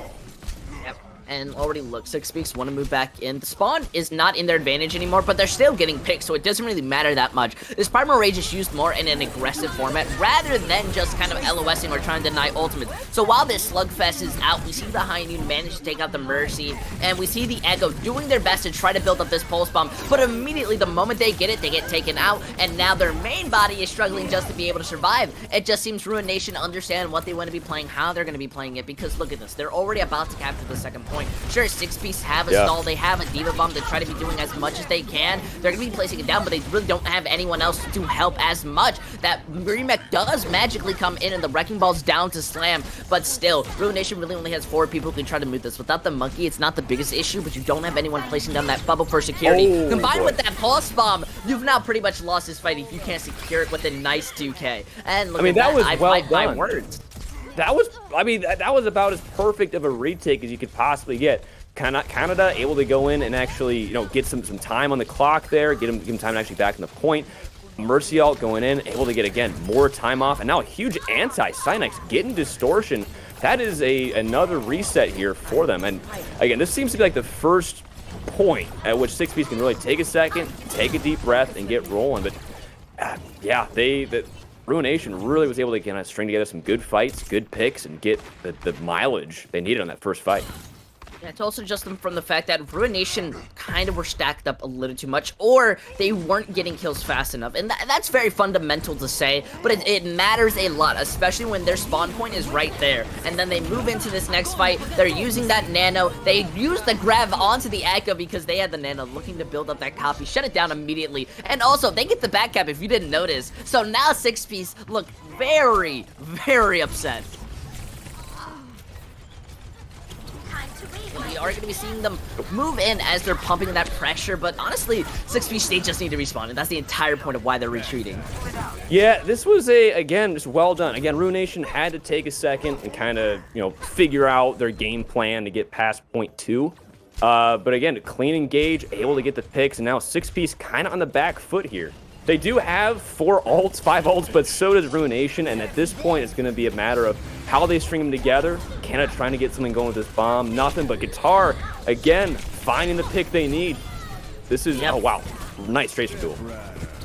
Yep. And already look, 6Peaks want to move back in. The spawn is not in their advantage anymore, but they're still getting picked, so it doesn't really matter that much. This Primal Rage is used more in an aggressive format rather than just kind of LOSing or trying to deny ultimates. So while this Slugfest is out, we see the High Noon manage to take out the Mercy, and we see the Echo doing their best to try to build up this Pulse Bomb, but immediately the moment they get it, they get taken out, and now their main body is struggling just to be able to survive. It just seems Ruination understand what they want to be playing, how they're going to be playing it, because look at this, they're already about to capture the second point. Sure, 6Piece have a stall, they have a Diva Bomb to try to be doing as much as they can. They're going to be placing it down, but they really don't have anyone else to help as much. That remake does magically come in, and the Wrecking Ball's down to slam, but still, Ruination really only has 4 people who can try to move this. Without the Monkey, it's not the biggest issue, but you don't have anyone placing down that bubble for security. Combined with that Pulse Bomb, you've now pretty much lost this fight if you can't secure it with a nice 2K. And look, that was well done. My words. That was about as perfect of a retake as you could possibly get. Canada able to go in and actually, get some time on the clock there, give him time to actually back in the point. Mercy ult going in, able to get, again, more time off, and now a huge anti-Cynex getting distortion. That is another reset here for them, and again, this seems to be like the first point at which 6Piece can really take a second, take a deep breath, and get rolling. But yeah, Ruination really was able to kind of string together some good fights, good picks, and get the mileage they needed on that first fight. Yeah, it's also just from the fact that Ruination kind of were stacked up a little too much, or they weren't getting kills fast enough. And that's very fundamental to say, but it matters a lot, especially when their spawn point is right there. And then they move into this next fight, they're using that nano, they use the grab onto the Echo because they had the nano, looking to build up that copy, shut it down immediately. And also, they get the back cap if you didn't notice. So now 6Piece look very, very upset. We are going to be seeing them move in as they're pumping that pressure, but honestly, 6Piece, they just need to respawn, and that's the entire point of why they're retreating. Yeah, this was again, just well done. Again, Ruination had to take a second and kind of, figure out their game plan to get past point 2. But again, clean engage, able to get the picks, and now 6Piece kind of on the back foot here. They do have 5 ults, but so does Ruination, and at this point, it's going to be a matter of how they string them together. Canada trying to get something going with this bomb. Nothing but Guitar, again, finding the pick they need. This is, oh wow, nice Tracer duel.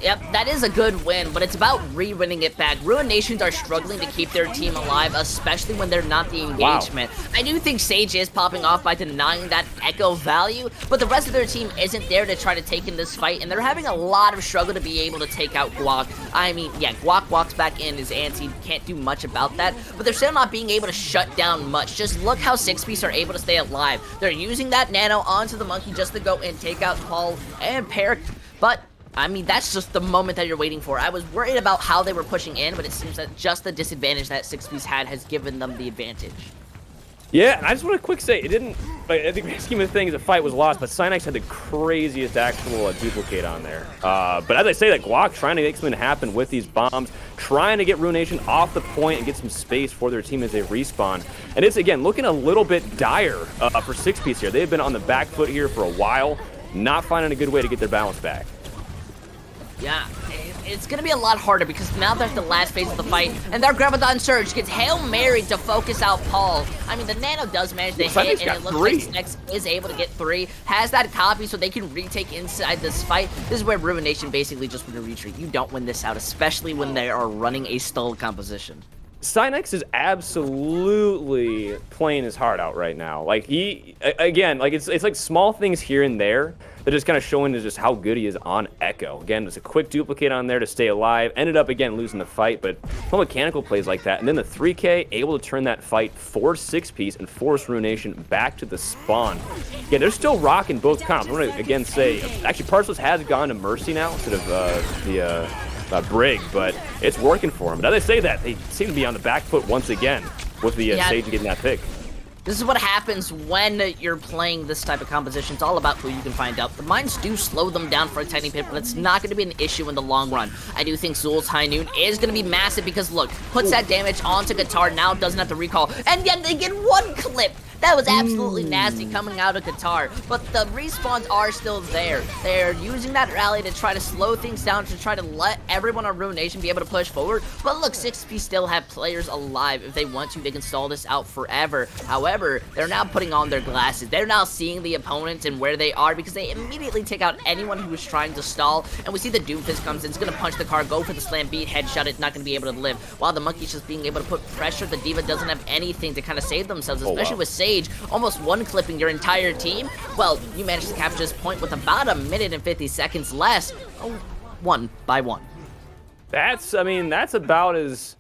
Yep, that is a good win, but it's about re-winning it back. Ruinations are struggling to keep their team alive, especially when they're not the engagement. Wow. I do think Sage is popping off by denying that Echo value, but the rest of their team isn't there to try to take in this fight, and they're having a lot of struggle to be able to take out Guac. I mean, yeah, Guac walks back in his anti, can't do much about that, but they're still not being able to shut down much. Just look how 6Piece are able to stay alive. They're using that nano onto the monkey just to go and take out Paul and Peric, but I mean, that's just the moment that you're waiting for. I was worried about how they were pushing in, but it seems that just the disadvantage that 6Piece had has given them the advantage. Yeah, and I just want to quick say, it didn't, I think the scheme of things, the fight was lost, but Cynex had the craziest actual duplicate on there. But as I say, that Guac trying to make something happen with these bombs, trying to get Ruination off the point and get some space for their team as they respawn. And it's, again, looking a little bit dire for 6Piece here. They've been on the back foot here for a while, not finding a good way to get their balance back. Yeah, it's going to be a lot harder because now they're at the last phase of the fight, and their Graviton Surge gets Hail Mary to focus out Paul. I mean, the Nano does manage to hit, and it looks like Snex is able to get 3, has that copy so they can retake inside this fight. This is where Ruination basically just win a retreat. You don't win this out, especially when they are running a stall composition. Cynex is absolutely playing his heart out right now. Like, he, again, like, it's like small things here and there that just kind of showing just how good he is on Echo. Again, there's a quick duplicate on there to stay alive. Ended up, again, losing the fight, but some mechanical plays like that. And then the 3K, able to turn that fight for 6Piece and force Ruination back to the spawn. Yeah, they're still rocking both comps. I'm going to, again, say, actually, Parceless has gone to Mercy now instead of the Brig, but it's working for them. But as I say that, they seem to be on the back foot once again with the Sage getting that pick. This is what happens when you're playing this type of composition. It's all about who you can find out. The mines do slow them down for a tiny bit, but it's not going to be an issue in the long run. I do think Zul's High Noon is going to be massive because, look, puts that damage onto Guitar, now doesn't have to recall, and yet they get 1 clip. That was absolutely nasty coming out of Guitar, but the respawns are still there. They're using that rally to try to slow things down, to try to let everyone on Ruination be able to push forward. But look, 6P still have players alive. If they want to, they can stall this out forever. However, they're now putting on their glasses. They're now seeing the opponents and where they are because they immediately take out anyone who is trying to stall. And we see the Doomfist comes in, it's going to punch the car, go for the slam beat, headshot it, not going to be able to live. While the Monkey's just being able to put pressure, the D.Va doesn't have anything to kind of save themselves, especially with Sage. Almost 1-clipping your entire team. Well, you managed to capture this point with about 1 minute and 50 seconds less. 1 by 1. That's, I mean, that's about as...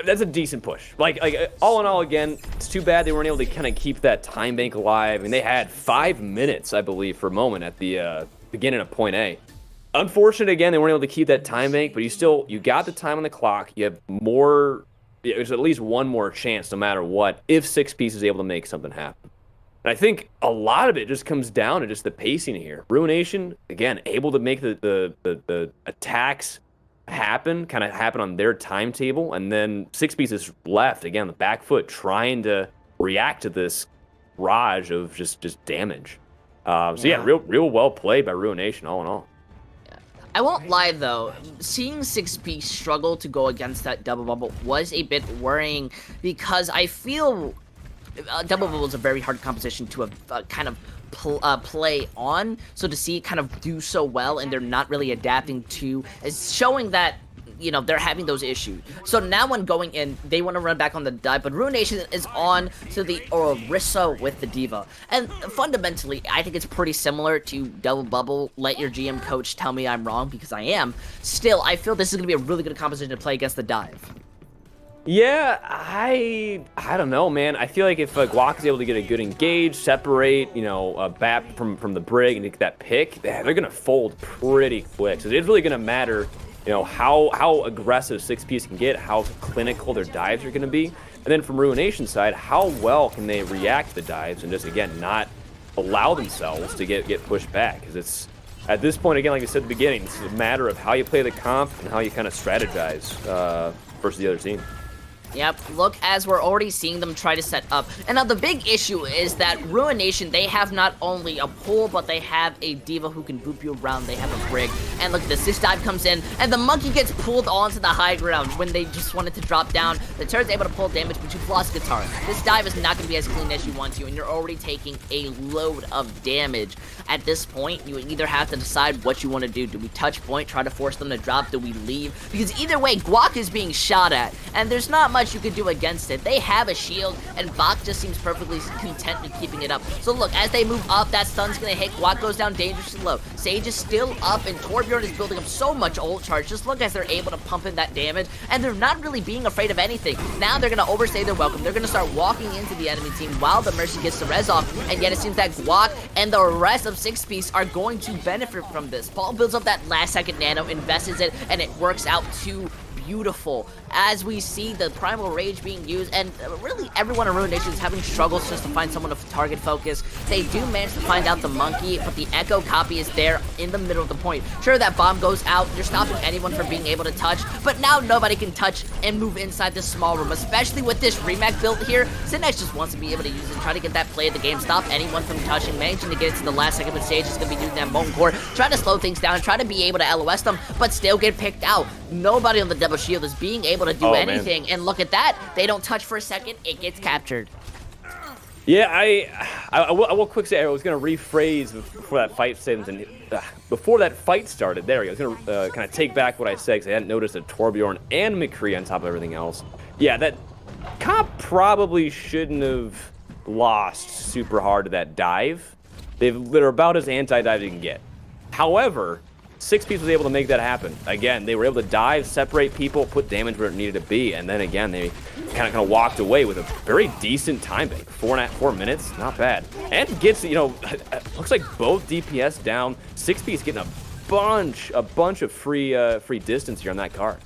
That's a decent push. Like all in all, again, it's too bad they weren't able to kind of keep that time bank alive. And they had 5 minutes, I believe, for a moment at the beginning of point A. Unfortunate, again, they weren't able to keep that time bank, but you got the time on the clock. You have more... There's at least one more chance, no matter what, if 6Piece is able to make something happen. And I think a lot of it just comes down to just the pacing here. Ruination, again, able to make the attacks happen on their timetable, and then 6Piece is left, again, the back foot, trying to react to this barrage of just damage. So yeah, real well played by Ruination, all in all. I won't lie though, seeing 6P struggle to go against that double bubble was a bit worrying because I feel double bubble is a very hard composition to have kind of play on. So to see it kind of do so well and they're not really adapting to is showing that, you know, they're having those issues. So now when going in, they want to run back on the dive, but Ruination is on to the Orisa with the D.Va. And fundamentally, I think it's pretty similar to Double Bubble. Let your GM coach tell me I'm wrong, because I am. Still, I feel this is going to be a really good composition to play against the dive. Yeah, I don't know, man. I feel like if Guac is able to get a good engage, separate, you know, BAP from the brig and get that pick, they're going to fold pretty quick. So it's really going to matter, you know, how aggressive 6Ps can get, how clinical their dives are going to be. And then from Ruination's side, how well can they react to the dives and just, again, not allow themselves to get pushed back. Because it's, at this point, again, like I said at the beginning, it's a matter of how you play the comp and how you kind of strategize versus the other team. Yep, look, as we're already seeing them try to set up. And now the big issue is that Ruination, they have not only a pull, but they have a D.Va who can boop you around. They have a brig. And look at this dive comes in, and the monkey gets pulled onto the high ground when they just wanted to drop down. The turret's able to pull damage, but you've lost Guitar. This dive is not going to be as clean as you want to, and you're already taking a load of damage. At this point, you either have to decide what you want to do. Do we touch point, try to force them to drop? Do we leave? Because either way, Guac is being shot at, and there's not much you can do against it. They have a shield, and Bach just seems perfectly content with keeping it up. So look, as they move up, that stun's gonna hit. Guac goes down dangerously low. Sage is still up, and Torbjorn is building up so much ult charge. Just look as they're able to pump in that damage, and they're not really being afraid of anything. Now they're gonna overstay their welcome. They're gonna start walking into the enemy team while the Mercy gets the res off, and yet it seems that Guac and the rest of 6Ps are going to benefit from this. Paul builds up that last second nano, invests it, and it works out too beautiful as we see the Primal Rage being used, and really everyone in Ruination is having struggles just to find someone of target focus. They do manage to find out the monkey, but the Echo copy is there in the middle of the point. Sure, that bomb goes out, you're stopping anyone from being able to touch, but now nobody can touch and move inside this small room, especially with this remake built here. Sinex just wants to be able to use it, try to get that play of the game, stop anyone from touching, managing to get it to the last second, but Sage is going to be using that Bone Core, trying to slow things down, try to be able to LOS them, but still get picked out. Nobody on the double shield is being able to do anything, and look at that, they don't touch for a second, it gets captured. Yeah, I will quick say I was going to rephrase before that fight before that fight started. There we go. I was going to kind of take back what I said because I hadn't noticed that Torbjorn and McCree on top of everything else. Yeah, that comp probably shouldn't have lost super hard to that dive. They're about as anti-dive as you can get. However, 6Ps was able to make that happen. Again, they were able to dive, separate people, put damage where it needed to be, and then again, they kind of walked away with a very decent time bank. 4 minutes, not bad. And gets, you know, looks like both DPS down. 6Ps getting a bunch of free distance here on that card.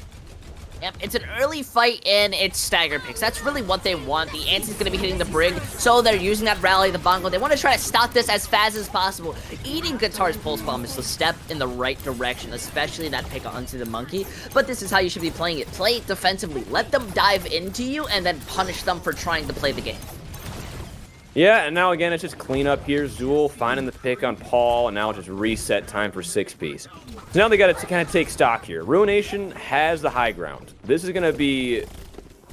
Yep, it's an early fight and it's stagger picks. That's really what they want. The Anti's going to be hitting the brig, so they're using that rally, the bongo. They want to try to stop this as fast as possible. Eating Guitar's pulse bomb is the step in the right direction, especially that pick onto the monkey. But this is how you should be playing it. Play it defensively. Let them dive into you and then punish them for trying to play the game. Yeah, and now again, it's just cleanup here. Zool finding the pick on Paul, and now it's just reset time for 6Ps. So now they got to kind of take stock here. Ruination has the high ground. This is going to be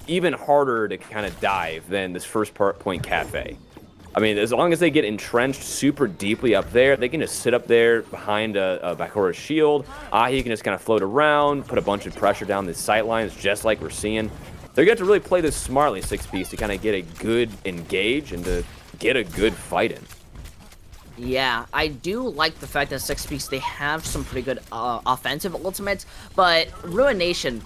even harder to kind of dive than this first point cafe. I mean, as long as they get entrenched super deeply up there, they can just sit up there behind a Bakora's shield. Ahi can just kind of float around, put a bunch of pressure down the sight lines, just like we're seeing. They're going to really play this smartly, 6Ps, to kind of get a good engage and to get a good fight in. Yeah, I do like the fact that 6Ps, they have some pretty good offensive ultimates, but Ruination,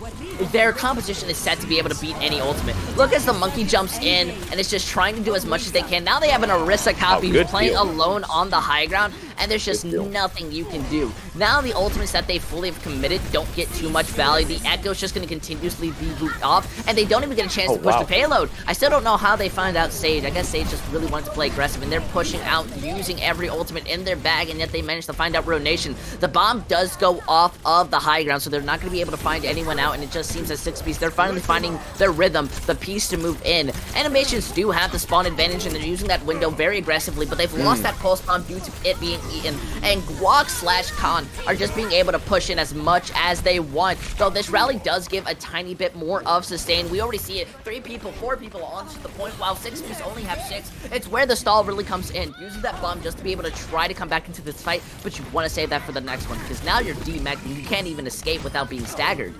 their composition is set to be able to beat any ultimate. Look as the monkey jumps in, and it's just trying to do as much as they can. Now they have an Orisa copy who's playing alone on the high ground, and there's just nothing you can do. Now the ultimates that they fully have committed don't get too much value. The Echo's just going to continuously be looped off, and they don't even get a chance to push the payload. I still don't know how they find out Sage. I guess Sage just really wanted to play aggressive, and they're pushing out, using every ultimate in their bag, and yet they managed to find out Ruination. The bomb does go off of the high ground, so they're not going to be able to find anyone out, and it just seems that 6Ps, they're finally finding their rhythm, the piece to move in. Animations do have the spawn advantage, and they're using that window very aggressively, but they've lost that pulse bomb due to it being eaten, and Guac/Khan are just being able to push in as much as they want. Though this rally does give a tiny bit more of sustain. We already see it. 3 people, 4 people on to the point, while 6 piece only have 6. It's where the stall really comes in. Using that bomb just to be able to try to come back into this fight, but you want to save that for the next one, because now you're demech and you can't even escape without being staggered.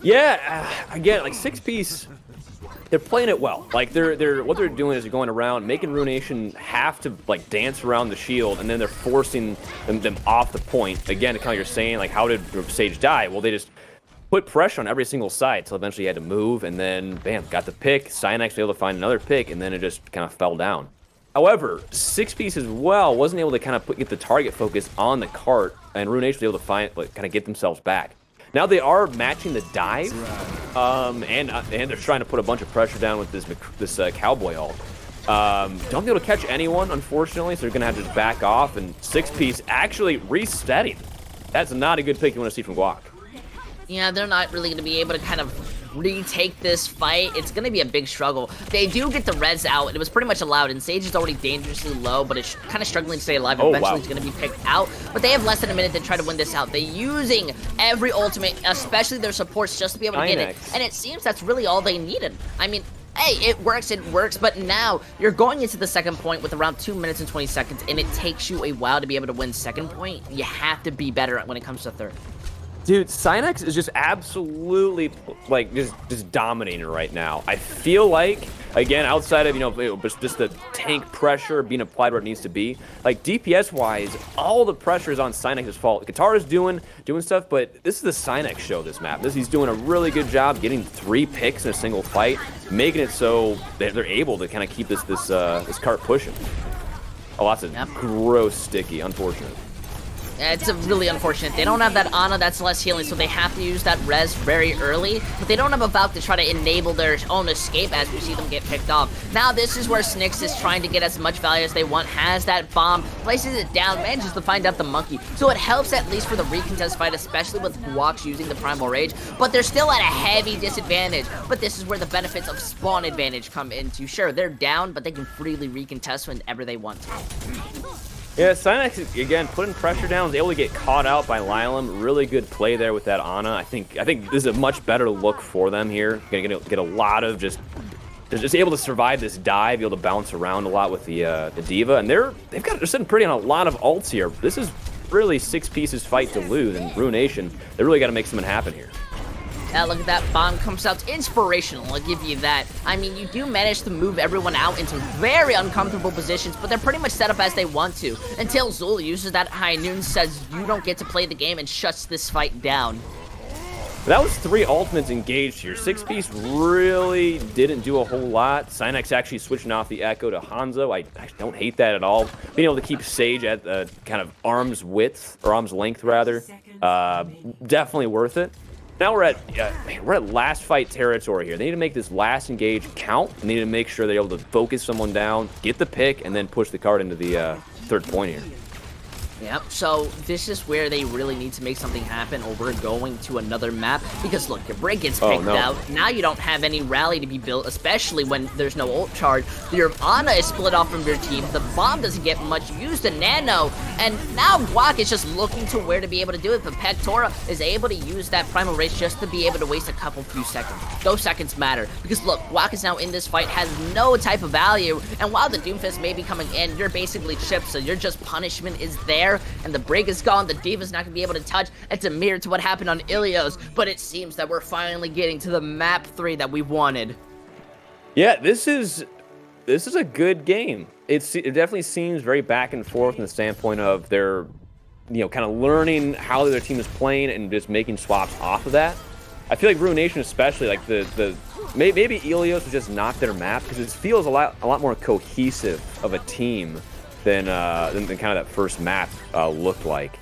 Yeah, again, like 6 piece, they're playing it well. Like what they're doing is they're going around, making Ruination have to like dance around the shield, and then they're forcing them off the point. Again, kind of you're saying, like, how did Sage die? Well, they just put pressure on every single side till eventually he had to move, and then bam, got the pick. Cynax was able to find another pick, and then it just kind of fell down. However, 6 piece as well wasn't able to kind of get the target focus on the cart, and Ruination was able to find, like, kind of get themselves back. Now they are matching the dive, and they're trying to put a bunch of pressure down with this cowboy ult. Don't be able to catch anyone, unfortunately, so they're gonna have to just back off. And 6 piece actually resetting. That's not a good pick you want to see from Guac. Yeah, they're not really gonna be able to kind of retake this fight. It's gonna be a big struggle. They do get the res out, and it was pretty much allowed, and Sage is already dangerously low, but it's kind of struggling to stay alive. Eventually it's gonna be picked out, but they have less than a minute to try to win this out. They're using every ultimate, especially their supports, just to be able to get it, and it seems that's really all they needed. I mean, hey, it works, but now you're going into the second point with around 2 minutes and 20 seconds, and it takes you a while to be able to win second point. You have to be better when it comes to third. Dude, Cynax is just absolutely, like, just dominating right now. I feel like, again, outside of, just the tank pressure being applied where it needs to be, like, DPS-wise, all the pressure is on Cynax's fault. Katara's doing stuff, but this is the Cynax show, this map. He's doing a really good job getting 3 picks in a single fight, making it so they're able to kind of keep this cart pushing. Oh, lots of gross sticky, unfortunate. It's really unfortunate. They don't have that Ana that's less healing, so they have to use that res very early, but they don't have a Valk to try to enable their own escape as we see them get picked off. Now this is where Snyx is trying to get as much value as they want, has that bomb, places it down, manages to find out the monkey, so it helps at least for the recontest fight, especially with Guac using the Primal Rage, but they're still at a heavy disadvantage. But this is where the benefits of spawn advantage come into. Sure, they're down, but they can freely recontest whenever they want to. Yeah, Cynax, again, putting pressure down, was able to get caught out by Lilam. Really good play there with that Ana. I think this is a much better look for them here. Gonna get a lot of they're just able to survive this dive, able to bounce around a lot with the D.Va, and they're sitting pretty on a lot of ults here. This is really 6 pieces fight to lose, and Ruination, they really got to make something happen here. Look at that, bomb comes out. It's inspirational, I'll give you that. I mean, you do manage to move everyone out into very uncomfortable positions, but they're pretty much set up as they want to, until Zul uses that high noon, says you don't get to play the game, and shuts this fight down. That was 3 ultimates engaged here. 6 piece really didn't do a whole lot. Cynax actually switching off the Echo to Hanzo. I don't hate that at all. Being able to keep Sage at kind of arm's width, or arm's length rather, definitely worth it. Now we're at last fight territory here. They need to make this last engage count. They need to make sure they're able to focus someone down, get the pick, and then push the card into the third point here. Yep, so this is where they really need to make something happen, or we're going to another map, because look, your break gets picked out, now you don't have any rally to be built, especially when there's no ult charge, your Ana is split off from your team, the bomb doesn't get much used, the Nano, and now Guac is just looking to where to be able to do it, but Pectora is able to use that Primal Rage just to be able to waste a few seconds. Those seconds matter, because look, Guac is now in this fight, has no type of value, and while the Doomfist may be coming in, you're basically chipped, so your just punishment is there, and the break is gone, the D.Va's not going to be able to touch. It's a mirror to what happened on Ilios, but it seems that we're finally getting to the map 3 that we wanted. Yeah, this is a good game. It definitely seems very back and forth in the standpoint of their, kind of learning how their team is playing and just making swaps off of that. I feel like Ruination especially, like maybe Ilios was just not their map, because it feels a lot more cohesive of a team than kind of that first map looked like.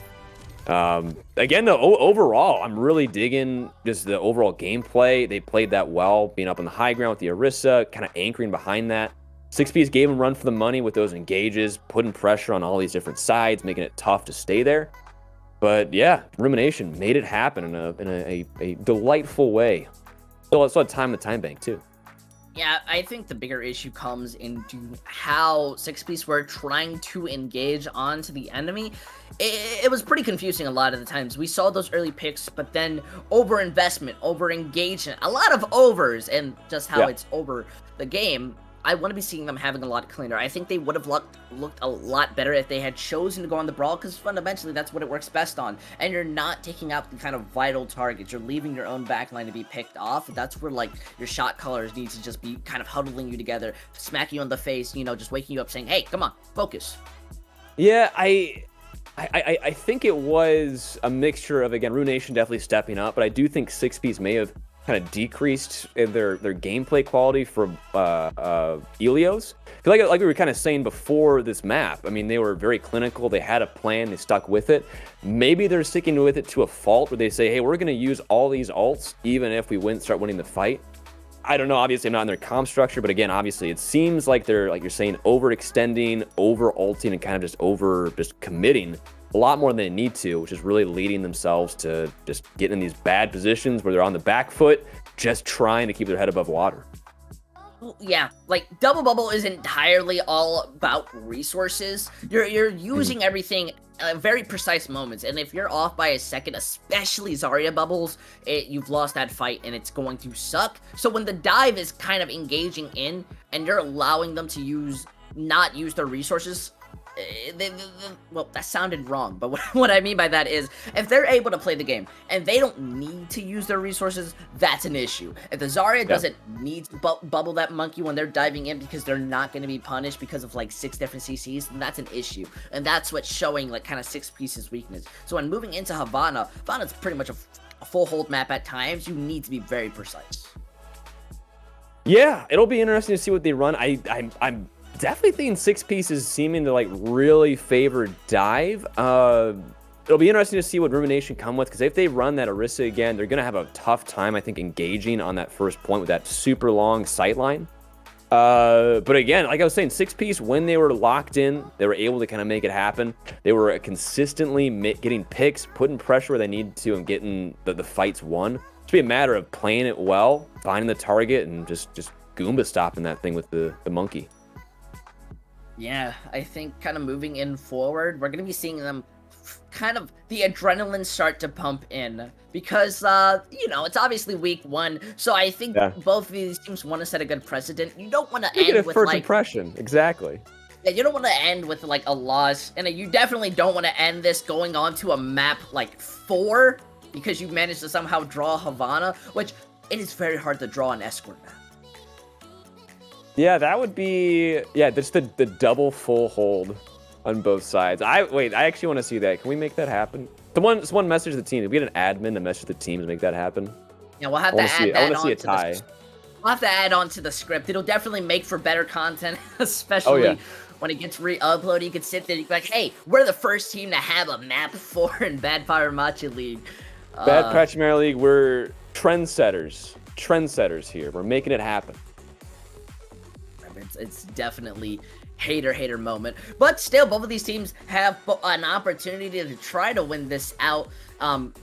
Again, though, overall, I'm really digging just the overall gameplay. They played that well, being up on the high ground with the Orisa, kind of anchoring behind that. 6 piece gave them run for the money with those engages, putting pressure on all these different sides, making it tough to stay there. But yeah, Ruination made it happen in a delightful way. So it's a time bank too. Yeah, I think the bigger issue comes into how 6-piece were trying to engage onto the enemy. It was pretty confusing a lot of the times. We saw those early picks, but then over-investment, over-engagement, a lot of overs, and just how it's over the game. I want to be seeing them having a lot cleaner. I think they would have looked a lot better if they had chosen to go on the Brawl, because fundamentally that's what it works best on. And you're not taking out the kind of vital targets. You're leaving your own backline to be picked off. That's where, like, your shot callers need to just be kind of huddling you together, smacking you in the face, you know, just waking you up saying, hey, come on, focus. Yeah, I think it was a mixture of, again, Ruination definitely stepping up, but I do think 6-piece may have kind of decreased in their gameplay quality for Ilios. Like we were kind of saying before this map, I mean, they were very clinical. They had a plan. They stuck with it. Maybe they're sticking with it to a fault where they say, hey, we're going to use all these ults even if we start winning the fight. I don't know. Obviously, I'm not in their comp structure, but again, obviously, it seems like they're, like you're saying, overextending, over-ulting, and kind of just committing a lot more than they need to, which is really leading themselves to just getting in these bad positions where they're on the back foot, just trying to keep their head above water. Yeah, like, Double Bubble is entirely all about resources. You're using everything at very precise moments, and if you're off by a second, especially Zarya bubbles, you've lost that fight, and it's going to suck. So when the dive is kind of engaging in, and you're allowing them to not use their resources, well, that sounded wrong, but what I mean by that is, if they're able to play the game, and they don't need to use their resources, that's an issue. If the Zarya doesn't need to bubble that monkey when they're diving in because they're not going to be punished because of, like, 6 different CCs, then that's an issue. And that's what's showing, like, kind of 6-piece's weakness. So when moving into Havana's pretty much a full hold map at times. You need to be very precise. Yeah, it'll be interesting to see what they run. I'm definitely thinking 6-piece is seeming to, like, really favor dive. It'll be interesting to see what Ruination come with, because if they run that Orisa again, they're going to have a tough time, I think, engaging on that first point with that super long sight line. But again, like I was saying, 6-piece, when they were locked in, they were able to kind of make it happen. They were consistently getting picks, putting pressure where they needed to, and getting the fights won. It's be a matter of playing it well, finding the target, and just Goomba stopping that thing with the monkey. Yeah, I think kind of moving in forward, we're going to be seeing them kind of the adrenaline start to pump in because, you know, it's obviously week 1. So I think both of these teams want to set a good precedent. You don't want to end with, first like, impression. Exactly. Yeah, you don't want to end with, like, a loss. And you definitely don't want to end this going on to a map like 4 because you managed to somehow draw Havana, which it is very hard to draw an escort map. Yeah, that would be, just the double full hold on both sides. I actually want to see that. Can we make that happen? Someone message the team. If we get an admin to message the team to make that happen. Yeah, we'll have to add that I want to see a tie. We'll have to add on to the script. It'll definitely make for better content, especially when it gets re-uploaded. You can sit there, you can be like, hey, we're the first team to have a map 4 in Bad Pyramachi League. Bad Pyramachi League, we're trendsetters. Trendsetters here. We're making it happen. It's definitely hater moment, but still both of these teams have an opportunity to try to win this out.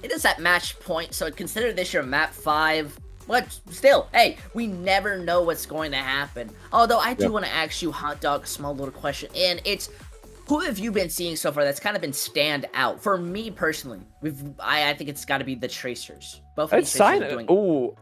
It is at match point, so consider this your map 5, but still, hey, we never know what's going to happen. Although I do want to ask you, Hot Dog, a small little question, and it's, who have you been seeing so far that's kind of been stand out? For me personally, I think it's got to be the Tracers. Both of these Tracers are doing. Ooh,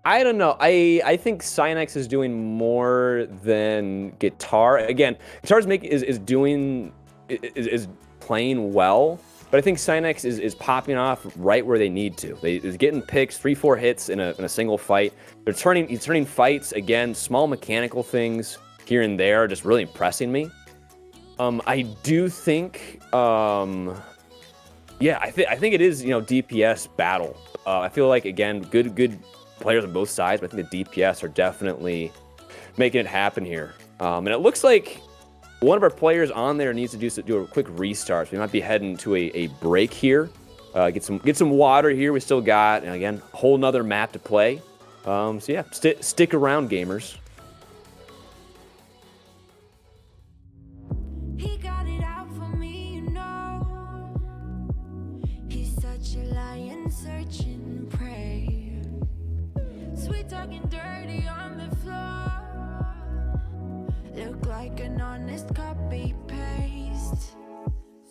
I don't know. I think Cynex is doing more than Guitar. Again, Guitar's is playing well, but I think Cynex is popping off right where they need to. They're getting picks, 3-4 hits in a single fight. He's turning fights again, small mechanical things here and there, just really impressing me. I do think, I think it is, DPS battle. I feel like, again, good players on both sides, but I think the DPS are definitely making it happen here. And it looks like one of our players on there needs to do a quick restart. So we might be heading to a break here. Get some water here. We still got, and again, a whole nother map to play. So yeah, stick around, gamers. He got it out for me, you know. He's such a lion searching prey. Sweet talking dirty on the floor. Look like an honest copy paste.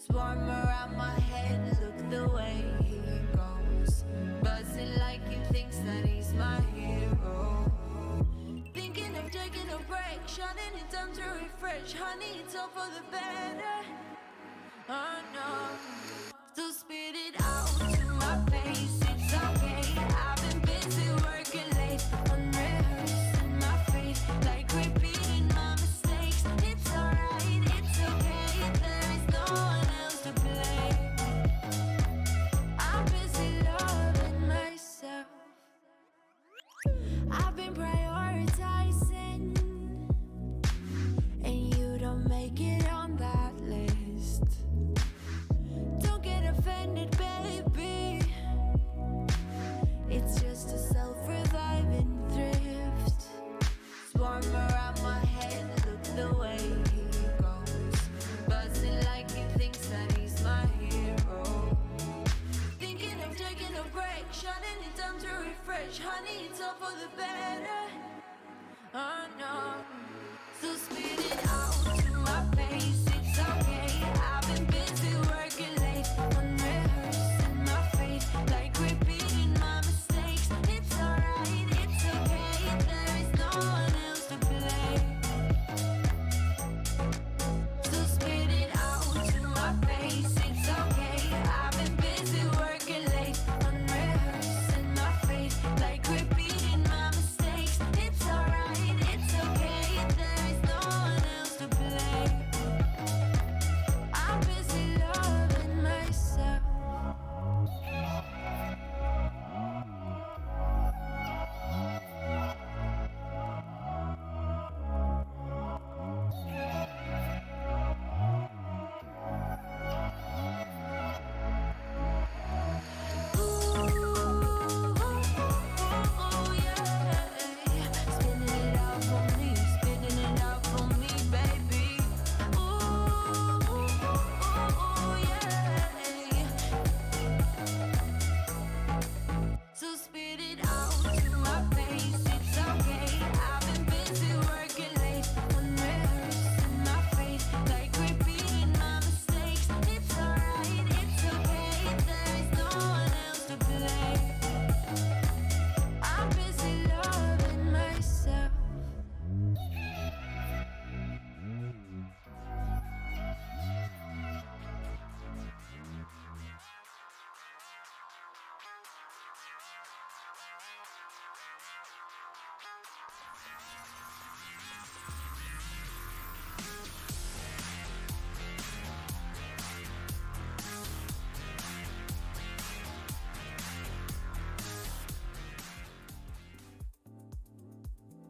Swarm around my head, look the way he goes. Buzzing like he thinks that he's my hero. Thinking of taking a break, shutting it down to refresh. Honey, it's all for the better. Oh no. So spit it out to my face, it's okay. I've been busy working late, unrehearsing my fate, like repeating my mistakes. It's alright, it's okay, there is no one else to blame. I'm busy loving myself. I've been prioritizing, and you don't make it on that list. Don't get offended, baby. It's just a self-reviving thrift. Swarm around my head, look the way he goes. Buzzing like he thinks that he's my hero. Thinking of taking a break, shutting it down to refresh. Honey, it's all for the better. Oh no. So spit it out to my face, it's okay. I've been busy working late, unrehearsing my fate, like repeating my mistakes. It's alright, it's okay, there is no one else to blame. So spit it out to my face, it's okay. I've been busy working late, unrehearsing my fate, like repeating my mistakes. It's alright, it's okay, there is no one else to blame. I'm busy loving myself. Spinning it out for me, spinning it out for me, baby. So spit it out to my face, it's okay. I've been busy working late, unrehearsing my fate, like repeating my mistakes. It's alright, it's okay, there is no one else to blame. I'm busy loving myself.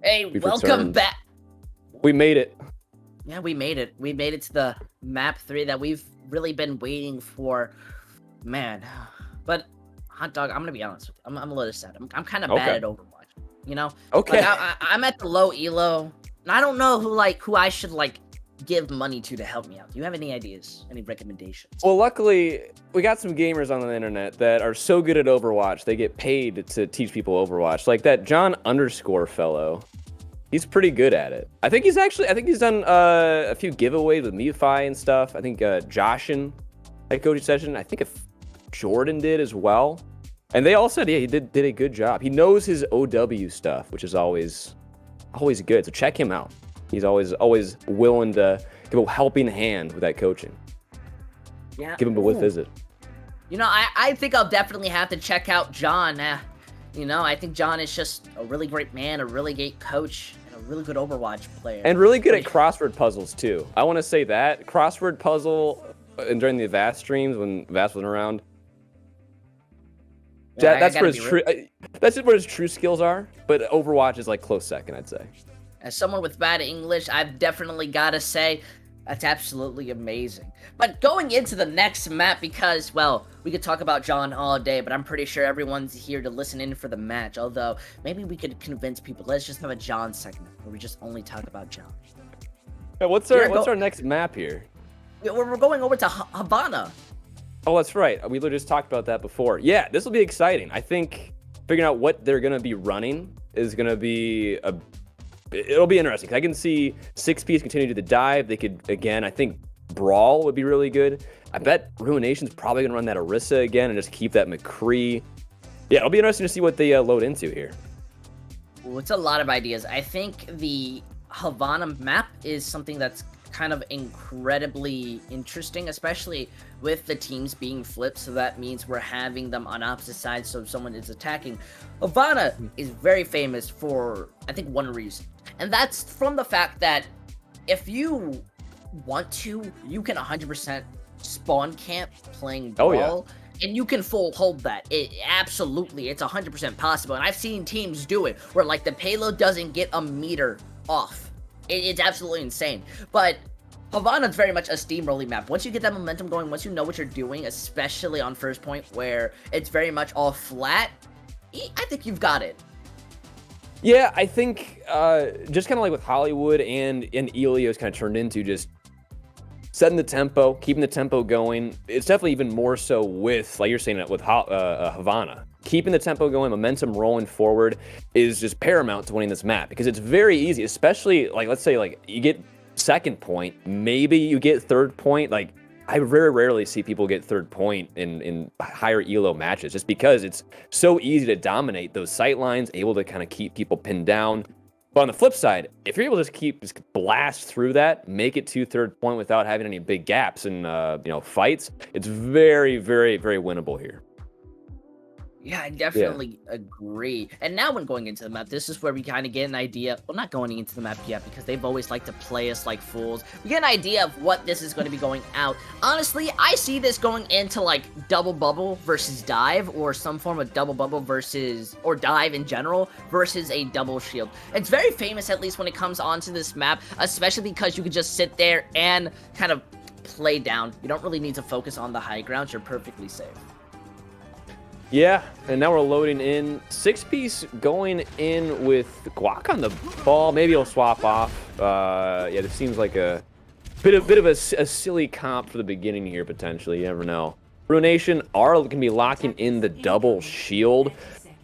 Hey, We've welcome returned. back. We made it. Yeah, we made it. We made it to the map 3 that we've really been waiting for. Man. But, Hot Dog, I'm going to be honest with you. I'm a little sad. I'm kind of bad Okay. at Overwatch. You know? Okay. Like, I'm at the low elo, and I don't know who I should, give money to help me out. Do you have any ideas? Any recommendations? Well, luckily, we got some gamers on the internet that are so good at Overwatch, they get paid to teach people Overwatch. Like that John _ fellow. He's pretty good at it. I think he's done a few giveaways with MeFi and stuff. I think Joshin at coaching session. I think if Jordan did as well. And they all said, yeah, he did a good job. He knows his OW stuff, which is always good. So check him out. He's always willing to give a helping hand with that coaching. Yeah. Give him a visit. You know, I think I'll definitely have to check out John. You know, I think John is just a really great man, a really great coach, and a really good Overwatch player. And really good at crossword puzzles, too. I want to say that. Crossword puzzle, and during the Vast streams, when Vast wasn't around, Yeah, that's where his true skills are. But Overwatch is like close second, I'd say. As someone with bad English, I've definitely got to say that's absolutely amazing. But going into the next map, because, well, we could talk about John all day, but I'm pretty sure everyone's here to listen in for the match. Although, maybe we could convince people, let's just have a John segment where we just only talk about John. Yeah, what's our next map here? We're going over to Havana. Oh, that's right. We just talked about that before. Yeah, this will be exciting. I think figuring out what they're going to be running is going to be it'll be interesting. I can see 6Ps continue to the dive. They could, again, I think Brawl would be really good. I bet Ruination's probably going to run that Orisa again and just keep that McCree. Yeah, it'll be interesting to see what they load into here. Well, it's a lot of ideas. I think the Havana map is something that's kind of incredibly interesting, especially with the teams being flipped. So that means we're having them on opposite sides, so if someone is attacking. Havana is very famous for, I think, one reason, and that's from the fact that if you want to, you can 100% spawn camp playing Brawl. And you can full hold that. Absolutely, it's 100% possible. And I've seen teams do it where like the payload doesn't get a meter off. It's absolutely insane. But Havana's very much a steamrolling map. Once you get that momentum going, once you know what you're doing, especially on first point where it's very much all flat, I think you've got it. Yeah, I think just kind of like with Hollywood and Elio's kind of turned into just setting the tempo, keeping the tempo going. It's definitely even more so with, like you're saying, with Havana. Keeping the tempo going, momentum rolling forward is just paramount to winning this map because it's very easy, especially like, let's say like you get second point, maybe you get third point. Like I very rarely see people get third point in higher elo matches just because it's so easy to dominate those sight lines, able to kind of keep people pinned down. But on the flip side, if you're able to just blast through that, make it to third point without having any big gaps in fights, it's very, very, very winnable here. Yeah, I definitely agree. And now when going into the map, this is where we kind of get an idea. Well, not going into the map yet because they've always liked to play us like fools. We get an idea of what this is going to be going out. Honestly, I see this going into like double bubble versus dive, or some form of double bubble versus, or dive in general, versus a double shield. It's very famous, at least when it comes onto this map, especially because you could just sit there and kind of play down. You don't really need to focus on the high ground. You're perfectly safe. Yeah, and now we're loading in. 6-piece going in with Guac on the ball. Maybe he'll swap off. Yeah, this seems like a bit of a silly comp for the beginning here, potentially. You never know. Ruination are going to be locking in the double shield.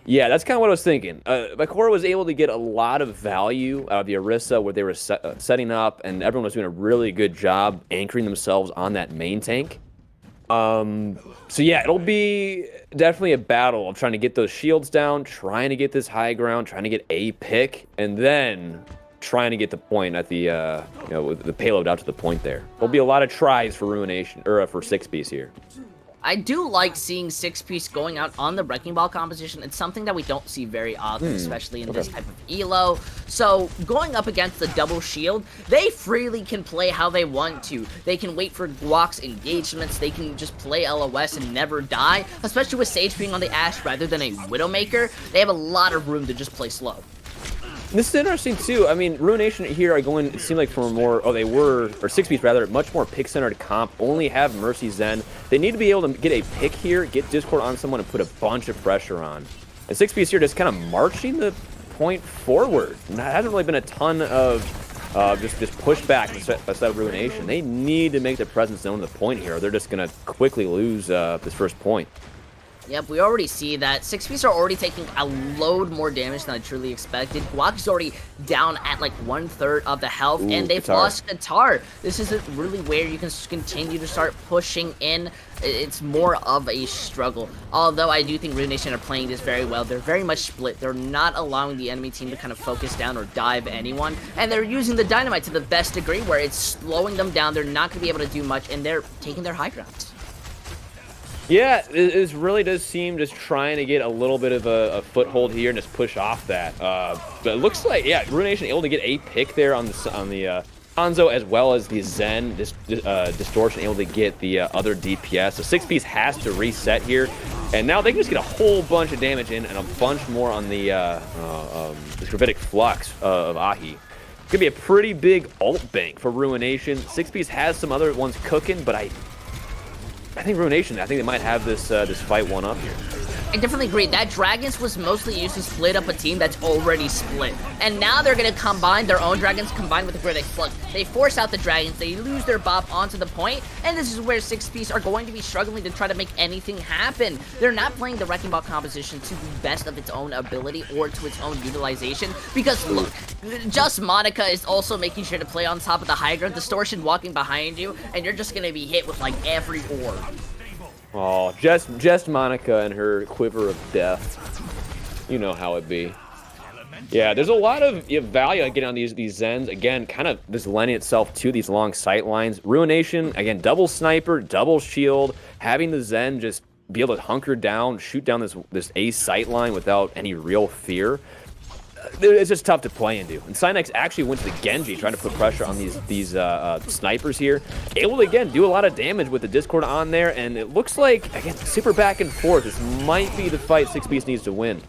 Yeah, that's kind of what I was thinking. Bakura was able to get a lot of value out of the Orisa where they were setting up, and everyone was doing a really good job anchoring themselves on that main tank. So yeah, it'll be definitely a battle of trying to get those shields down, trying to get this high ground, trying to get a pick, and then trying to get the point at the, with the payload out to the point there. There'll be a lot of tries for Ruination, or for 6-piece here. I do like seeing 6-piece going out on the Wrecking Ball composition. It's something that we don't see very often, especially in this type of elo. So going up against the double shield, they freely can play how they want to. They can wait for Guac's engagements. They can just play LOS and never die, especially with Sage being on the Ashe rather than a Widowmaker. They have a lot of room to just play slow. This is interesting too. I mean, Ruination here are going, it seemed like for more, or 6-piece rather, much more pick-centered comp, only have Mercy Zen. They need to be able to get a pick here, get Discord on someone, and put a bunch of pressure on. And 6-piece here just kind of marching the point forward. And that hasn't really been a ton of just pushback instead of Ruination. They need to make their presence known at the point here, or they're just going to quickly lose this first point. Yep, we already see that 6-piece are already taking a load more damage than I truly expected. Guac is already down at like 1/3 of the health, and they've lost Qatar. This isn't really where you can continue to start pushing in. It's more of a struggle. Although I do think Ruination are playing this very well. They're very much split. They're not allowing the enemy team to kind of focus down or dive anyone, and they're using the dynamite to the best degree where it's slowing them down. They're not going to be able to do much, and they're taking their high grounds. Yeah, it really does seem just trying to get a little bit of a foothold here and just push off that. But it looks like, yeah, Ruination able to get a pick there on the Hanzo as well as the Zen Distortion able to get the other DPS. So 6-piece has to reset here, and now they can just get a whole bunch of damage in and a bunch more on the Gravitic Flux of Ahi. It's gonna be a pretty big ult bank for Ruination. 6-piece has some other ones cooking, but I think Ruination, I think they might have this fight one up here. I definitely agree. That Dragons was mostly used to split up a team that's already split. And now they're going to combine their own Dragons combined with the Grid Flux. They force out the Dragons, they lose their buff onto the point, and this is where 6-piece are going to be struggling to try to make anything happen. They're not playing the Wrecking Ball composition to the best of its own ability or to its own utilization, because look, Just Monica is also making sure to play on top of the high ground distortion walking behind you, and you're just going to be hit with like every orb. Oh, just Monica and her quiver of death. You know how it be. Yeah, there's a lot of value getting on these Zens. Again, kind of just lending itself to these long sight lines. Ruination, again, double sniper, double shield. Having the Zen just be able to hunker down, shoot down this ace sight line without any real fear. It's just tough to play into. And Cynex actually went to the Genji, trying to put pressure on these snipers here. Able to, again, do a lot of damage with the Discord on there, and it looks like, again, super back and forth. This might be the fight 6-piece needs to win.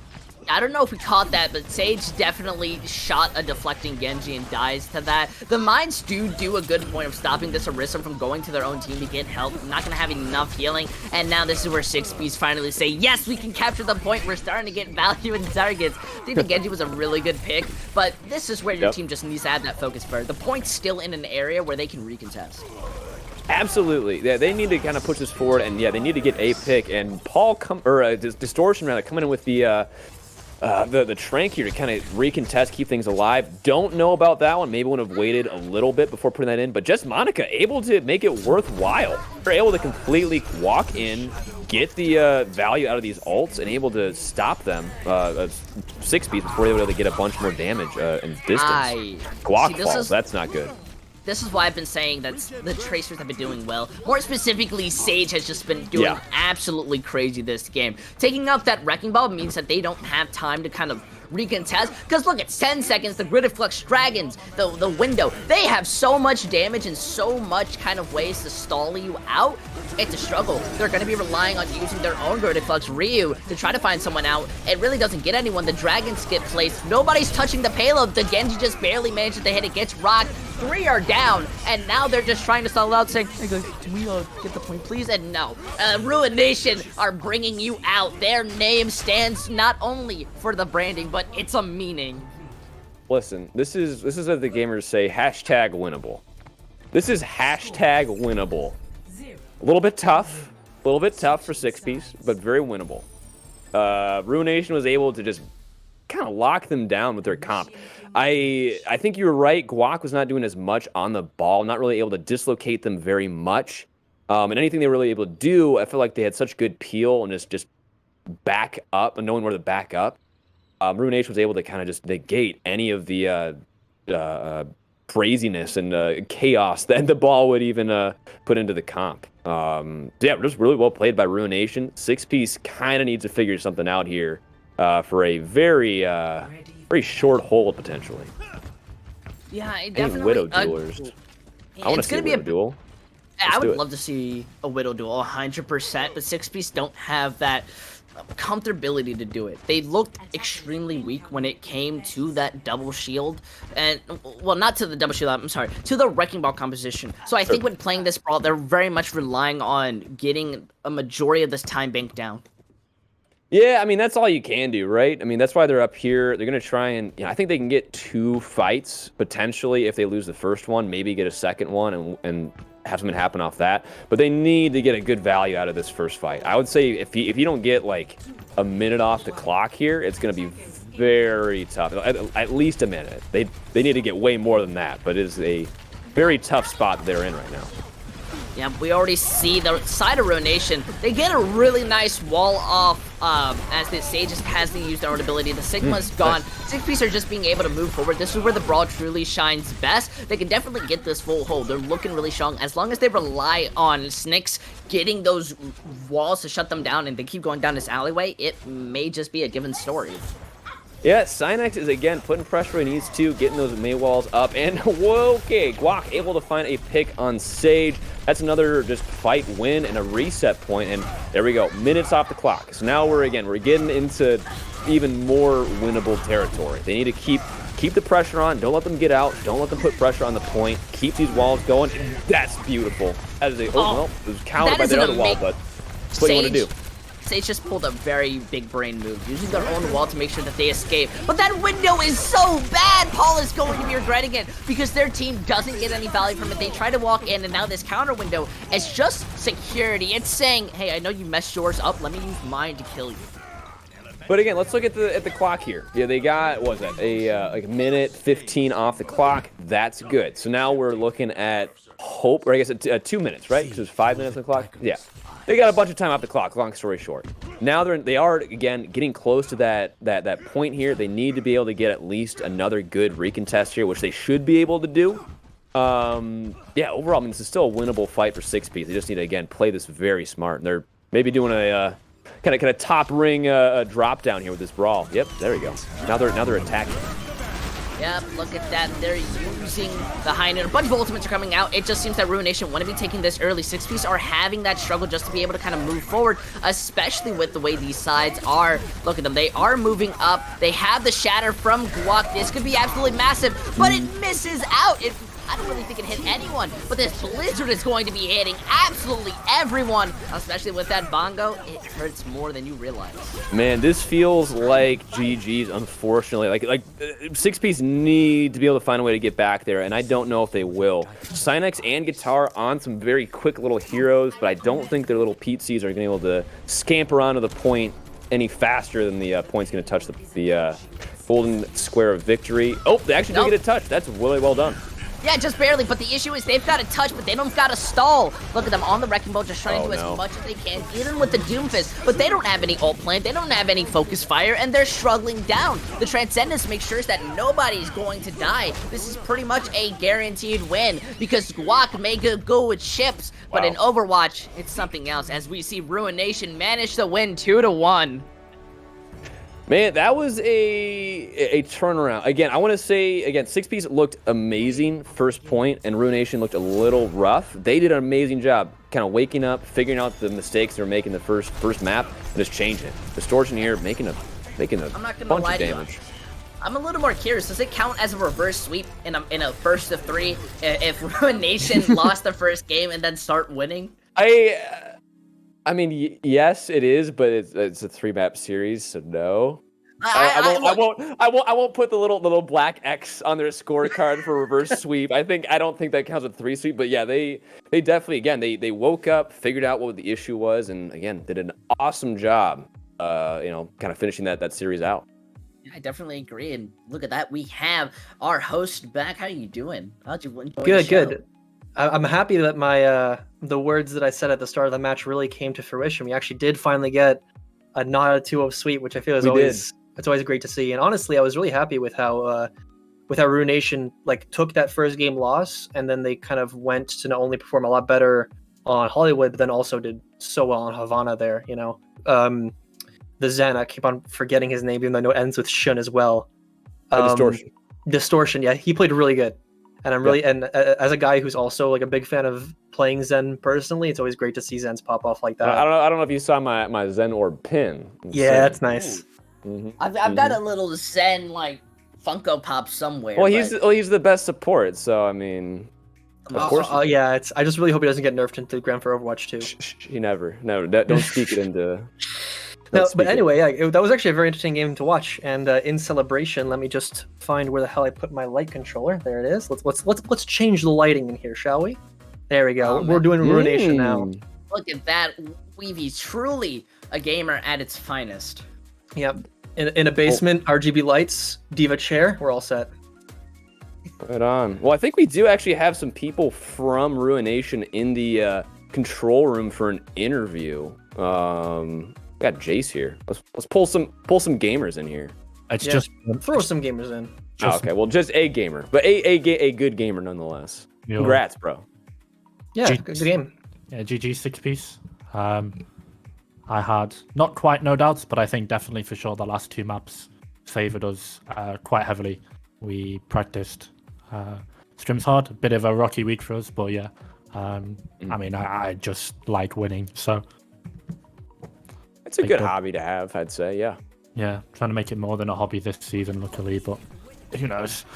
I don't know if we caught that, but Sage definitely shot a deflecting Genji and dies to that. The Mines do a good point of stopping this Orisa from going to their own team to get help. I'm not going to have enough healing, and now this is where 6-piece finally say, yes, we can capture the point. We're starting to get value in targets. I think the Genji was a really good pick, but this is where your team just needs to have that focus first. The point's still in an area where they can recontest. Absolutely. Yeah, they need to kind of push this forward, and yeah, they need to get a pick. And Paul, Distortion rather, coming in with the Trank here to kind of recontest, keep things alive. Don't know about that one. Maybe would have waited a little bit before putting that in. But just Monica able to make it worthwhile. They're able to completely walk in, get the value out of these ults, and able to stop them 6-piece before they were able to get a bunch more damage and distance. Guac falls. That's not good. This is why I've been saying that the Tracers have been doing well. More specifically, Sage has just been doing absolutely crazy this game. Taking out that Wrecking Ball means that they don't have time to kind of recontest, because look, it's 10 seconds, the Grid Flux Dragons, the window, they have so much damage and so much kind of ways to stall you out. It's a struggle. They're going to be relying on using their own Grid Flux Ryu to try to find someone out. It really doesn't get anyone. The Dragons get placed. Nobody's touching the payload. The Genji just barely manages to hit it, gets rocked. 3 are down, and now they're just trying to stall out, saying, hey guys, can we get the point, please? And no. Ruination are bringing you out. Their name stands not only for the branding, but it's a meaning. Listen, this is what the gamers say, hashtag winnable. This is hashtag winnable. A little bit tough for 6-piece, but very winnable. Ruination was able to just kind of lock them down with their comp. I think you were right. Guac was not doing as much on the ball, not really able to dislocate them very much. And anything they were really able to do, I feel like they had such good peel and just back up and knowing where to back up. Ruination was able to kind of just negate any of the craziness and chaos that the ball would even put into the comp. Yeah, just really well played by Ruination. 6-piece kind of needs to figure something out here for a very short hold potentially. Yeah, Any definitely. Widow duelers. I want to see a Widow duel. I would love to see a Widow duel 100%, but 6-piece don't have that comfortability to do it. They looked extremely weak when it came to that double shield, and well, not to the double shield, I'm sorry, to the Wrecking Ball composition. So I think when playing this brawl, they're very much relying on getting a majority of this time bank down. Yeah, I mean, that's all you can do, right? I mean, that's why they're up here. They're going to try and, I think they can get 2 fights, potentially, if they lose the first one, maybe get a second one and have something happen off that. But they need to get a good value out of this first fight. I would say if you don't get, like, a minute off the clock here, it's going to be very tough. At least a minute. They need to get way more than that, but it is a very tough spot they're in right now. Yeah, we already see the side of Ruination. They get a really nice wall off as the Sages has to use their own ability. The Sigma's gone. 6-piece are just being able to move forward. This is where the brawl truly shines best. They can definitely get this full hold. They're looking really strong. As long as they rely on Snicks getting those walls to shut them down and they keep going down this alleyway, it may just be a given story. Yeah, Cynex is again putting pressure where he needs to, getting those May walls up, and whoa, okay, Guac able to find a pick on Sage. That's another just fight win and a reset point, and there we go, minutes off the clock. So now we're getting into even more winnable territory. They need to keep the pressure on, don't let them get out, don't let them put pressure on the point, keep these walls going. That's beautiful. That is well, it was countered by the other wall, but what do you want to do? States just pulled a very big brain move, using their own wall to make sure that they escape. But that window is so bad! Paul is going to be regretting it because their team doesn't get any value from it. They try to walk in, and now this counter window is just security. It's saying, hey, I know you messed yours up, let me use mine to kill you. But again, let's look at the clock here. Yeah, they got, what was that, like a minute 15 off the clock. That's good. So now we're looking at hope, or I guess 2 minutes, right? Because it was 5 minutes on the clock. Yeah, they got a bunch of time off the clock. Long story short, now they are again getting close to that point here. They need to be able to get at least another good recontest here, which they should be able to do. Yeah, overall, I mean, this is still a winnable fight for 6P. They just need to again play this very smart, and they're maybe doing a kind of top ring drop down here with this brawl. Yep, there we go. Now they're attacking. Yep, look at that. They're using the high note. A bunch of ultimates are coming out. It just seems that Ruination want to be taking this early. 6Ps are having that struggle just to be able to kind of move forward, especially with the way these sides are. Look at them. They are moving up. They have the shatter from Guac. This could be absolutely massive, but it misses out. I don't really think it hit anyone, but this blizzard is going to be hitting absolutely everyone, especially with that bongo. It hurts more than you realize. Man, this feels like GG's, unfortunately. Like 6Ps need to be able to find a way to get back there, and I don't know if they will. Cynex and Guitar on some very quick little heroes, but I don't think their little Peetsies are going to be able to scamper onto the point any faster than the point's going to touch the golden square of victory. Oh, they actually do get a touch. That's really well done. Yeah, just barely, but the issue is they've got a touch, but they don't got a stall. Look at them on the Wrecking Ball, just trying to do as much as they can, even with the Doomfist, but they don't have any ult plan, they don't have any focus fire, and they're struggling down. The Transcendence makes sure that nobody's going to die. This is pretty much a guaranteed win, because Guac may go with chips, but in Overwatch, it's something else, as we see Ruination manage to win 2-1. Man, that was a turnaround. Again, I want to say, 6Ps looked amazing first point, and Ruination looked a little rough. They did an amazing job kind of waking up, figuring out the mistakes they were making the first map, and just changing it. Distortion here, making a I'm not gonna bunch lie of to you. damage. I'm a little more curious. Does it count as a reverse sweep in a first of 3 if Ruination lost the first game and then start winning? I mean, yes, it is, but it's a 3-map series, so no. I won't put the little black X on their scorecard for reverse sweep. I don't think that counts as a 3 sweep, but yeah, they definitely again they woke up, figured out what the issue was, and again did an awesome job. Kind of finishing that series out. Yeah, I definitely agree. And look at that, we have our host back. How are you doing? How'd you enjoy the show? Good. I'm happy that my the words that I said at the start of the match really came to fruition. We actually did finally get a not a 2-0 sweep, which I feel is always great to see. And honestly, I was really happy with how Ruination took that first game loss, and then they kind of went to not only perform a lot better on Hollywood, but then also did so well on Havana there. The Zen, I keep on forgetting his name, even though I know it ends with Shun as well. Distortion, yeah, he played really good. And I'm really, and as a guy who's also a big fan of playing Zen personally, it's always great to see Zens pop off like that. I don't know if you saw my Zen orb pin. Yeah, that's nice. Mm-hmm. I've got a little Zen Funko Pop somewhere. Well, he's the best support, so I mean, of course. Yeah, I just really hope he doesn't get nerfed into Grand for Overwatch 2. He never. Don't speak it into. No, but anyway, that was actually a very interesting game to watch. And in celebration, let me just find where the hell I put my light controller. There it is. Let's change the lighting in here, shall we? There we go. We're doing Ruination now. Look at that, Weavy, truly a gamer at its finest. Yep. In a basement, RGB lights, Diva chair. We're all set. Right on. Well, I think we do actually have some people from Ruination in the control room for an interview. Got Jace here. Let's pull some gamers in here. Just throw some gamers in. Okay, well, just a gamer, but a good gamer nonetheless. Congrats, bro. Yeah, good game. Yeah, GG 6-piece. I had not quite no doubts, but I think definitely for sure the last 2 maps favored us quite heavily. We practiced scrims hard, a bit of a rocky week for us, but yeah. I mean, I just like winning, so. It's a good hobby to have, I'd say, yeah. Yeah, trying to make it more than a hobby this season, luckily, but who knows.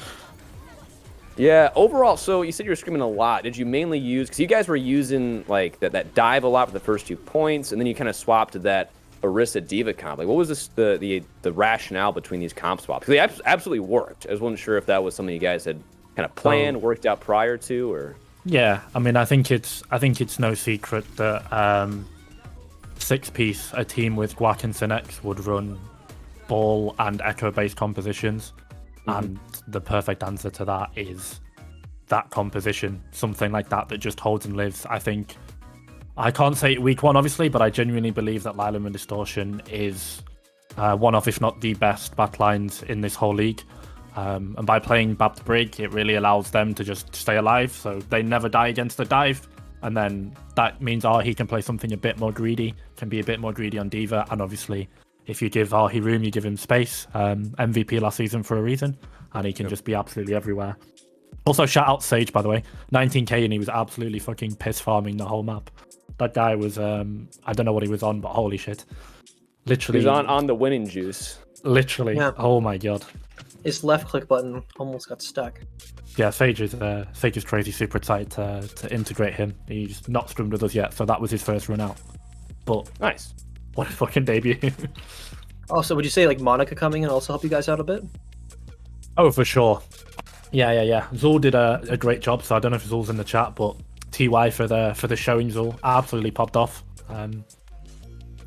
Yeah, overall, so you said you were screaming a lot. Did you mainly use, because you guys were using that dive a lot for the first 2 points, and then you kind of swapped to that Orisa Diva comp? Like, what was the rationale between these comp swaps? Because they absolutely worked. I just wasn't sure if that was something you guys had kind of planned, worked out prior to, or. Yeah, I mean, I think it's no secret that 6-piece, a team with Guac and Synex would run ball and echo-based compositions, and the perfect answer to that is that composition, something like that just holds and lives. I think, I can't say week one, obviously, but I genuinely believe that Lylum and Distortion is one of, if not the best backlines in this whole league. And by playing Bapt Brig, it really allows them to just stay alive, so they never die against the dive. And then that means he can play something a bit more greedy, can be a bit more greedy on Diva. And obviously, if you give Arhi room, you give him space. MVP last season for a reason, and he can just be absolutely everywhere. Also, shout out Sage, by the way. 19k, and he was absolutely fucking piss farming the whole map. That guy was, I don't know what he was on, but holy shit. Literally. He's on the winning juice. Literally. Yeah. Oh my god. His left click button almost got stuck. Yeah, Sage is crazy, super excited to integrate him. He's not scrimmed with us yet, so that was his first run out. But nice. What a fucking debut. Also, would you say like Monica coming in also help you guys out a bit? Oh, for sure. Yeah. Zul did a great job, so I don't know if Zul's in the chat, but TY for the showing Zul absolutely popped off.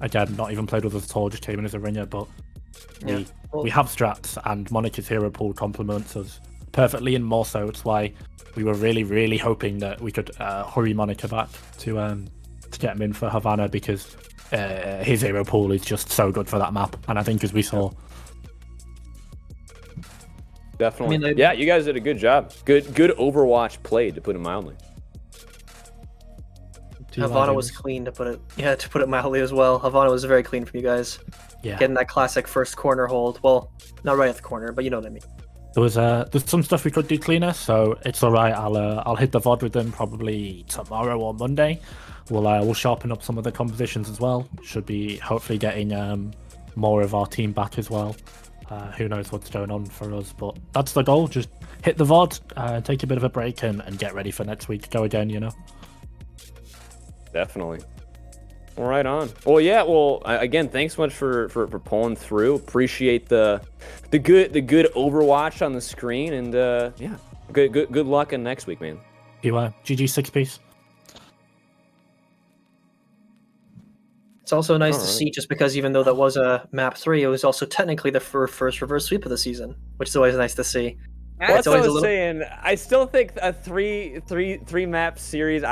Again, not even played with us at all, just came in as a ringer, but we have strats, and Monica's hero pool complements us perfectly, and more so. It's why we were really, really hoping that we could hurry Monica back to get him in for Havana, because his hero pool is just so good for that map, and I think as we saw. Definitely. Yeah, you guys did a good job. Good Overwatch play, to put it mildly. Havana was clean, to put it mildly as well. Havana was very clean from you guys. Yeah. Getting that classic first corner hold. Well, not right at the corner, but you know what I mean. There's some stuff we could do cleaner, so it's all right. I'll hit the VOD with them probably tomorrow or Monday. We'll sharpen up some of the compositions as well. Should be hopefully getting more of our team back as well. Who knows what's going on for us, but that's the goal. Just hit the VOD, take a bit of a break, and get ready for next week. Go again, you know. Definitely. Well, right on. Well, yeah. Well, again, thanks so much for pulling through. Appreciate the good Overwatch on the screen, and yeah, good luck in next week, man. You GG 6-piece. It's also nice to see, just because even though that was a map 3, it was also technically the first reverse sweep of the season, which is always nice to see. Well, that's what I was saying. I still think a three map series.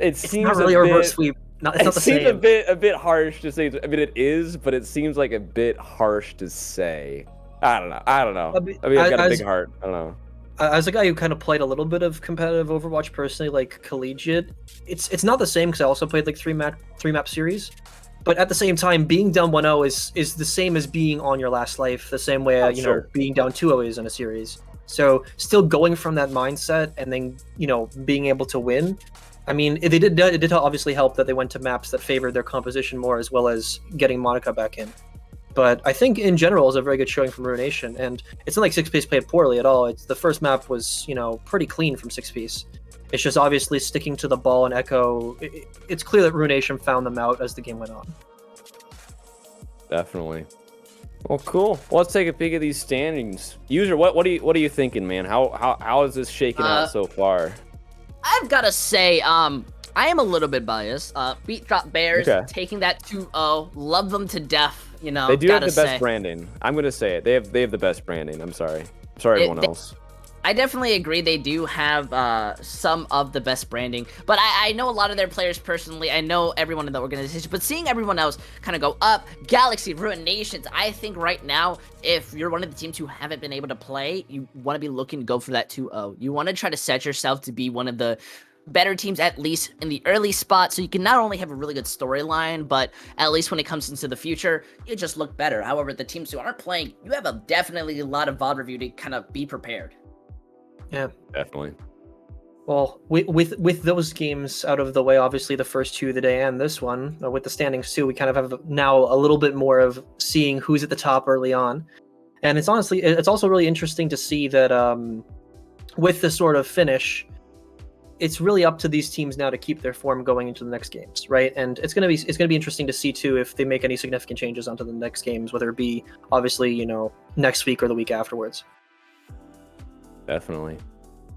It seems not really a reverse sweep. It's not the same. It seems a bit harsh to say. I mean, it is, but it seems like a bit harsh to say. I don't know. I mean, I've got a big heart. I don't know. As a guy who kind of played a little bit of competitive Overwatch personally, like collegiate, it's not the same, because I also played like three map series. But at the same time, being down 1-0 is the same as being on your last life. The same way know being down 2-0 is in a series. So still going from that mindset, and then being able to win. I mean, it did obviously help that they went to maps that favored their composition more, as well as getting Monica back in. But I think in general it was a very good showing from Ruination, and it's not like 6-piece played poorly at all. The first map was pretty clean from 6-piece. It's just obviously sticking to the ball and echo. It's clear that Ruination found them out as the game went on. Definitely. Well, cool. Well, let's take a peek at these standings. User, what are you thinking, man? How is this shaking out so far? I've got to say, I am a little bit biased. Beat Drop Bears taking that 2-0. Love them to death. They do have the best branding. I'm gonna say it. They have the best branding. I'm sorry. Everyone else. I definitely agree. They do have some of the best branding, but I know a lot of their players personally. I know everyone in the organization, but seeing everyone else kind of go up, Galaxy, Ruinations, I think right now, if you're one of the teams who haven't been able to play, you want to be looking to go for that 2-0. You want to try to set yourself to be one of the better teams, at least in the early spot, so you can not only have a really good storyline, but at least when it comes into the future, you just look better. However, the teams who aren't playing, you have definitely a lot of VOD review to kind of be prepared. Yeah, definitely. Well, with those games out of the way, obviously the first 2 of the day and this one, with the standings too, we kind of have now a little bit more of seeing who's at the top early on. And it's also really interesting to see that with this sort of finish, it's really up to these teams now to keep their form going into the next games, right? And it's gonna be interesting to see too if they make any significant changes onto the next games, whether it be obviously next week or the week afterwards. Definitely.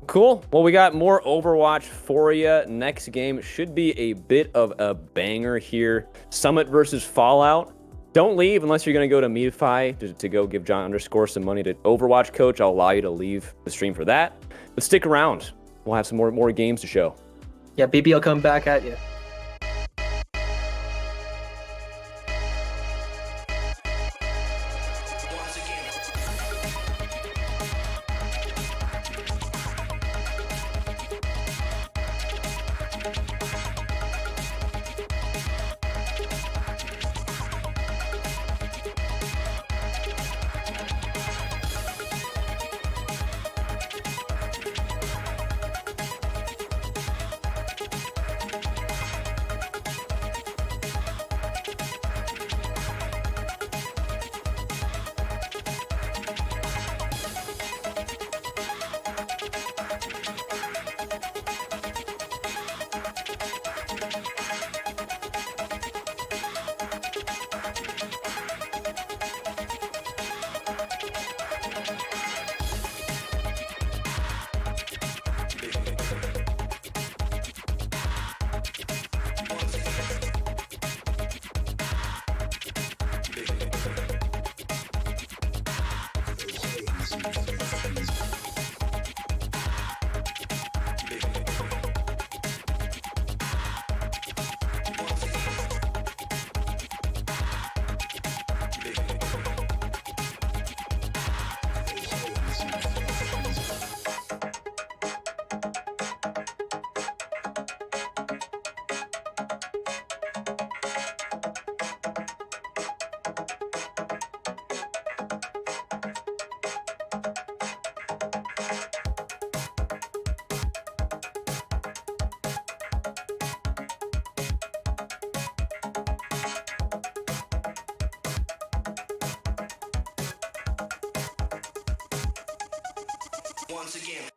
Cool. Well, we got more Overwatch for you. Next game should be a bit of a banger here. Summit versus Fallout. Don't leave unless you're going to go to Metify to go give John _ some money to Overwatch coach. I'll allow you to leave the stream for that. But stick around. We'll have some more games to show. Yeah, BPL come back at you. Once again.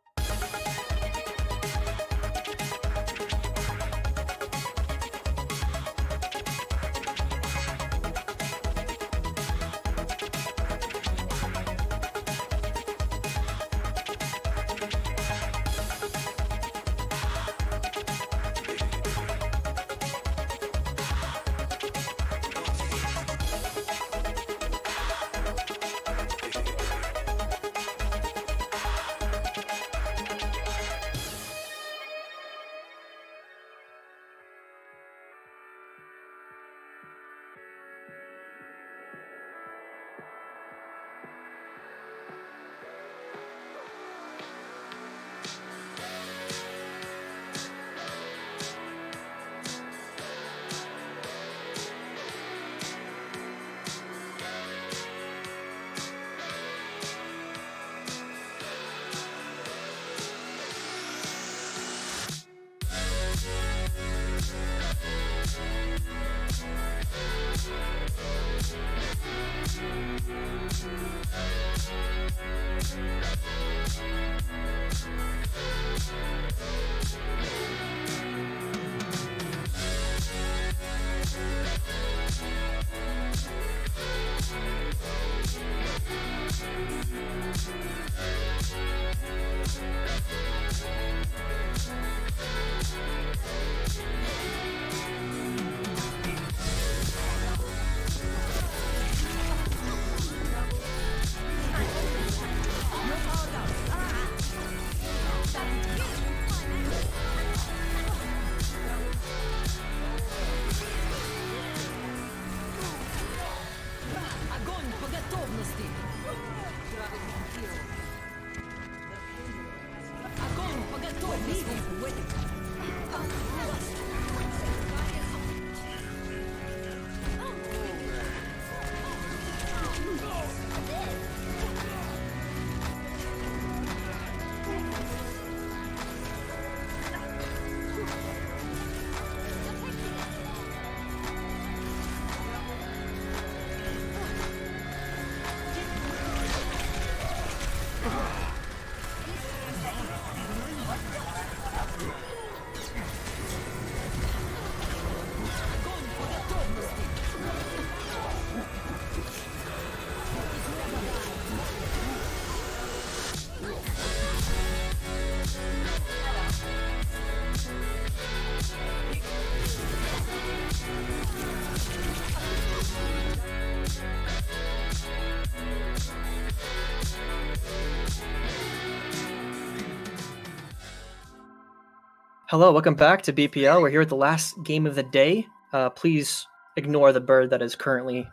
Hello, welcome back to BPL. We're here at the last game of the day. Please ignore the bird that is currently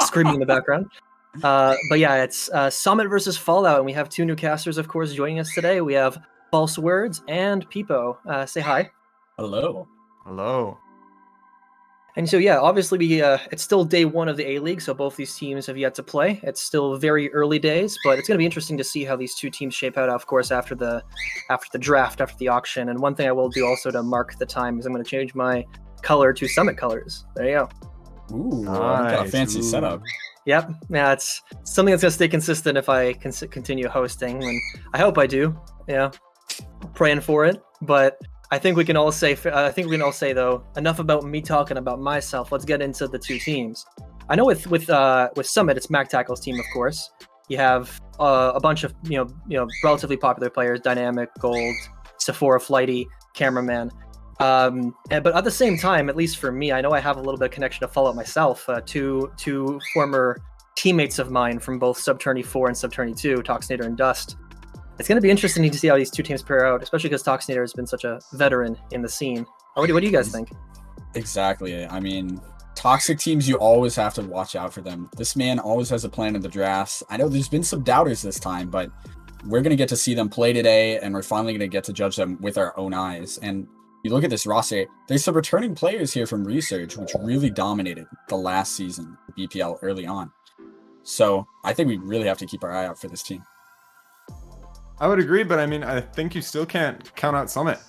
screaming in the background. But yeah, it's Summit versus Fallout, and we have two new casters, of course, joining us today. We have False Words and Peepo. Say hi. Hello. Hello. And so yeah, obviously it's still day one of the A-League, so both these teams have yet to play. It's still very early days, but it's going to be interesting to see how these two teams shape out, of course, after the draft, after the auction. And one thing I will do also to mark the time is I'm going to change my color to Summit colors. There you go. Ooh, got a fancy setup. Yep, yeah, it's something that's going to stay consistent if I continue hosting, and I hope I do. Yeah, praying for it, but I think we can all say though, enough about me talking about myself. Let's get into the two teams. I know with Summit, it's Mac Tackle's team, of course. You have a bunch of relatively popular players: Dynamic, Gold, Sephora, Flighty, Cameraman. But at the same time, at least for me, I know I have a little bit of connection to Fallout myself. Two former teammates of mine from both Subtourney 4 and Subtourney 2, Toxinator and Dust. It's going to be interesting to see how these two teams pair out, especially because Toxinator has been such a veteran in the scene. What do you guys think? Exactly. I mean, toxic teams, you always have to watch out for them. This man always has a plan in the drafts. I know there's been some doubters this time, but we're going to get to see them play today, and we're finally going to get to judge them with our own eyes. And you look at this roster, there's some returning players here from Research, which really dominated the last season, BPL, early on. So I think we really have to keep our eye out for this team. I would agree, but I mean, I think you still can't count out Summit.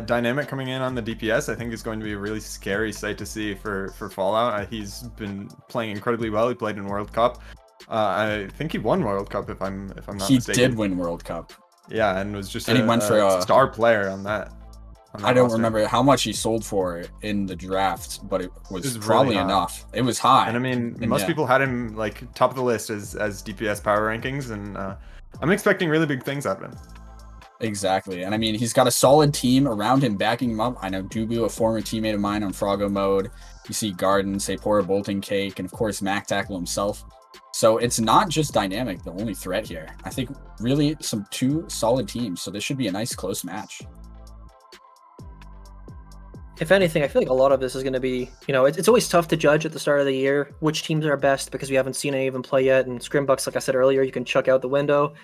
Dynamic coming in on the DPS, I think is going to be a really scary sight to see for Fallout. He's been playing incredibly well. He played in World Cup. I think he won World Cup if I'm not mistaken. He did win World Cup. Yeah, and was just he went for a star player on that. I don't remember how much he sold for in the draft, but it was probably really enough. It was high. And I mean, most people had him like top of the list as DPS power rankings, and I'm expecting really big things out of him. Exactly. And I mean, he's got a solid team around him backing him up. I know Dubu, a former teammate of mine on Froggo mode. You see Garden, Sapora, Bolton Cake, and of course Mac Tackle himself. So it's not just Dynamic, the only threat here. I think really two solid teams. So this should be a nice close match. If anything, I feel like a lot of this is going to be, it's always tough to judge at the start of the year which teams are best because we haven't seen any of them play yet. And Scrimbucks, like I said earlier, you can chuck out the window.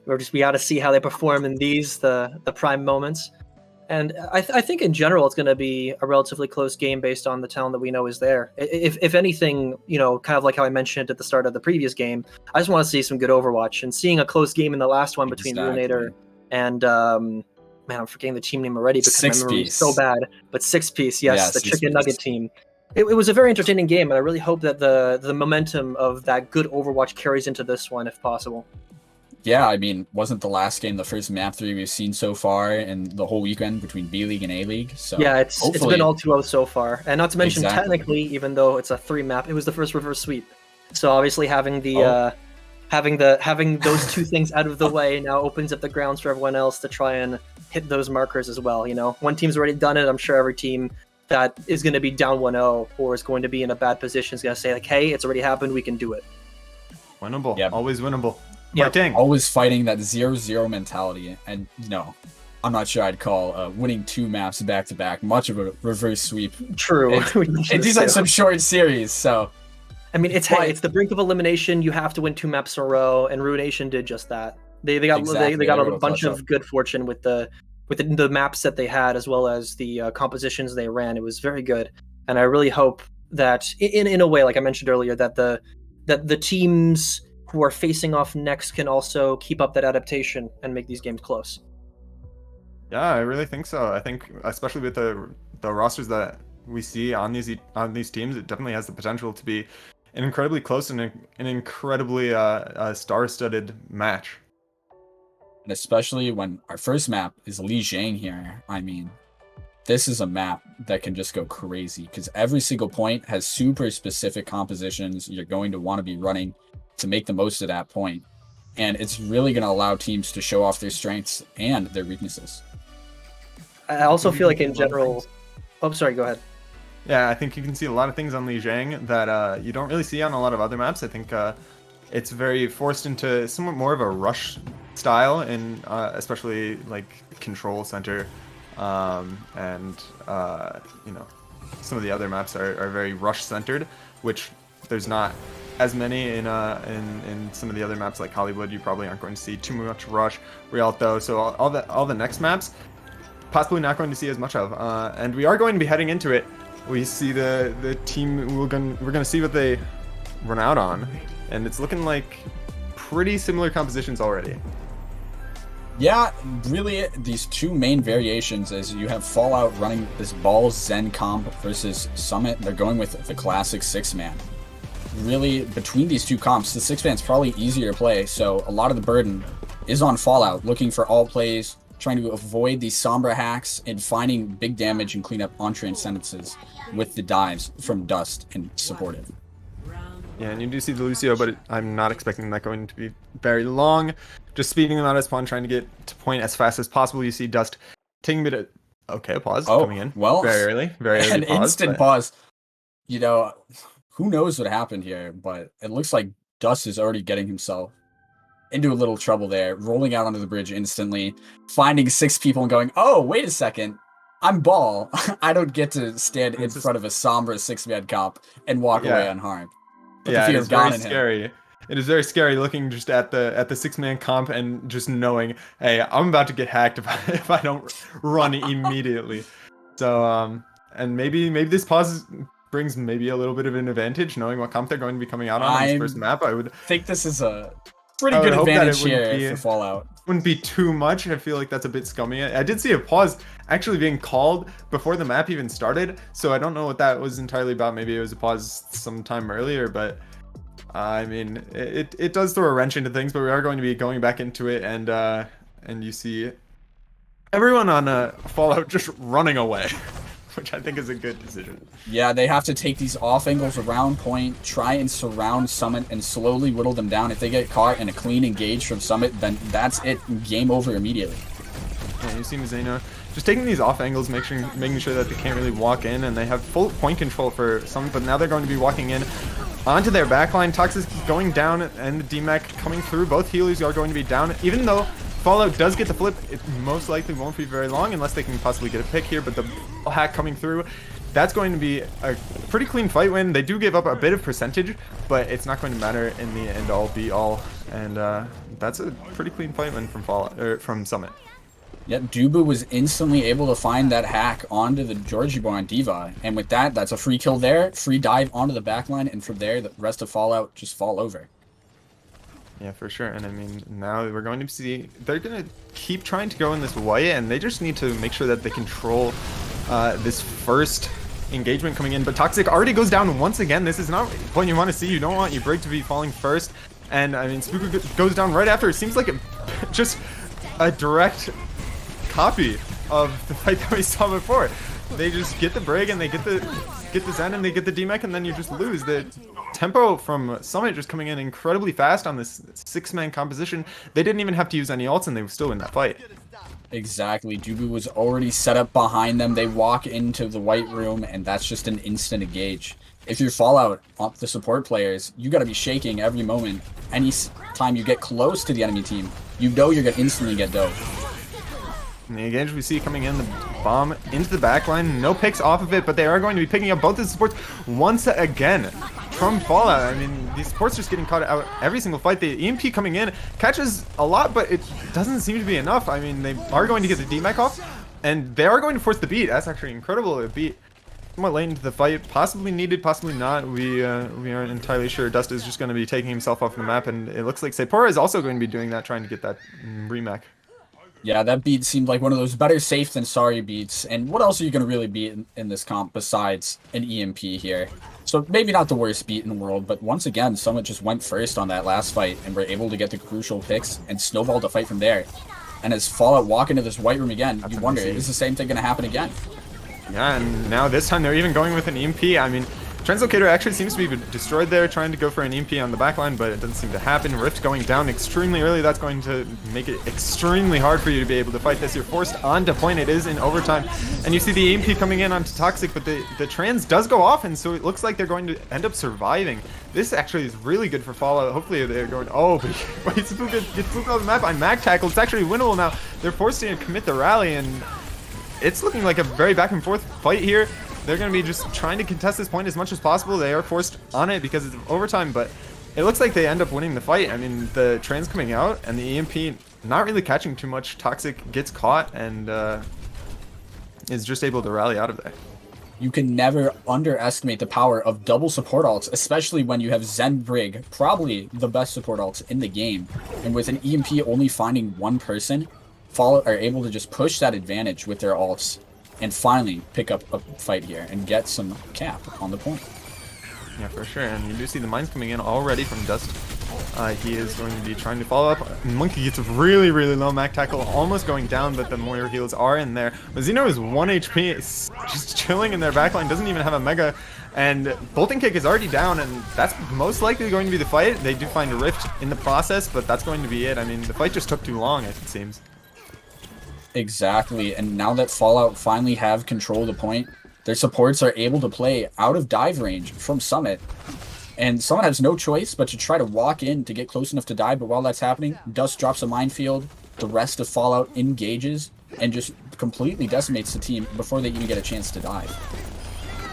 We got to see how they perform in the prime moments. And I think in general, it's going to be a relatively close game based on the talent that we know is there. If anything, kind of like how I mentioned at the start of the previous game, I just want to see some good Overwatch. And seeing a close game in the last one between Ruinator and man, I'm forgetting the team name already because my memory is so bad. But Six Piece, yes, the Chicken Nugget team. It was a very entertaining game, and I really hope that the momentum of that good Overwatch carries into this one, if possible. Yeah, I mean, wasn't the last game the first map 3 we've seen so far in the whole weekend between B-League and A-League? So yeah, it's been all 2-0 so far. And not to mention, technically, even though it's a 3 map, it was the first reverse sweep. So obviously having having those two things out of the way now opens up the grounds for everyone else to try and hit those markers as well. One team's already done it. I'm sure every team that is going to be down 1-0 or is going to be in a bad position is going to say like, hey, it's already happened. We can do it. Winnable. Yeah. Always winnable. Yeah, always fighting that 0-0 mentality. And I'm not sure I'd call winning 2 maps back-to-back much of a reverse sweep. True. These are some short series, so... I mean, it's the brink of elimination. You have to win 2 maps in a row, and Ruination did just that. They got a bunch of good fortune with the maps that they had, as well as the compositions they ran. It was very good, and I really hope that, in a way, like I mentioned earlier, that the teams who are facing off next can also keep up that adaptation and make these games close. Yeah, I really think so. I think, especially with the rosters that we see on these teams, it definitely has the potential to be an incredibly close and an incredibly star-studded match. And especially when our first map is Li Jiang here. I mean, this is a map that can just go crazy because every single point has super specific compositions you're going to want to be running to make the most of that point. And it's really going to allow teams to show off their strengths and their weaknesses. I also feel like in general... Oh, sorry, go ahead. Yeah, I think you can see a lot of things on Li Jiang that you don't really see on a lot of other maps. I think it's very forced into somewhat more of a rush style, and especially like Control Center. and you know, some of the other maps are very rush centered, which there's not as many in some of the other maps like Hollywood. You probably aren't going to see too much rush. Rialto, so all the next maps, possibly not going to see as much of. And we are going to be heading into it. We see the team. We're gonna see what they run out on, and it's looking like pretty similar compositions already. Yeah, really, these two main variations is you have Fallout running this Balls Zen comp versus Summit. They're going with the classic 6-man. Really, between these two comps, the 6-man's probably easier to play, so a lot of the burden is on Fallout, looking for all plays, trying to avoid these Sombra hacks, and finding big damage and clean up on-train sentences with the dives from Dust and Supportive. Yeah, and you do see the Lucio, but I'm not expecting that going to be very long. Just speeding them out as spawn, trying to get to point as fast as possible. You see Dust taking a bit of... Okay, pause coming in. Well, very early an pause, instant pause. You know, who knows what happened here, but it looks like Dust is already getting himself into a little trouble there, rolling out onto the bridge instantly, finding 6 people and going, oh, wait a second, I'm Ball. I don't get to stand in front of a Sombra 6-man comp and walk away unharmed. Yeah, it is very scary. It is very scary looking just at the 6-man comp and just knowing, hey, I'm about to get hacked if I don't run immediately. So and maybe this pause brings maybe a little bit of an advantage, knowing what comp they're going to be coming out on this first map. I would think this is a pretty good advantage here for Fallout. Wouldn't be too much. I feel like that's a bit scummy. I did see a pause actually being called before the map even started, so I don't know what that was entirely about. Maybe it was a pause sometime earlier, but I mean, it does throw a wrench into things. But we are going to be going back into it, and you see everyone on Fallout just running away, which I think is a good decision. Yeah, they have to take these off angles around point, try and surround Summit, and slowly whittle them down. If they get caught in a clean engage from Summit, then that's it. Game over immediately. Yeah, you see Mizzeno just taking these off angles, making sure that they can't really walk in, and they have full point control for Summit, but now they're going to be walking in onto their backline. Toxic going down, and the DMAC coming through. Both healers are going to be down, even though Fallout does get the flip. It most likely won't be very long unless they can possibly get a pick here, but the hack coming through, that's going to be a pretty clean fight win. They do give up a bit of percentage, but it's not going to matter in the end all be all, and that's a pretty clean fight win from Fallout, or from Summit. Yep, Dubu was instantly able to find that hack onto the Georgie boy on Diva, and with that, that's a free kill there, free dive onto the backline, and from there, the rest of Fallout just fall over. Yeah, for sure. And I mean, now we're going to see they're going to keep trying to go in this way, and they just need to make sure that they control this first engagement coming in. But Toxic already goes down once again. This is not what you want to see. You don't want your break to be falling first. And I mean, Spooker goes down right after. It seems like just a direct copy of the fight that we saw before. They just get the break and they get the Zen and they get the DMAC, and then you just lose. The tempo from Summit just coming in incredibly fast on this 6-man composition. They didn't even have to use any ults and they were still in that fight. Exactly. Dubu was already set up behind them. They walk into the white room and that's just an instant engage. If you're Fallout, the support players, you got to be shaking every moment. Any time you get close to the enemy team, you know you're going to instantly get dove. And the engage we see coming in, the bomb into the backline, no picks off of it, but they are going to be picking up both the supports once again from Fallout. I mean, these supports just getting caught out every single fight. The EMP coming in catches a lot, but it doesn't seem to be enough. I mean, they are going to get the DMAC off, and they are going to force the beat. That's actually incredible. A beat somewhat late into the fight, possibly needed, possibly not. We aren't entirely sure. Dust is just going to be taking himself off the map, and it looks like Sepora is also going to be doing that, trying to get that remac. Yeah, that beat seemed like one of those better safe than sorry beats. And what else are you going to really beat in this comp besides an EMP here? So maybe not the worst beat in the world, but once again, someone just went first on that last fight and were able to get the crucial picks and snowball the fight from there. And as Fallout walk into this white room again, you wonder, is the same thing going to happen again? Yeah, and now this time they're even going with an EMP. I mean, Translocator actually seems to be destroyed there, trying to go for an EMP on the backline, but it doesn't seem to happen. Rift going down extremely early. That's going to make it extremely hard for you to be able to fight this. You're forced onto point. It is in overtime. And you see the EMP coming in onto Toxic, but the trans does go off, and so it looks like they're going to end up surviving. This actually is really good for Fallout. Hopefully they're going, oh, but it's spooked off the map on Mag Tackle. It's actually winnable now. They're forced to commit the rally, and it's looking like a very back and forth fight here. They're going to be just trying to contest this point as much as possible. They are forced on it because it's overtime, but it looks like they end up winning the fight. I mean, the train's coming out and the EMP not really catching too much. Toxic gets caught and is just able to rally out of there. You can never underestimate the power of double support ults, especially when you have Zen Brig, probably the best support ults in the game. And with an EMP only finding one person, Fall are able to just push that advantage with their ults and finally pick up a fight here and get some cap on the point. Yeah, for sure. And you do see the mines coming in already from Dust. He is going to be trying to follow up. Monkey gets a really, really low Mac Tackle, almost going down, but the Moira heals are in there. Mazino is 1 HP, it's just chilling in their backline, doesn't even have a Mega. And Bolting Kick is already down, and that's most likely going to be the fight. They do find a Rift in the process, but that's going to be it. I mean, the fight just took too long, it seems. Exactly, and now that Fallout finally have control of the point, their supports are able to play out of dive range from Summit. And Summit has no choice but to try to walk in to get close enough to die, but while that's happening, Dust drops a minefield, the rest of Fallout engages, and just completely decimates the team before they even get a chance to dive.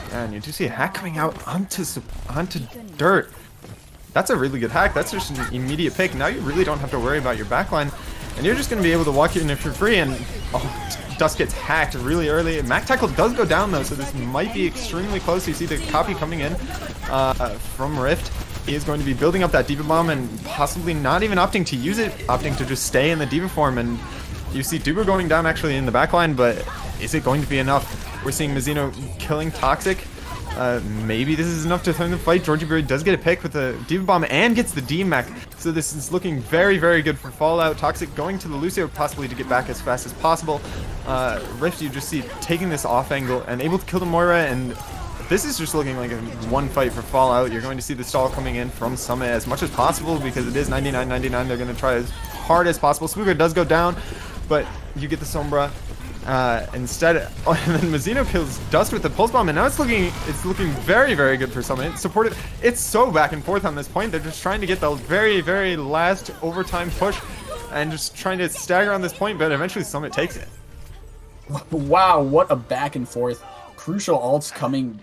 Yeah, and you do see a hack coming out onto Dirt. That's a really good hack, that's just an immediate pick. Now you really don't have to worry about your backline, and you're just going to be able to walk in if you're free, and Dust gets hacked really early. Mac Tackle does go down though, so this might be extremely close. You see the copy coming in from Rift. He is going to be building up that Diva Bomb and possibly not even opting to use it, opting to just stay in the Diva form. And you see Duba going down actually in the backline, but is it going to be enough? We're seeing Mazino killing Toxic. Maybe this is enough to turn the fight. Georgie Berry does get a pick with the Diva Bomb and gets the D-Mech. So this is looking very, very good for Fallout. Toxic going to the Lucio possibly to get back as fast as possible. Rift, you just see taking this off angle and able to kill the Moira, and this is just looking like a one fight for Fallout. You're going to see the stall coming in from Summit as much as possible because it is 99-99. They're going to try as hard as possible. Spooker does go down, but you get the Sombra. Instead, and then Mazino kills Dust with the Pulse Bomb, and now it's looking very, very good for Summit. Supported, it's so back and forth on this point. They're just trying to get the very, very last overtime push and just trying to stagger on this point, but eventually Summit takes it. Wow, what a back and forth. Crucial ults coming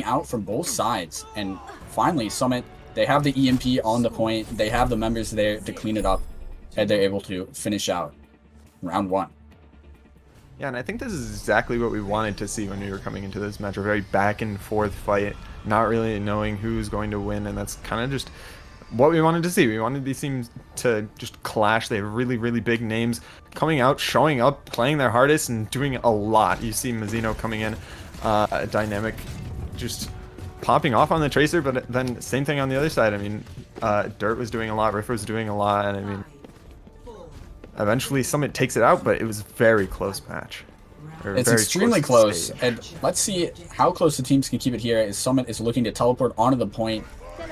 out from both sides, and finally Summit, they have the EMP on the point, they have the members there to clean it up, and they're able to finish out round 1. Yeah, and I think this is exactly what we wanted to see when we were coming into this match. A very back and forth fight, not really knowing who's going to win, and that's kind of just what we wanted to see. We wanted these teams to just clash. They have really, really big names coming out, showing up, playing their hardest, and doing a lot. You see Mazino coming in, Dynamic just popping off on the Tracer, but then same thing on the other side. I mean, Dirt was doing a lot, Riff was doing a lot, and I mean, eventually Summit takes it out, but it was a very close match. It's extremely close, and let's see how close the teams can keep it here as Summit is looking to teleport onto the point,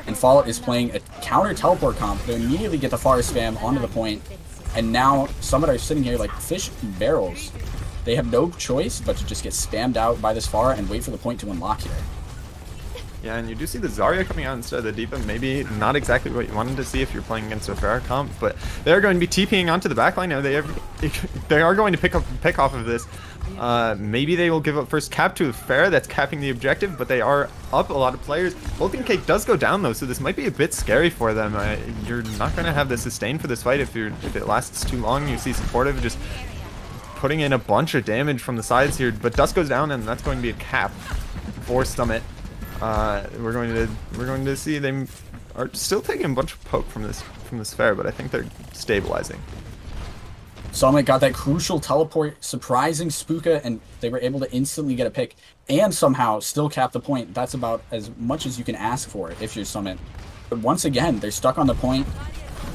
and Fallout is playing a counter teleport comp. They immediately get the forest spam onto the point, and now Summit are sitting here like fish in barrels. They have no choice but to just get spammed out by this Pharah and wait for the point to unlock here. Yeah, and you do see the Zarya coming out instead of the D.Va. Maybe not exactly what you wanted to see if you're playing against a Pharah comp, but they're going to be TPing onto the backline now. They are going to pick off of this. Maybe they will give up first cap to a Pharah that's capping the objective, but they are up a lot of players. Bolting Cake does go down though, so this might be a bit scary for them. You're not going to have the sustain for this fight if it lasts too long. You see Supportive just putting in a bunch of damage from the sides here, but Dust goes down, and that's going to be a cap for Summit. We're going to see they are still taking a bunch of poke from this Pharah, but I think they're stabilizing. Summit got that crucial teleport, surprising Spooka, and they were able to instantly get a pick and somehow still cap the point. That's about as much as you can ask for if you're Summit. But once again, they're stuck on the point.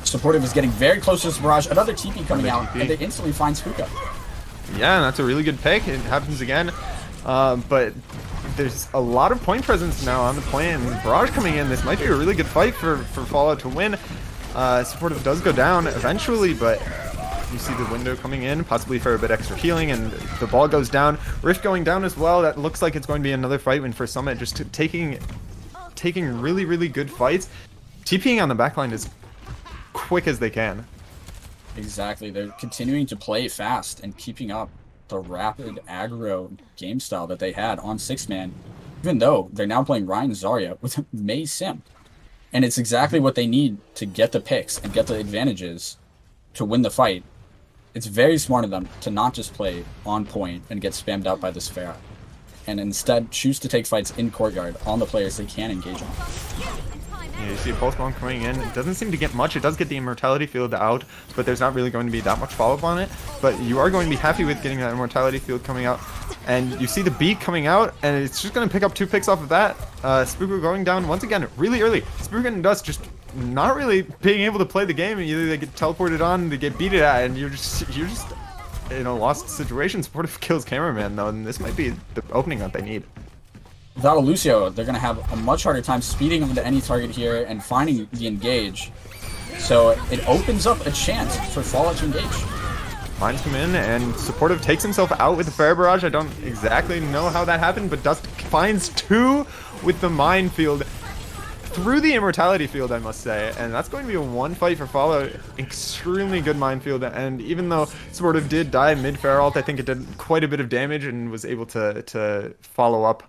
Supportive is getting very close to this barrage. Another TP coming out, and they instantly find Spooka. Yeah, and that's a really good pick. It happens again, but there's a lot of point presence now on the point, and Barrage coming in. This might be a really good fight for Fallout to win. Supportive does go down eventually, but you see the window coming in, possibly for a bit extra healing, and the ball goes down. Rift going down as well. That looks like it's going to be another fight win for Summit, just taking really, really good fights. TPing on the backline as quick as they can. Exactly. They're continuing to play fast and keeping up. the rapid aggro game style that they had on 6-man, even though they're now playing Ryan Zarya with Mei Sim. And it's exactly what they need to get the picks and get the advantages to win the fight. It's very smart of them to not just play on point and get spammed out by the Sphera, and instead choose to take fights in courtyard on the players they can engage on. Yeah, you see a pulse bomb coming in. It doesn't seem to get much. It does get the immortality field out, but there's not really going to be that much follow-up on it. But you are going to be happy with getting that immortality field coming out. And you see the beat coming out, and it's just going to pick up 2 picks off of that. Spooker going down once again really early. Spooker and Dust just not really being able to play the game. Either they get teleported on, they get beaten at, and you're just in a lost situation. Supportive kills Cameraman though, and this might be the opening that they need. Without a Lucio, they're going to have a much harder time speeding onto any target here and finding the engage. So it opens up a chance for Fallout to engage. Mines come in, and Supportive takes himself out with the Fair Barrage. I don't exactly know how that happened, but Dust finds 2 with the Minefield through the Immortality Field, I must say. And that's going to be a 1 fight for Fallout. Extremely good Minefield, and even though Supportive did die mid-Fair ult, I think it did quite a bit of damage and was able to follow up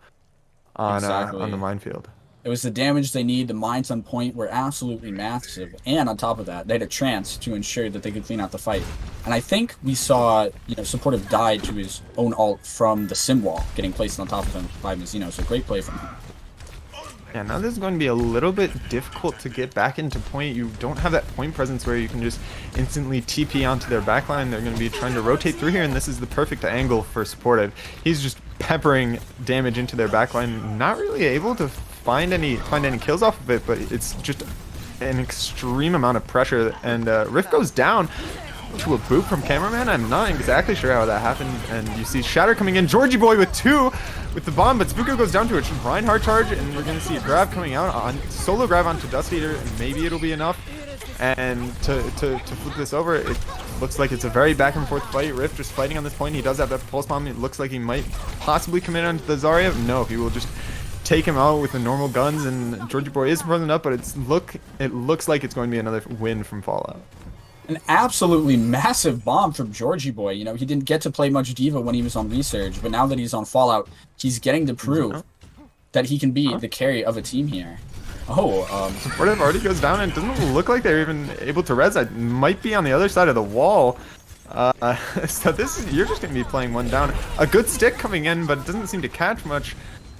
on the Minefield. It was the damage they need. The mines on point were absolutely massive, and on top of that, they had a trance to ensure that they could clean out the fight. And I think we saw, Supportive die to his own ult from the sim wall getting placed on top of him by Mazzino. So great play from him. Yeah, now this is going to be a little bit difficult to get back into point. You don't have that point presence where you can just instantly TP onto their backline. They're going to be trying to rotate through here, and this is the perfect angle for Supportive. He's just peppering damage into their backline, not really able to find any kills off of it, but it's just an extreme amount of pressure. And Rift goes down to a boot from Cameraman. I'm not exactly sure how that happened. And you see Shatter coming in, Georgie Boy with 2 with the bomb, but Spooker goes down to a Reinhardt charge, and we're going to see a grab coming out on solo grab onto Dust Eater. Maybe it'll be enough. And to flip this over, it looks like it's a very back and forth fight. Rift just fighting on this point. He does have that pulse bomb. It looks like he might possibly come in onto the Zarya. No, he will just take him out with the normal guns, and Georgie Boy is running up, but it looks like it's going to be another win from Fallout. An absolutely massive bomb from Georgie Boy. He didn't get to play much Diva when he was on Resurge, but now that he's on Fallout, he's getting to prove that he can be the carry of a team here. Supportive already goes down, and it doesn't look like they're even able to res. That might be on the other side of the wall. So you're just going to be playing one down. A good stick coming in, but it doesn't seem to catch much.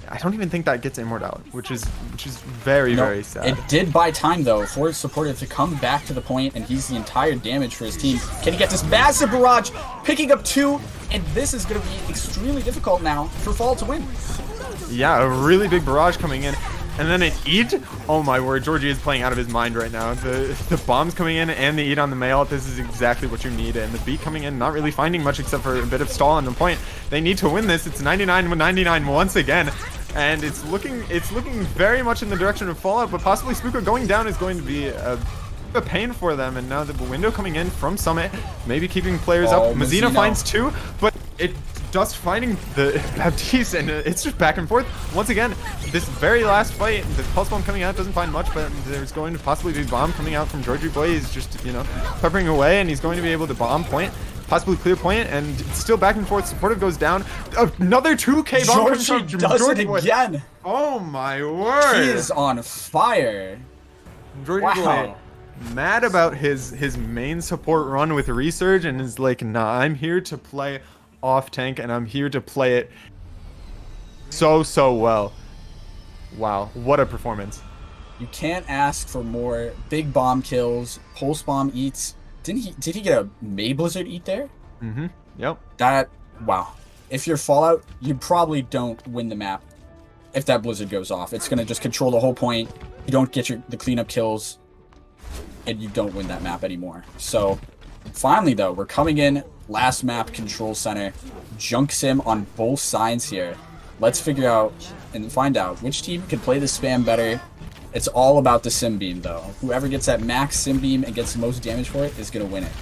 I don't even think that gets immortality, which is very, very sad. It did buy time, though, for Supportive to come back to the point, and he's the entire damage for his team. Can he get this massive barrage, picking up 2, and this is going to be extremely difficult now for Fall to win. Yeah, a really big barrage coming in. And then an eat. Oh my word, Georgie is playing out of his mind right now. The bombs coming in and the eat on the mail. This is exactly what you need. And the beat coming in, not really finding much except for a bit of stall on the point. They need to win this. It's 99-99 once again. And it's looking very much in the direction of Fallout, but possibly Spooker going down is going to be a pain for them. And now the window coming in from Summit, maybe keeping players up. Mazzino finds 2, but Dust finding the Baptiste, and it's just back and forth. Once again, this very last fight, the pulse bomb coming out doesn't find much, but there's going to possibly be bomb coming out from Georgie Boy. He's just, peppering away, and he's going to be able to bomb point, possibly clear point, and it's still back and forth. Supportive goes down. Another 2K bomb comes from Georgie Boy. Again. Oh my word. He is on fire. Georgie Boy mad about his main support run with Resurge, and is like, nah, I'm here to play off tank, and I'm here to play it so well. Wow, what a performance. You can't ask for more. Big bomb kills, pulse bomb eats. Did he get a May Blizzard eat there? Yep. Wow. If you're Fallout, you probably don't win the map if that Blizzard goes off. It's gonna just control the whole point. You don't get the cleanup kills, and you don't win that map anymore. So finally, though, we're coming in. Last map, Control Center. Junk Sim on both sides here. Let's figure out and find out which team can play the spam better. It's all about the Sim Beam, though. Whoever gets that max Sim Beam and gets the most damage for it is going to win it.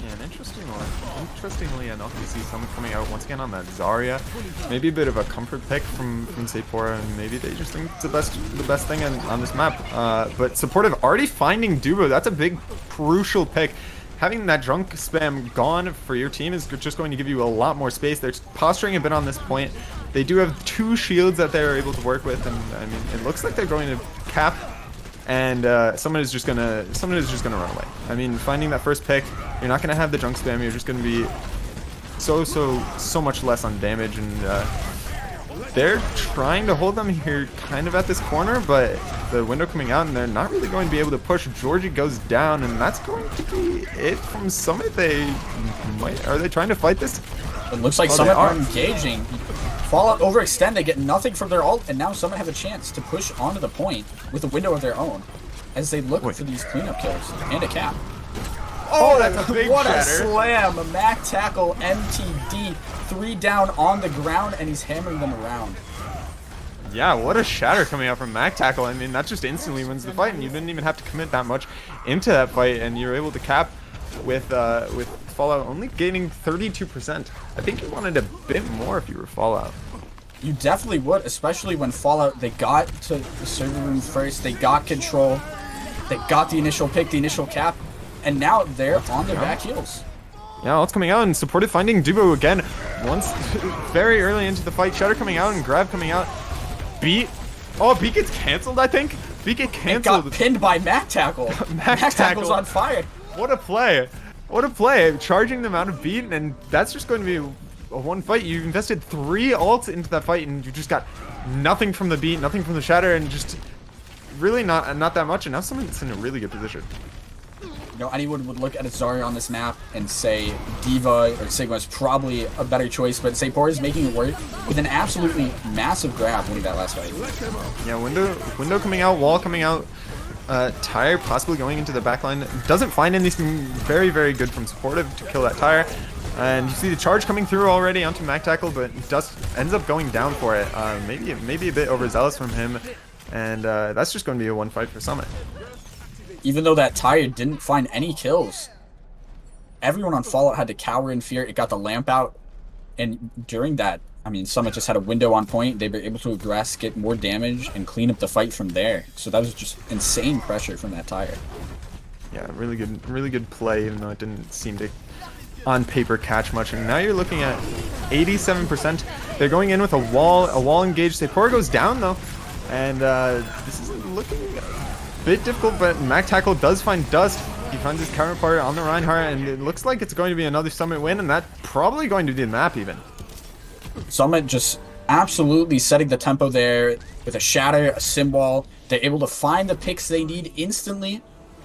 Yeah, an interesting one. Interestingly enough, you see someone coming out once again on that Zarya. Maybe a bit of a comfort pick from Sephora, and maybe they just think it's the best thing on this map. But Supportive already finding Dubo. That's a big, crucial pick. having that drunk spam gone for your team is just going to give you a lot more space. They're posturing a bit on this point. They do have 2 shields that they're able to work with, and I mean, it looks like they're going to cap, and someone is just gonna run away. I mean, finding that first pick, you're not gonna have the drunk spam. You're just gonna be so much less on damage, and they're trying to hold them here kind of at this corner, but the window coming out and they're not really going to be able to push. Georgie goes down, and that's going to be it from Summit. Are they trying to fight this? It looks like Summit are engaging. Fallout overextend, they get nothing from their ult, and now Summit have a chance to push onto the point with a window of their own as they look for these cleanup kills and a cap. Oh, that's a big what shatter. A slam! A Mac tackle, MTD, 3 down on the ground, and he's hammering them around. Yeah, what a shatter coming out from Mac Tackle. I mean, that just instantly wins the fight, and you didn't even have to commit that much into that fight, and you're able to cap with Fallout only gaining 32%. I think you wanted a bit more if you were Fallout. You definitely would, especially when Fallout, they got to the server room first, they got control, they got the initial pick, the initial cap, and now they're on their back heels. Yeah, ult's coming out and supported finding Dubo again. Once very early into the fight, Shutter coming out and Grab coming out. Beat. Oh, Beat gets canceled, I think. Beat get canceled. Got pinned by Mac Tackle. Mac Tackle's on fire. What a play. What a play. Charging them out of Beat, and that's just going to be a one fight. You invested 3 ults into that fight, and you just got nothing from the Beat, nothing from the Shatter, and just really not that much. And now someone's in a really good position. You know, anyone would look at a Zarya on this map and say Diva or Sigma is probably a better choice, but Sapor is making it work with an absolutely massive grab winning that last fight. Yeah, window coming out, wall coming out, Tire possibly going into the backline. Doesn't find anything very, very good from Supportive to kill that Tire. And you see the charge coming through already onto Mac Tackle, but Dust ends up going down for it. Maybe a bit overzealous from him, and that's just going to be a one fight for Summit. Even though that Tire didn't find any kills, everyone on Fallout had to cower in fear. It got the lamp out, and during that, I mean, Summit just had a window on point. They were able to aggress, get more damage, and clean up the fight from there. So that was just insane pressure from that Tire. Yeah, really good play, even though it didn't seem to, on paper, catch much. And now you're looking at 87%. They're going in with a wall engaged. Sapor goes down though, and this is looking a bit difficult, but Mac Tackle does find Dust. He finds his counterpart on the Reinhardt, and it looks like it's going to be another Summit win, and that's probably going to be the map even. Summit just absolutely setting the tempo there with a Shatter, a Symbol. They're able to find the picks they need instantly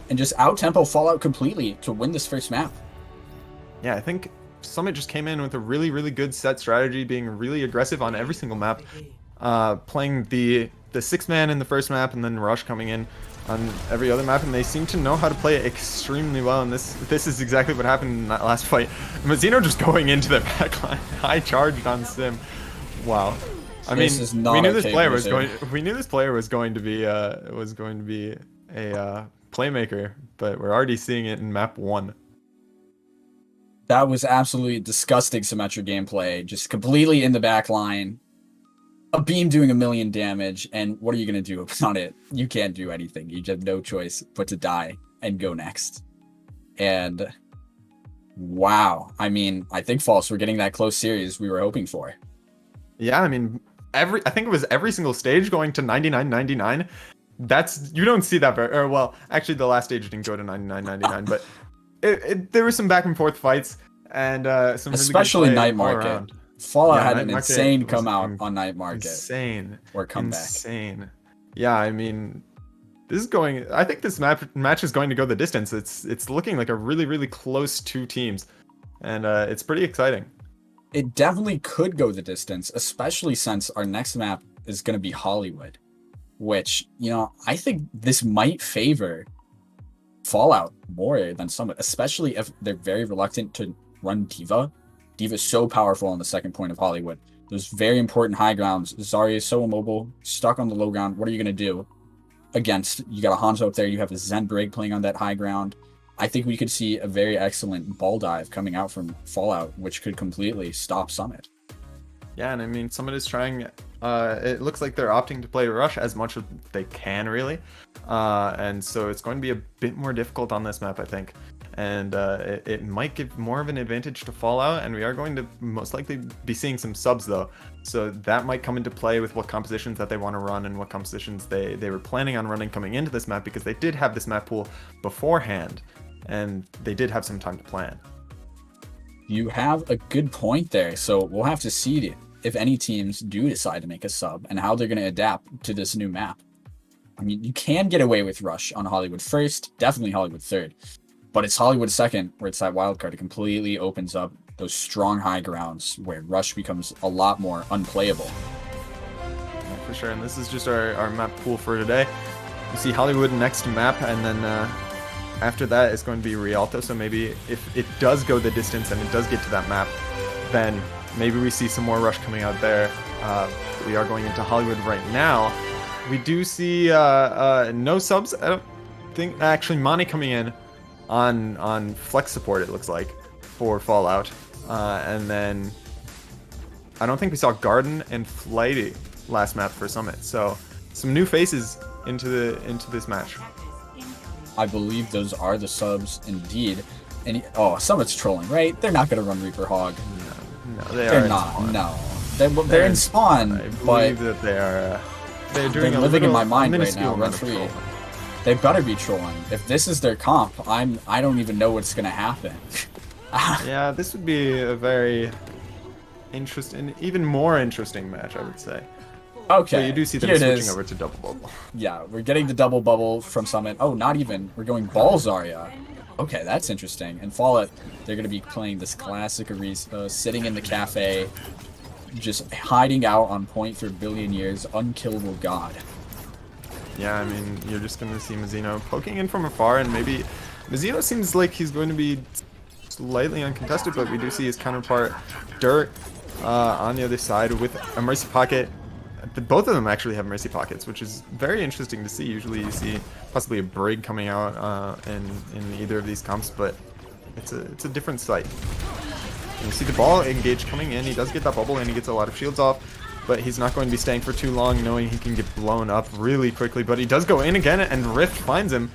and just out-tempo Fallout completely to win this first map. Yeah, I think Summit just came in with a really good set strategy, being really aggressive on every single map, playing the 6-man in the first map and then Rush coming in on every other map, and they seem to know how to play it extremely well, and this is exactly what happened in that last fight. Mazzino just going into the backline, high charged on Sim. Wow. I mean, we knew this player was going to be a playmaker, but we're already seeing it in map 1. That was absolutely disgusting Symmetra gameplay, just completely in the back line. A beam doing 1,000,000 damage, and what are you going to do about it? You can't do anything. You just have no choice but to die and go next. And wow. I mean, I think False, we're getting that close series we were hoping for. Yeah, I mean, I think it was every single stage going to 99-99. You don't see that very, or well, actually the last stage didn't go to 99-99, but there were some back and forth fights, and some really especially good play Night all Market. around. Fallout Yeah, had Night an Market insane was come out on Night Market. Insane. Or comeback. Insane. Yeah, I mean, I think this match is going to go the distance. It's looking like a really close 2 teams, and it's pretty exciting. It definitely could go the distance, especially since our next map is going to be Hollywood, which, you know, I think this might favor Fallout more than Summit, especially if they're very reluctant to run Diva. Diva's so powerful on the second point of Hollywood. Those very important high grounds. Zarya is so immobile, stuck on the low ground. What are you going to do against? You got a Hanzo up there. You have a Zen Brig playing on that high ground. I think we could see a very excellent ball dive coming out from Fallout, which could completely stop Summit. Yeah, and I mean, Summit is trying. It looks like they're opting to play Rush as much as they can, really. And so it's going to be a bit more difficult on this map, I think. and it might give more of an advantage to Fallout, and we are going to most likely be seeing some subs though, so that might come into play with what compositions that they want to run and what compositions they were planning on running coming into this map, because they did have this map pool beforehand and they did have some time to plan. You have a good point there, so we'll have to see if any teams do decide to make a sub and how they're going to adapt to this new map. I mean, you can get away with Rush on Hollywood first, definitely Hollywood third, but it's Hollywood second where it's that wildcard. It completely opens up those strong high grounds where Rush becomes a lot more unplayable. Yeah, for sure, and this is just our map pool for today. You see Hollywood next map, and then after that it's going to be Rialto, so maybe if it does go the distance and it does get to that map, then maybe we see some more Rush coming out there. We are going into Hollywood right now. We do see no subs. I don't think, actually, Mani coming in on flex support, it looks like, for Fallout. And then I don't think we saw Garden and Flighty last map for Summit. So some new faces into this match. I believe those are the subs indeed. And Summit's trolling, right? They're not going to run Reaper Hog. No, they're not. No, they're in spawn. I believe that they are. They're living in my mind right now, rent free. They better be trolling. If this is their comp, I don't even know what's gonna happen. Yeah, this would be a very interesting, even more interesting match, I would say. Okay. So you do see them switching over to double bubble. Yeah, we're getting the double bubble from Summit. Oh, not even. We're going ball Zarya. Okay, that's interesting. And Fallout, they're gonna be playing this classic Arisa, sitting in the cafe, just hiding out on point for a billion years, unkillable god. Yeah, I mean, you're just going to see Mizzino poking in from afar, and maybe Mizzino seems like he's going to be slightly uncontested, but we do see his counterpart Dirt on the other side with a Mercy Pocket. Both of them actually have Mercy Pockets, which is very interesting to see. Usually you see possibly a Brig coming out in either of these comps, but it's a different sight. You see the ball engage coming in. He does get that bubble and he gets a lot of shields off, but he's not going to be staying for too long, knowing he can get blown up really quickly. But he does go in again, and Rift finds him.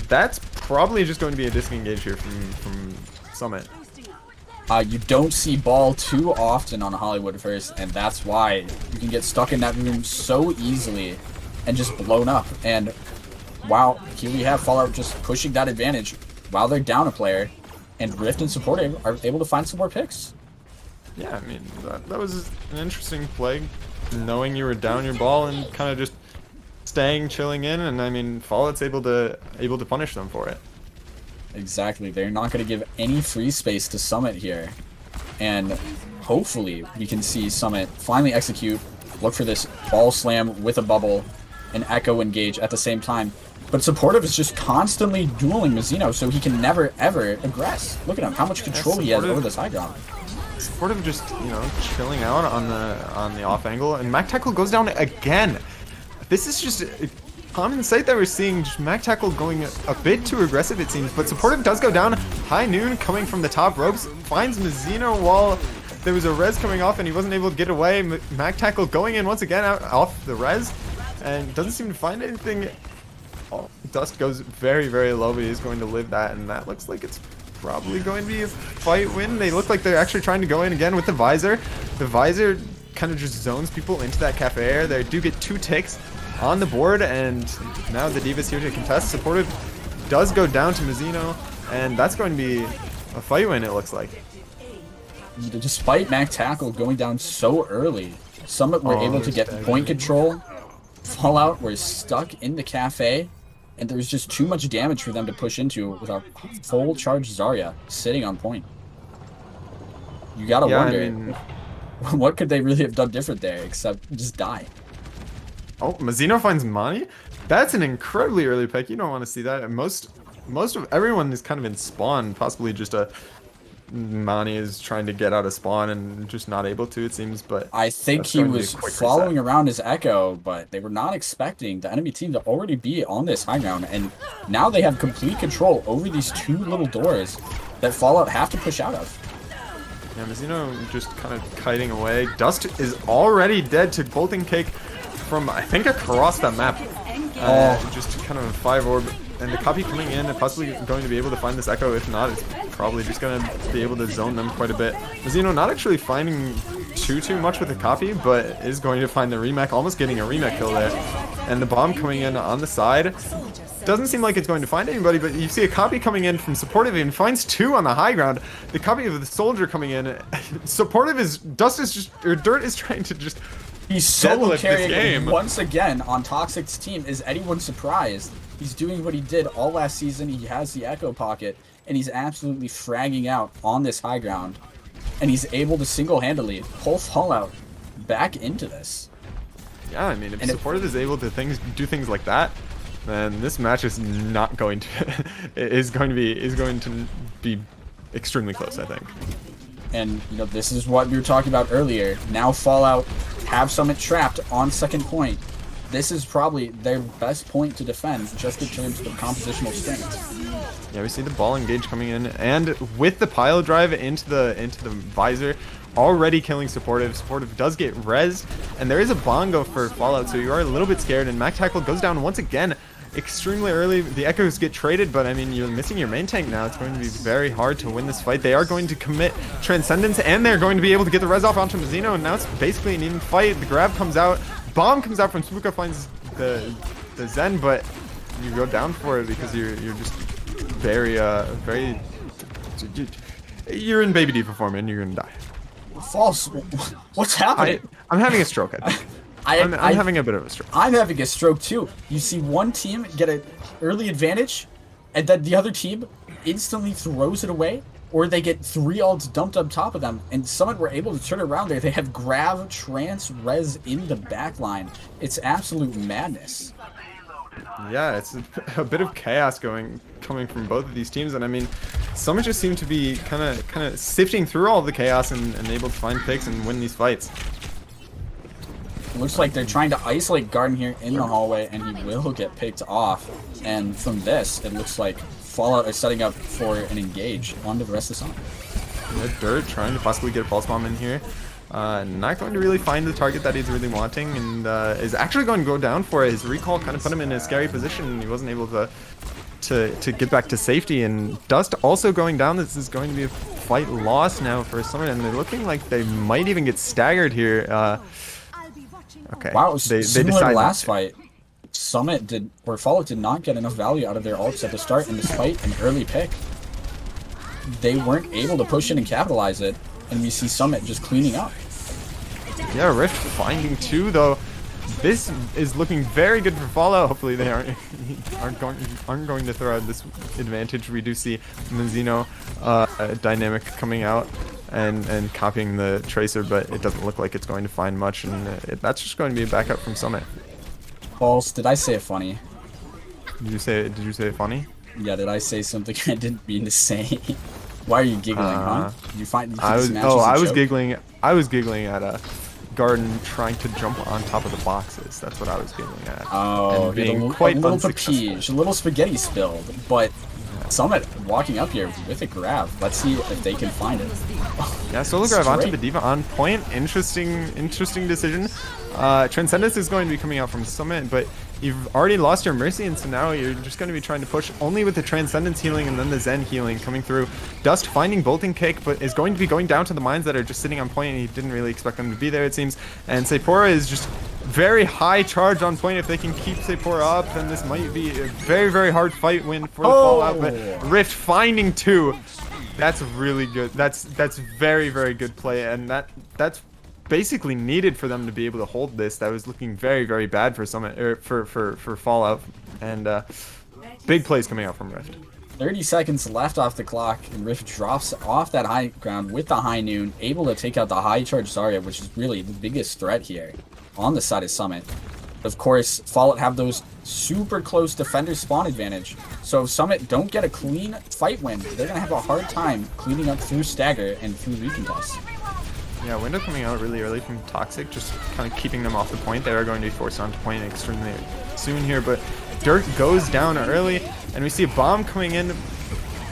That's probably just going to be a disengage here from Summit. You don't see ball too often on Hollywood first, and that's why you can get stuck in that room so easily and just blown up. And wow, here we have Fallout just pushing that advantage while they're down a player. And Rift and Supportive are able to find some more picks. Yeah, I mean, that was an interesting play, knowing you were down your ball and kind of just staying, chilling in, and I mean, Fallout's able to punish them for it. Exactly, they're not going to give any free space to Summit here. And hopefully we can see Summit finally execute, look for this ball slam with a bubble, and Echo engage at the same time. But Supportive is just constantly dueling Mizzino, so he can never, ever aggress. Look at him, how much control he has over this high ground. Supportive just, chilling out on the off angle, and Mac Tackle goes down again. This is just a common sight that we're seeing, just Mac Tackle going a bit too aggressive, it seems. But Supportive does go down. High Noon coming from the top ropes, finds Mizzino while there was a res coming off, and he wasn't able to get away. Mac Tackle going in once again off the res, and doesn't seem to find anything. Dust goes very, very low, but he's going to live that, and that looks like it's probably going to be a fight win. They look like they're actually trying to go in again with the Visor. The Visor kind of just zones people into that cafe area. They do get 2 ticks on the board, and now the Diva's here to contest. Supportive does go down to Mizzino, and that's going to be a fight win, it looks like. Despite Mac Tackle going down so early, Summit were able to get point control. Fallout were stuck in the cafe, and there was just too much damage for them to push into with a full charge Zarya sitting on point. You gotta wonder, what could they really have done different there except just die? Oh, Mizzino finds Mani? That's an incredibly early pick. You don't want to see that. And most of everyone is kind of in spawn, possibly just Mani is trying to get out of spawn and just not able to, it seems, but I think he was following around his Echo, but they were not expecting the enemy team to already be on this high ground, and now they have complete control over these 2 little doors that Fallout have to push out of. Yeah, Mizzino just kind of kiting away. Dust is already dead to Golden Cake from, I think, across that map. Just kind of a 5 orb the copy coming in and possibly going to be able to find this echo. If not, it's probably just going to be able to zone them quite a bit. Zeno not actually finding too much with the copy, but is going to find the remake, almost getting a remake kill there. And the bomb coming in on the side. Doesn't seem like it's going to find anybody, but you see a copy coming in from Supportive and finds 2 on the high ground. The copy of the Soldier coming in. Supportive is, Dirt is trying to just He's solo deadlift this game. carrying once again on Toxic's team. Is anyone surprised? He's doing what he did all last season. He has the Echo Pocket, and he's absolutely fragging out on this high ground. And he's able to single-handedly pull Fallout back into this. Yeah, I mean, if Supportive is able to do things like that, then this match is not going to is going to be extremely close, I think. And you know, this is what we were talking about earlier. Now Fallout have Summit trapped on second point. This is probably their best point to defend, just in terms of compositional strength. Yeah, we see the ball engage coming in, and with the pile drive into the visor, already killing Supportive. Supportive does get rezzed, and there is a bongo for Fallout, so you are a little bit scared. And Mac Tackle goes down once again, extremely early. The Echoes get traded, but I mean, you're missing your main tank now. It's going to be very hard to win this fight. They are going to commit Transcendence, and they're going to be able to get the res off onto Mazzino, and now it's basically an even fight. The grab comes out, bomb comes out from Spooka, finds the Zen, but you go down for it because you're just very you're in Baby Diva form and you're gonna die. False. What's happening? I'm having a stroke, I think. I'm having a bit of a stroke. I'm having a stroke too. You see one team get an early advantage, and then the other team instantly throws it away, or they get 3 ults dumped on top of them, and Summit were able to turn around there. They have Grav, Trance, Res in the backline. It's absolute madness. Yeah, it's a bit of chaos coming from both of these teams, and I mean, Summit just seem to be kind of sifting through all the chaos and able to find picks and win these fights. It looks like they're trying to isolate Garden here in the hallway, and he will get picked off. And from this, it looks like Fallout are setting up for an engage onto the rest of the Summit. Yeah, Dirt trying to possibly get a pulse bomb in here. Not going to really find the target that he's really wanting, and is actually going to go down for it. His recall kind of put him in a scary position, and he wasn't able to get back to safety. And Dust also going down. This is going to be a fight loss now for Summit, and they're looking like they might even get staggered here. Okay. Wow, it was they similar to decide last fight. Fallout did not get enough value out of their ults at the start, and despite an early pick, they weren't able to push in and capitalize it, and we see Summit just cleaning up. Yeah, Rift finding 2 though. This is looking very good for Fallout. Hopefully they aren't going to throw out this advantage. We do see Mazzino dynamic coming out and copying the Tracer, but it doesn't look like it's going to find much, and that's just going to be a backup from Summit. False. Did I say it funny? Did you say it funny? Yeah, did I say something I didn't mean to say? Why are you giggling, huh? Did you find I was giggling. I was giggling at a Garden trying to jump on top of the boxes. That's what I was giggling at. Oh, and being a quite little unsuccessful. papige, a little spaghetti spilled, but Summit walking up here with a grab. Let's see if they can find it. Yeah, solo grab onto the Diva on point. Interesting decision. Transcendence is going to be coming out from Summit, but you've already lost your Mercy, and so now you're just going to be trying to push only with the Transcendence healing and then the Zen healing coming through. Dust finding Bolting Cake, but is going to be going down to the mines that are just sitting on point, and he didn't really expect them to be there, it seems. And Sephora is just very high charge on point. If they can keep Sephora up, then this might be a very, very hard fight win for the Fallout. But Rift finding 2. That's really good. That's very, very good play, and that's basically needed for them to be able to hold this. That was looking very, very bad for Summit, or for Fallout, and big plays coming out from Rift. 30 seconds left off the clock, and Rift drops off that high ground with the high noon, able to take out the high charge Zarya, which is really the biggest threat here on the side of Summit. Of course, Fallout have those super close defender spawn advantage, so if Summit don't get a clean fight win, they're gonna have a hard time cleaning up through stagger and through recontest. Yeah, window coming out really early from Toxic, just kind of keeping them off the point. They are going to be forced onto point extremely soon here, but Dirt goes down early, and we see a bomb coming in,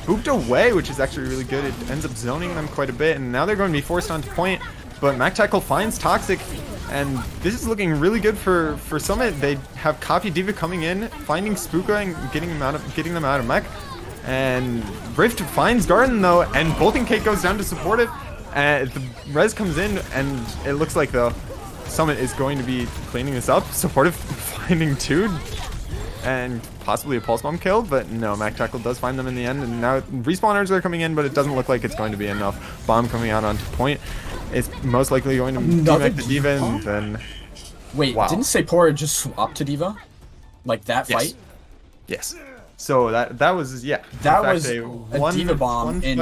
booped away, which is actually really good. It ends up zoning them quite a bit, and now they're going to be forced onto point, but Mac Tackle finds Toxic, And this is looking really good for Summit. They have Copy D.Va coming in, finding Spooka and getting them out of mech. And Rift finds Garden though, and Bolting Cake goes down to support it. The res comes in, and it looks like though Summit is going to be cleaning this up. Supportive finding 2 and possibly a pulse bomb kill, but no, Mac Tackle does find them in the end, and now respawners are coming in, but it doesn't look like it's going to be enough. Bomb coming out onto point. It's most likely going to D-Mac the D.Va, and then... Wait, wow. Didn't Sepora just swap to D.Va? Like that fight? Yes. So that was, yeah. That fact, was a D.Va bomb in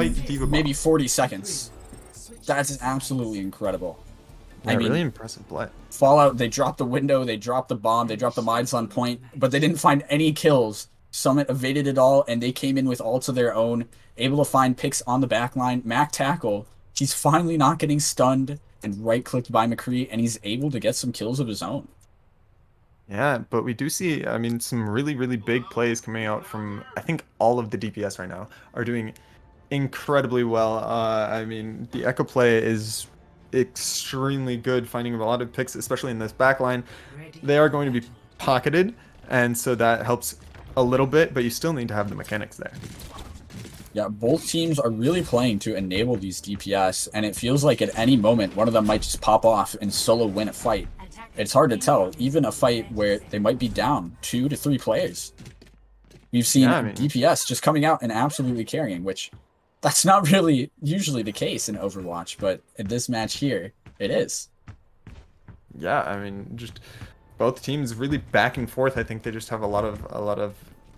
maybe 40 seconds. That's absolutely incredible. Yeah, really impressive play. Fallout, they dropped the window, they dropped the bomb, they dropped the mines on point, but they didn't find any kills. Summit evaded it all, and they came in with ults of their own, able to find picks on the back line. Mac Tackle, he's finally not getting stunned and right-clicked by McCree, and he's able to get some kills of his own. Yeah, but we do see, I mean, some really, really big plays coming out from, I think all of the DPS right now are doing incredibly well. I mean, the Echo play is extremely good, finding a lot of picks, especially in this backline. They are going to be pocketed, and so that helps a little bit, but you still need to have the mechanics there. Yeah, both teams are really playing to enable these DPS, and it feels like at any moment one of them might just pop off and solo win a fight. It's hard to tell, even a fight where they might be down 2 to 3 players. We've seen DPS just coming out and absolutely carrying, which that's not really usually the case in Overwatch, but in this match here, it is. Yeah, I mean, just both teams really back and forth. I think they just have a lot of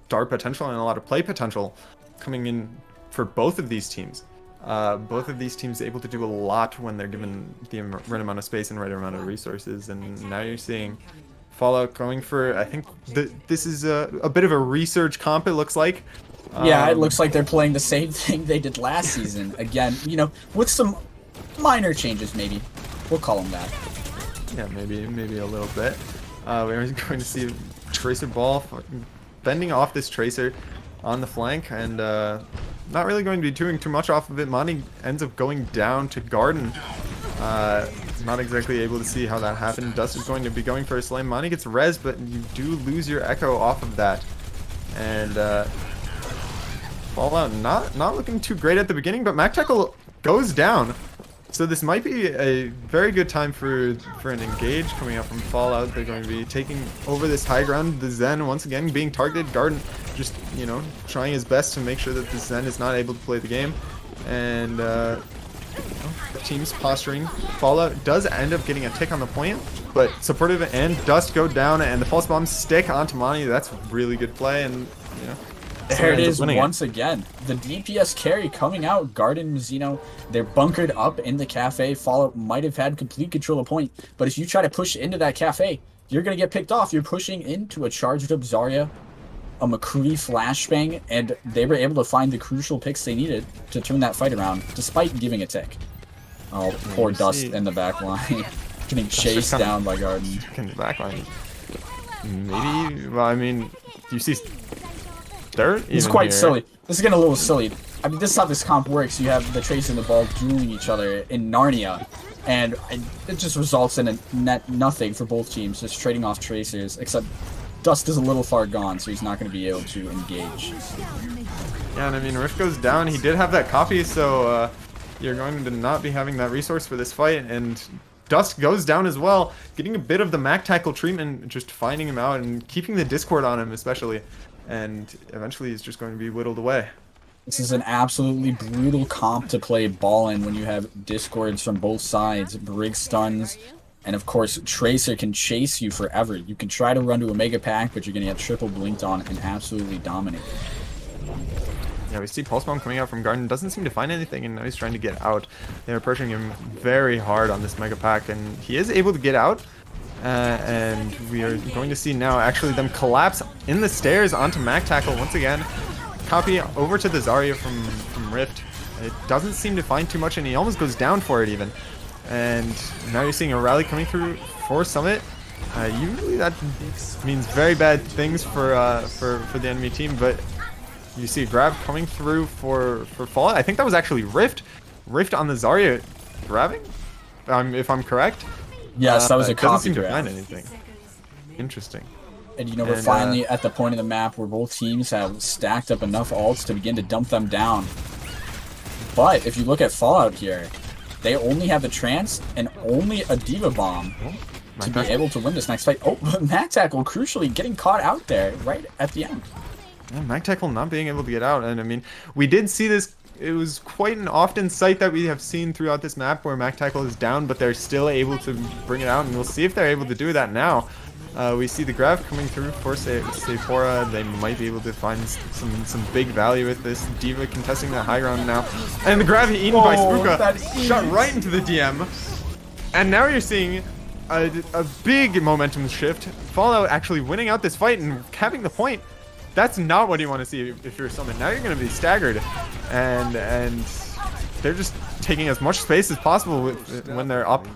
dart potential and a lot of play potential coming in for both of these teams. Both of these teams able to do a lot when they're given the right amount of space and right amount of resources. And now you're seeing Fallout going for, I think this is a bit of a research comp, it looks like. Yeah, it looks like they're playing the same thing they did last season. Again, you know, with some minor changes, maybe. We'll call them that. Yeah, maybe a little bit. We're going to see Tracer Ball bending off this Tracer on the flank, and not really going to be doing too much off of it. Monty ends up going down to Garden. Not exactly able to see how that happened. Dust is going to be going for a slam. Monty gets res, but you do lose your Echo off of that. And Fallout not looking too great at the beginning, but Mac Tackle goes down. So this might be a very good time for an engage coming up from Fallout. They're going to be taking over this high ground. The Zen once again being targeted. Garden just, you know, trying his best to make sure that the Zen is not able to play the game. And the team's posturing. Fallout does end up getting a tick on the point, but Supportive and Dust go down, and the pulse bombs stick onto Monty. That's really good play, and you know. There it is once again. The DPS carry coming out. Garden, Mizzino, they're bunkered up in the cafe. Fallout might have had complete control of point, but if you try to push into that cafe, you're going to get picked off. You're pushing into a charged up Zarya, a McCree flashbang, and they were able to find the crucial picks they needed to turn that fight around, despite giving a tick. Oh, poor Dust in the back line. Getting chased down by Garden. In the back line. Maybe, well, I mean, you see... It's quite silly. This is getting a little silly. I mean, this is how this comp works. You have the Tracer and the Ball dueling each other in Narnia, and it just results in a net nothing for both teams, just trading off Tracers, except Dust is a little far gone, so he's not going to be able to engage. Yeah, and I mean, Rift goes down. He did have that copy, so you're going to not be having that resource for this fight, and Dust goes down as well, getting a bit of the Mac Tackle treatment, just finding him out and keeping the Discord on him especially. And eventually he's just going to be whittled away. This is an absolutely brutal comp to play ball in when you have discords from both sides, Brig stuns, and of course Tracer can chase you forever. You can try to run to a mega pack, but you're going to get triple blinked on and absolutely dominate. Yeah, we see Pulse Bomb coming out from Garden, doesn't seem to find anything, and now he's trying to get out. They're pressuring him very hard on this mega pack, and he is able to get out. And we are going to see now actually them collapse in the stairs onto Mac Tackle once again. Copy over to the Zarya from Rift. It doesn't seem to find too much, and he almost goes down for it even. And now you're seeing a rally coming through for Summit. Usually that means very bad things for the enemy team, but you see a grab coming through for Fallout. I think that was actually Rift on the Zarya grabbing, if I'm correct. Yes, that was a Doesn't copy seem to grab. find anything. Interesting. And you know, we're finally at the point of the map where both teams have stacked up enough ults to begin to dump them down. But if you look at Fallout here, they only have the trance and only a D.Va bomb to be able to win this next fight. Oh, Mac Tackle crucially getting caught out there right at the end. Yeah, Mac Tackle not being able to get out, and I mean, we did see this. It was quite an often sight that we have seen throughout this map where Mac Tackle is down, but they're still able to bring it out, and we'll see if they're able to do that now. We see the grab coming through for Sephora. They might be able to find some big value with this. D.Va contesting that high ground now, and the grab eaten by Spooka, shot right into the DM. And now you're seeing a big momentum shift. Fallout actually winning out this fight and having the point. That's not what you want to see if you're Summon. Now you're going to be staggered, and they're just taking as much space as possible when they're up.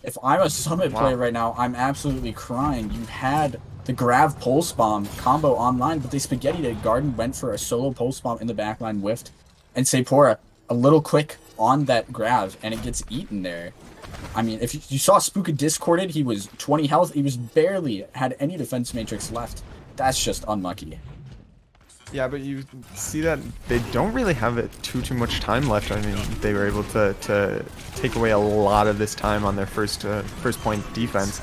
If I'm a Summit player right now, I'm absolutely crying. You had the grab pulse bomb combo online, but they spaghettied it. Garden went for a solo pulse bomb in the backline, whiffed, and Sephora a little quick on that grab, and it gets eaten there. I mean, if you saw Spooka discorded, he was 20 health. He was barely had any defense matrix left. That's just unlucky. Yeah, but you see that they don't really have it too much time left. I mean, they were able to take away a lot of this time on their first point defense.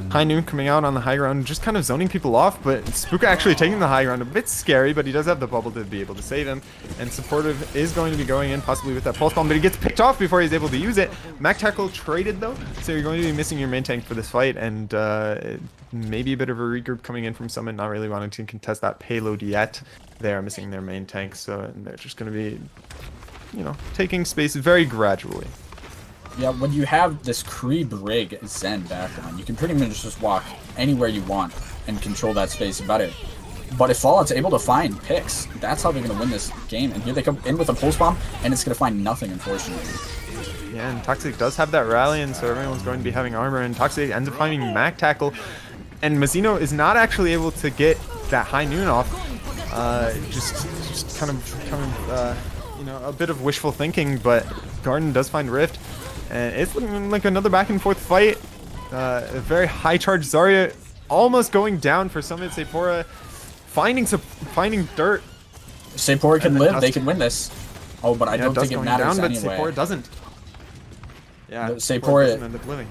High Noon coming out on the high ground, just kind of zoning people off, but Spooka actually taking the high ground, a bit scary, but he does have the bubble to be able to save him. And Supportive is going to be going in, possibly with that pulse bomb, but he gets picked off before he's able to use it. Mac Tackle traded though, so you're going to be missing your main tank for this fight, and maybe a bit of a regroup coming in from Summon, not really wanting to contest that payload yet. They are missing their main tank, so they're just going to be, you know, taking space very gradually. Yeah, when you have this Kree Brig Zen backline, you can pretty much just walk anywhere you want and control that space better. But if Fallout's able to find picks, that's how they're going to win this game. And here they come in with a pulse bomb, and it's going to find nothing, unfortunately. Yeah, and Toxic does have that rally, and so everyone's going to be having armor, and Toxic ends up finding Mac Tackle. And Mazzino is not actually able to get that High Noon off. Just kind of you know, a bit of wishful thinking, but Garden does find Rift. And it's looking like another back and forth fight. A very high charge Zarya almost going down for Summit. Sephora finding dirt. Sephora can live, they can win this. Oh, but I don't think it matters down, anyway. But Sephora doesn't. Yeah, Sephora doesn't end up living.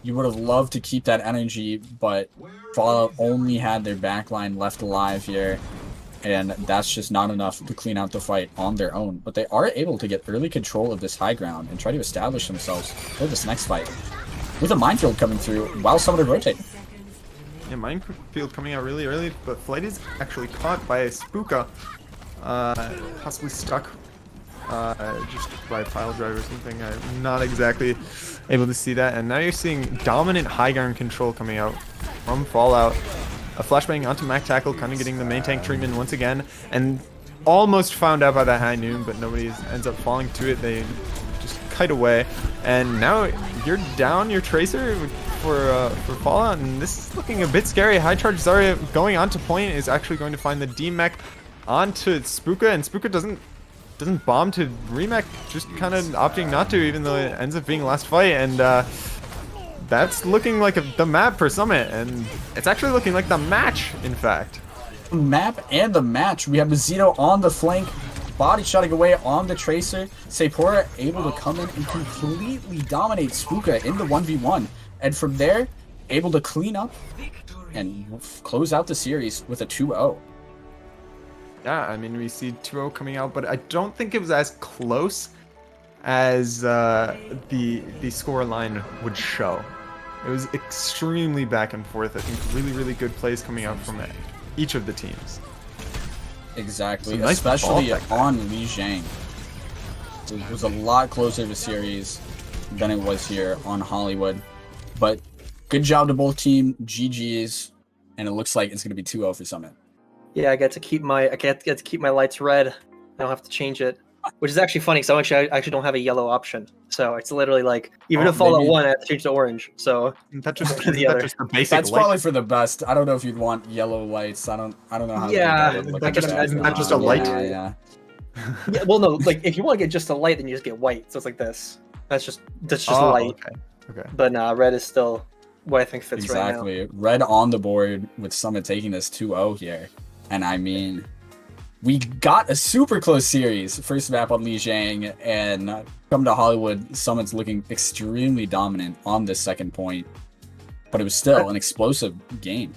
You would have loved to keep that energy, but Fallout only had their backline left alive here. And that's just not enough to clean out the fight on their own. But they are able to get early control of this high ground and try to establish themselves for this next fight. With a minefield coming through while someone are rotating. Yeah, minefield coming out really early, but Flight is actually caught by a Spooka. Possibly stuck just by a pile drive or something. I'm not exactly able to see that. And now you're seeing dominant high ground control coming out from Fallout. A flashbang onto Mac Tackle, kind of getting the main tank treatment once again, and almost found out by that High Noon, but nobody ends up falling to it. They just kite away, and now you're down your Tracer for Fallout, and this is looking a bit scary. High charge Zarya going onto point is actually going to find the D-Mech onto Spooka, and Spooka doesn't bomb to remech, just kind of opting not to, even though it ends up being last fight, and that's looking like the map for Summit, and it's actually looking like the match, in fact. The map and the match. We have Mazzino on the flank, body shotting away on the Tracer. Sephora able to come in and completely dominate Spooka in the 1v1. And from there, able to clean up and close out the series with a 2-0. Yeah, I mean, we see 2-0 coming out, but I don't think it was as close as the score line would show. It was extremely back and forth. I think really, really good plays coming out from each of the teams. Exactly, Nice especially ball on Li Zhang. It was a lot closer of a series than it was here on Hollywood. But good job to both team, GG's, and it looks like it's going to be 2-0 for Summit. Yeah, I get to keep my lights red. I don't have to change it, which is actually funny because I actually don't have a yellow option. So it's literally like even if Fallout 1, I have to change to orange. So that's just the other. the basic. That's probably for the best. I don't know if you'd want yellow lights. I don't know how. Yeah, isn't that just a light? Yeah. Yeah, well, no, like if you want to get just a light, then you just get white. So it's like this. That's just light. Okay. Okay. But nah, red is still what I think fits Exactly. right now. Red on the board with Summit taking this 2-0 here. And I mean, we got a super close series. First map on Li Zhang, and come to Hollywood, Summit's looking extremely dominant on this second point. But it was still an explosive game.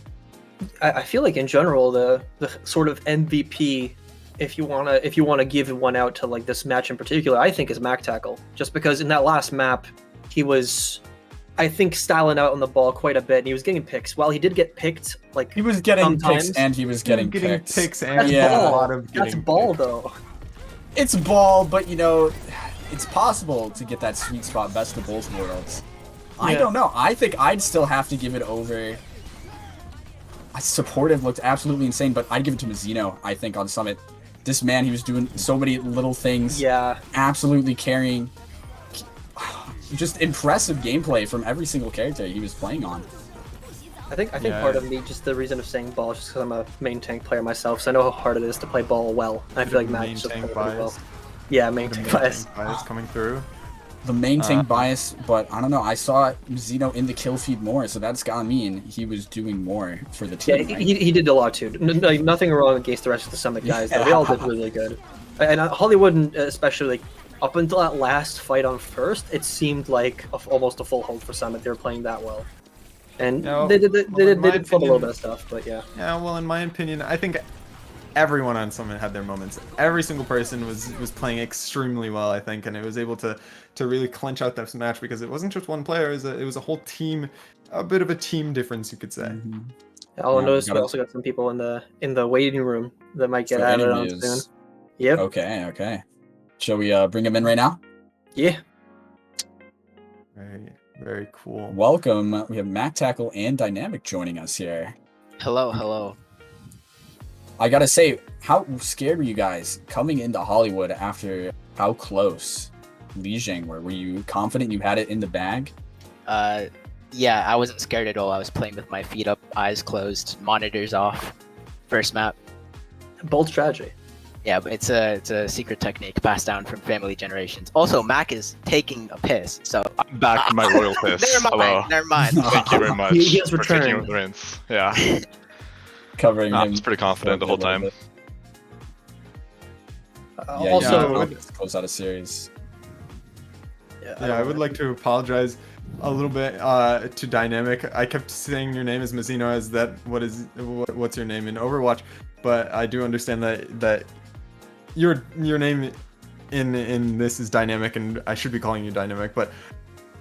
I feel like in general the sort of MVP, if you wanna give one out to like this match in particular, I think is Mac Tackle. Just because in that last map, he was, I think, styling out on the ball quite a bit, and he was getting picks. While he did get picked, like he was getting sometimes, picks and he was getting picks. That's ball. That's ball though. It's ball, but you know, it's possible to get that sweet spot, best of both worlds. I don't know. I think I'd still have to give it over. Supportive looked absolutely insane, but I'd give it to Mazzino, I think, on Summit. This man, he was doing so many little things. Yeah. Absolutely carrying. Just impressive gameplay from every single character he was playing on. I think part of me, just the reason of saying ball, is just because I'm a main tank player myself, so I know how hard it is to play ball well. And I feel like Mac just played it pretty well. Yeah, main tank bias. Coming through. The main tank bias, but I don't know. I saw Zeno in the kill feed more, so that's gotta mean he was doing more for the team. Yeah, right? he did a lot too. Nothing wrong against the rest of the Summit guys. Though. They all did really good. And Hollywood, especially, like, up until that last fight on first, it seemed like almost a full hold for Summit. They were playing that well. And they did flip a little bit of stuff, but yeah. Yeah, well, in my opinion, I think everyone on Summit had their moments. Every single person was playing extremely well, I think, and it was able to really clinch out this match because it wasn't just one player. It was a whole team, a bit of a team difference, you could say. I'll notice we also got some people in the waiting room that might get added on soon. Yep. Okay. Shall we bring him in right now? Yeah. Very cool. Welcome. We have Mac Tackle and Dynamic joining us here. Hello. I gotta say, how scared were you guys coming into Hollywood after how close Li Zhang were? Were you confident you had it in the bag? Yeah, I wasn't scared at all. I was playing with my feet up, eyes closed, monitors off. First map. Bold strategy. Yeah, but it's a secret technique passed down from family generations. Also, Mac is taking a piss, so I'm back from my royal piss. Never mind. Thank you very much He has for returned. taking the reins. Yeah. Covering I him. was pretty confident the whole time. Also, close out a series. Yeah, I would like to apologize a little bit to Dynamic. I kept saying your name is Mazzino as that. What's your name in Overwatch? But I do understand that your name in this is Dynamic, and I should be calling you Dynamic. But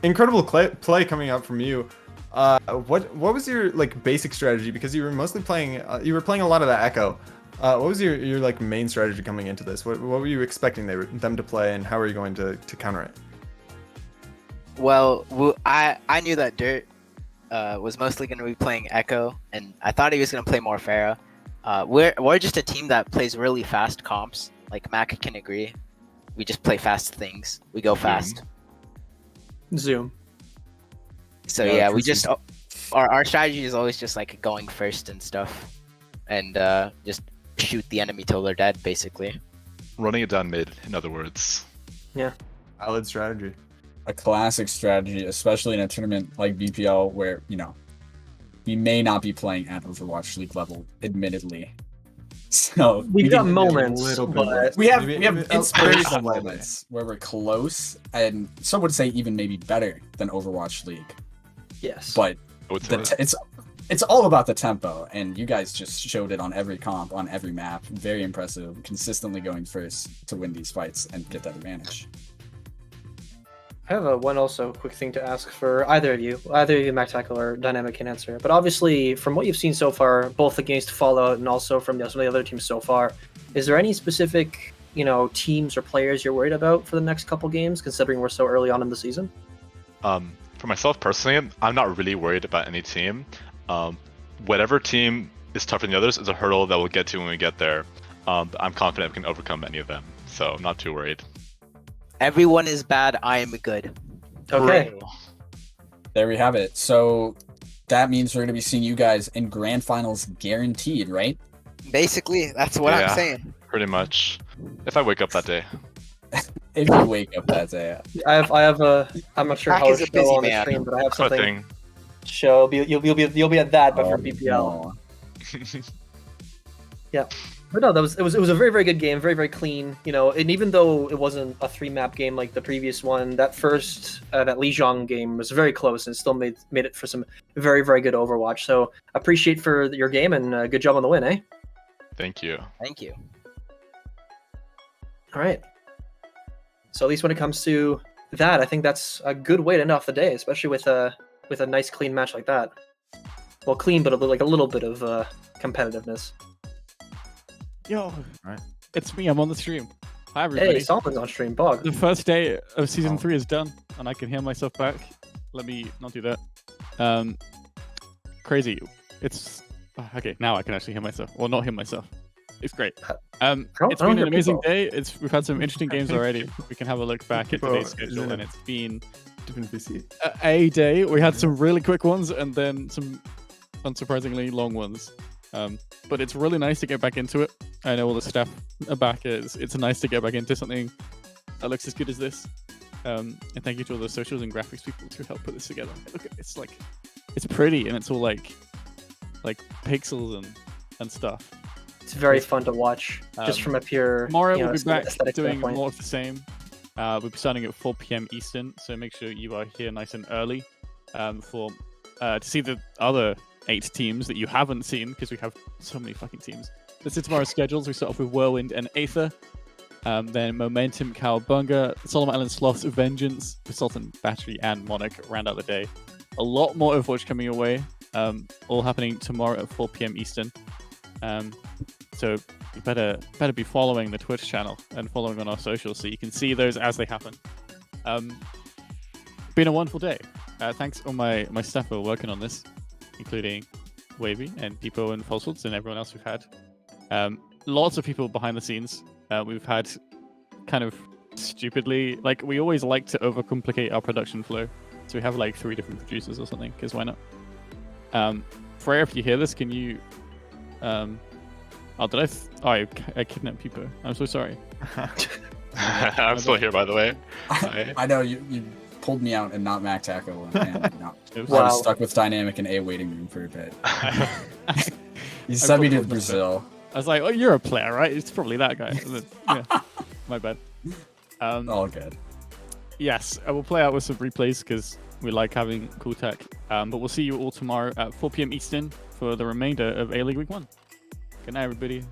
incredible play coming out from you. What was your like basic strategy? Because you were mostly playing you were playing a lot of that Echo. What was your like main strategy coming into this? What were you expecting them to play, and how are you going to counter it? Well, I knew that Dirt was mostly going to be playing Echo, and I thought he was going to play more Pharah. We're just a team that plays really fast comps. Like Mac can agree. We just play fast things. We go fast. Zoom. So yeah, we just our strategy is always just like going first and stuff, and just shoot the enemy till they're dead, basically. Running it down mid, in other words. Yeah. Valid strategy. A classic strategy, especially in a tournament like BPL where, you know, we may not be playing at Overwatch League level, admittedly. So we've got moments, but we have inspirational moments where we're close, and some would say even maybe better than Overwatch League. Yes, but it's all about the tempo, and you guys just showed it on every comp, on every map. Very impressive, consistently going first to win these fights and get that advantage. I have one also quick thing to ask for either of you. Either of you, Mac Tackle or Dynamic, can answer. But obviously, from what you've seen so far, both against Fallout and also from some of the other teams so far, is there any specific, teams or players you're worried about for the next couple games, considering we're so early on in the season? For myself personally, I'm not really worried about any team. Whatever team is tougher than the others is a hurdle that we'll get to when we get there. I'm confident we can overcome any of them, so I'm not too worried. Everyone is bad. I am good. Okay. There we have it. So that means we're going to be seeing you guys in grand finals guaranteed, right? Basically, that's what I'm saying. Pretty much. If I wake up that day. if you wake up that day. I have a. I'm not sure Hack how is it's a busy show on the man. stream, but I have something. Quitting. Show you'll be at that, but for BPL. Yeah, but no, it was a very good game, very clean. You know, and even though it wasn't a 3-map game like the previous one, that first that Lijiang game was very close and still made it for some very good Overwatch. So appreciate for your game and good job on the win, eh? Thank you. Thank you. All right. So at least when it comes to that, I think that's a good way to end off the day, especially with a nice clean match like that. Well, clean, but a little bit of competitiveness. Yo, right. It's me. I'm on the stream. Hi, everybody. Hey, Solomon's on stream. Bog. The first day of season 3 is done, and I can hear myself back. Let me not do that. Crazy. It's okay. Now I can actually hear myself. Well, not hear myself. It's great. It's been an amazing day. We've had some interesting games already. We can have a look back at today's schedule, and it's been a day. We had some really quick ones, and then some unsurprisingly long ones. But it's really nice to get back into it. I know all the staff are back. It's nice to get back into something that looks as good as this. And thank you to all the socials and graphics people to help put this together. Look, it's pretty, and it's all like pixels and stuff. It's very fun to watch, just from a pure. Tomorrow we'll be back aesthetic doing standpoint. more of the same. We'll be starting at 4 p.m. Eastern, so make sure you are here nice and early to see the other 8 teams that you haven't seen, because we have so many fucking teams. This is tomorrow's schedules. We start off with Whirlwind and Aether, then Momentum, Cowabunga, Solomon Island Sloths, Vengeance, Sultan Battery, and Monarch round out the day. A lot more Overwatch coming your way, all happening tomorrow at 4 p.m. Eastern. So you better be following the Twitch channel and following on our socials so you can see those as they happen. Been a wonderful day. Thanks all my staff who are working on this, including Wavy and Peepo and Falsewoods and everyone else we've had. Lots of people behind the scenes. We've had kind of stupidly, like, we always like to overcomplicate our production flow. So we have like 3 different producers or something, because why not? Freya, if you hear this, can you... I kidnapped Peepo. I'm so sorry. I'm still here, by the way. I know you pulled me out and not Mac Taco, and Wow. I was stuck with Dynamic in a waiting room for a bit. You sent me to Brazil. I was like, oh, you're a player, right? It's probably that guy. Yeah, my bad. All good. Yes, I will play out with some replays because we like having cool tech. But we'll see you all tomorrow at 4 p.m. Eastern for the remainder of A-League Week 1. Good night, everybody.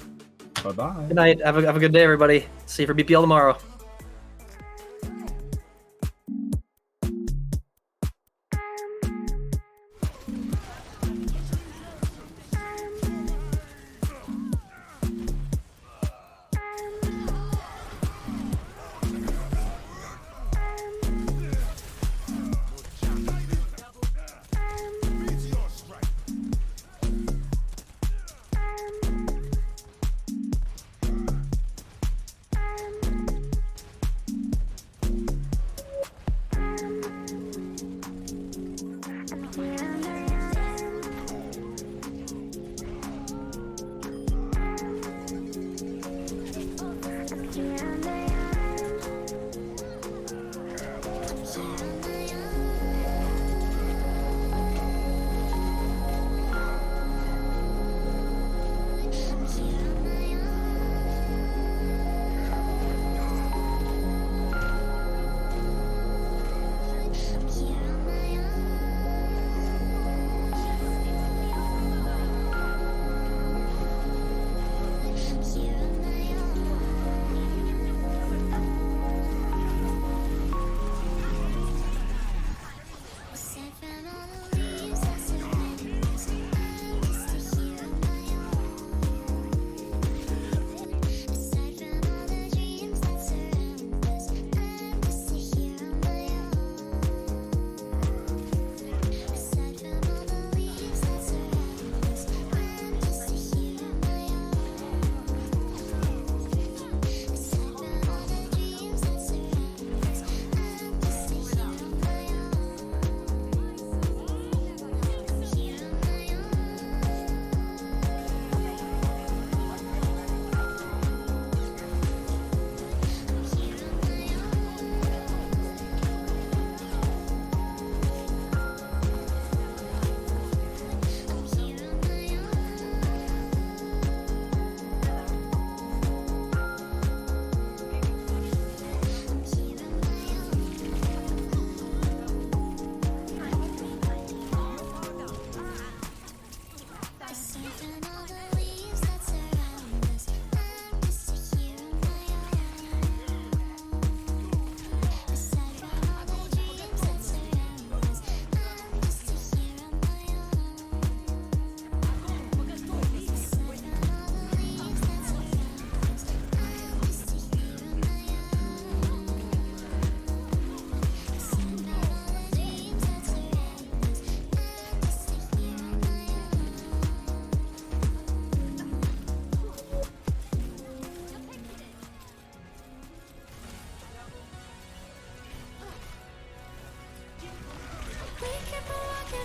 Bye-bye. Good night. Have a good day, everybody. See you for BPL tomorrow.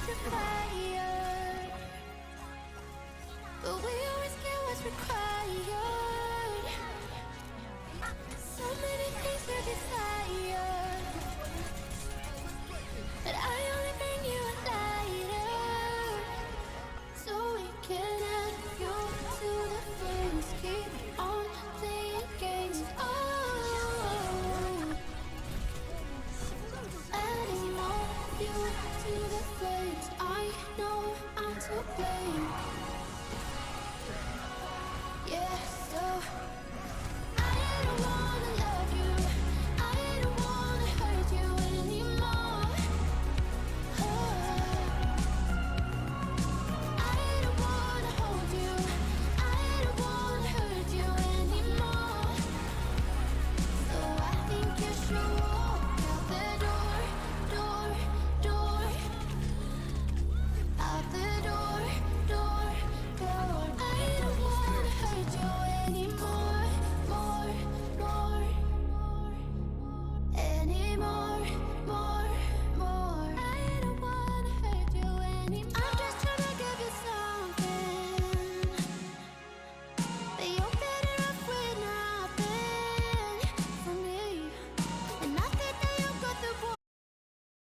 with the fire, but we always get what's required.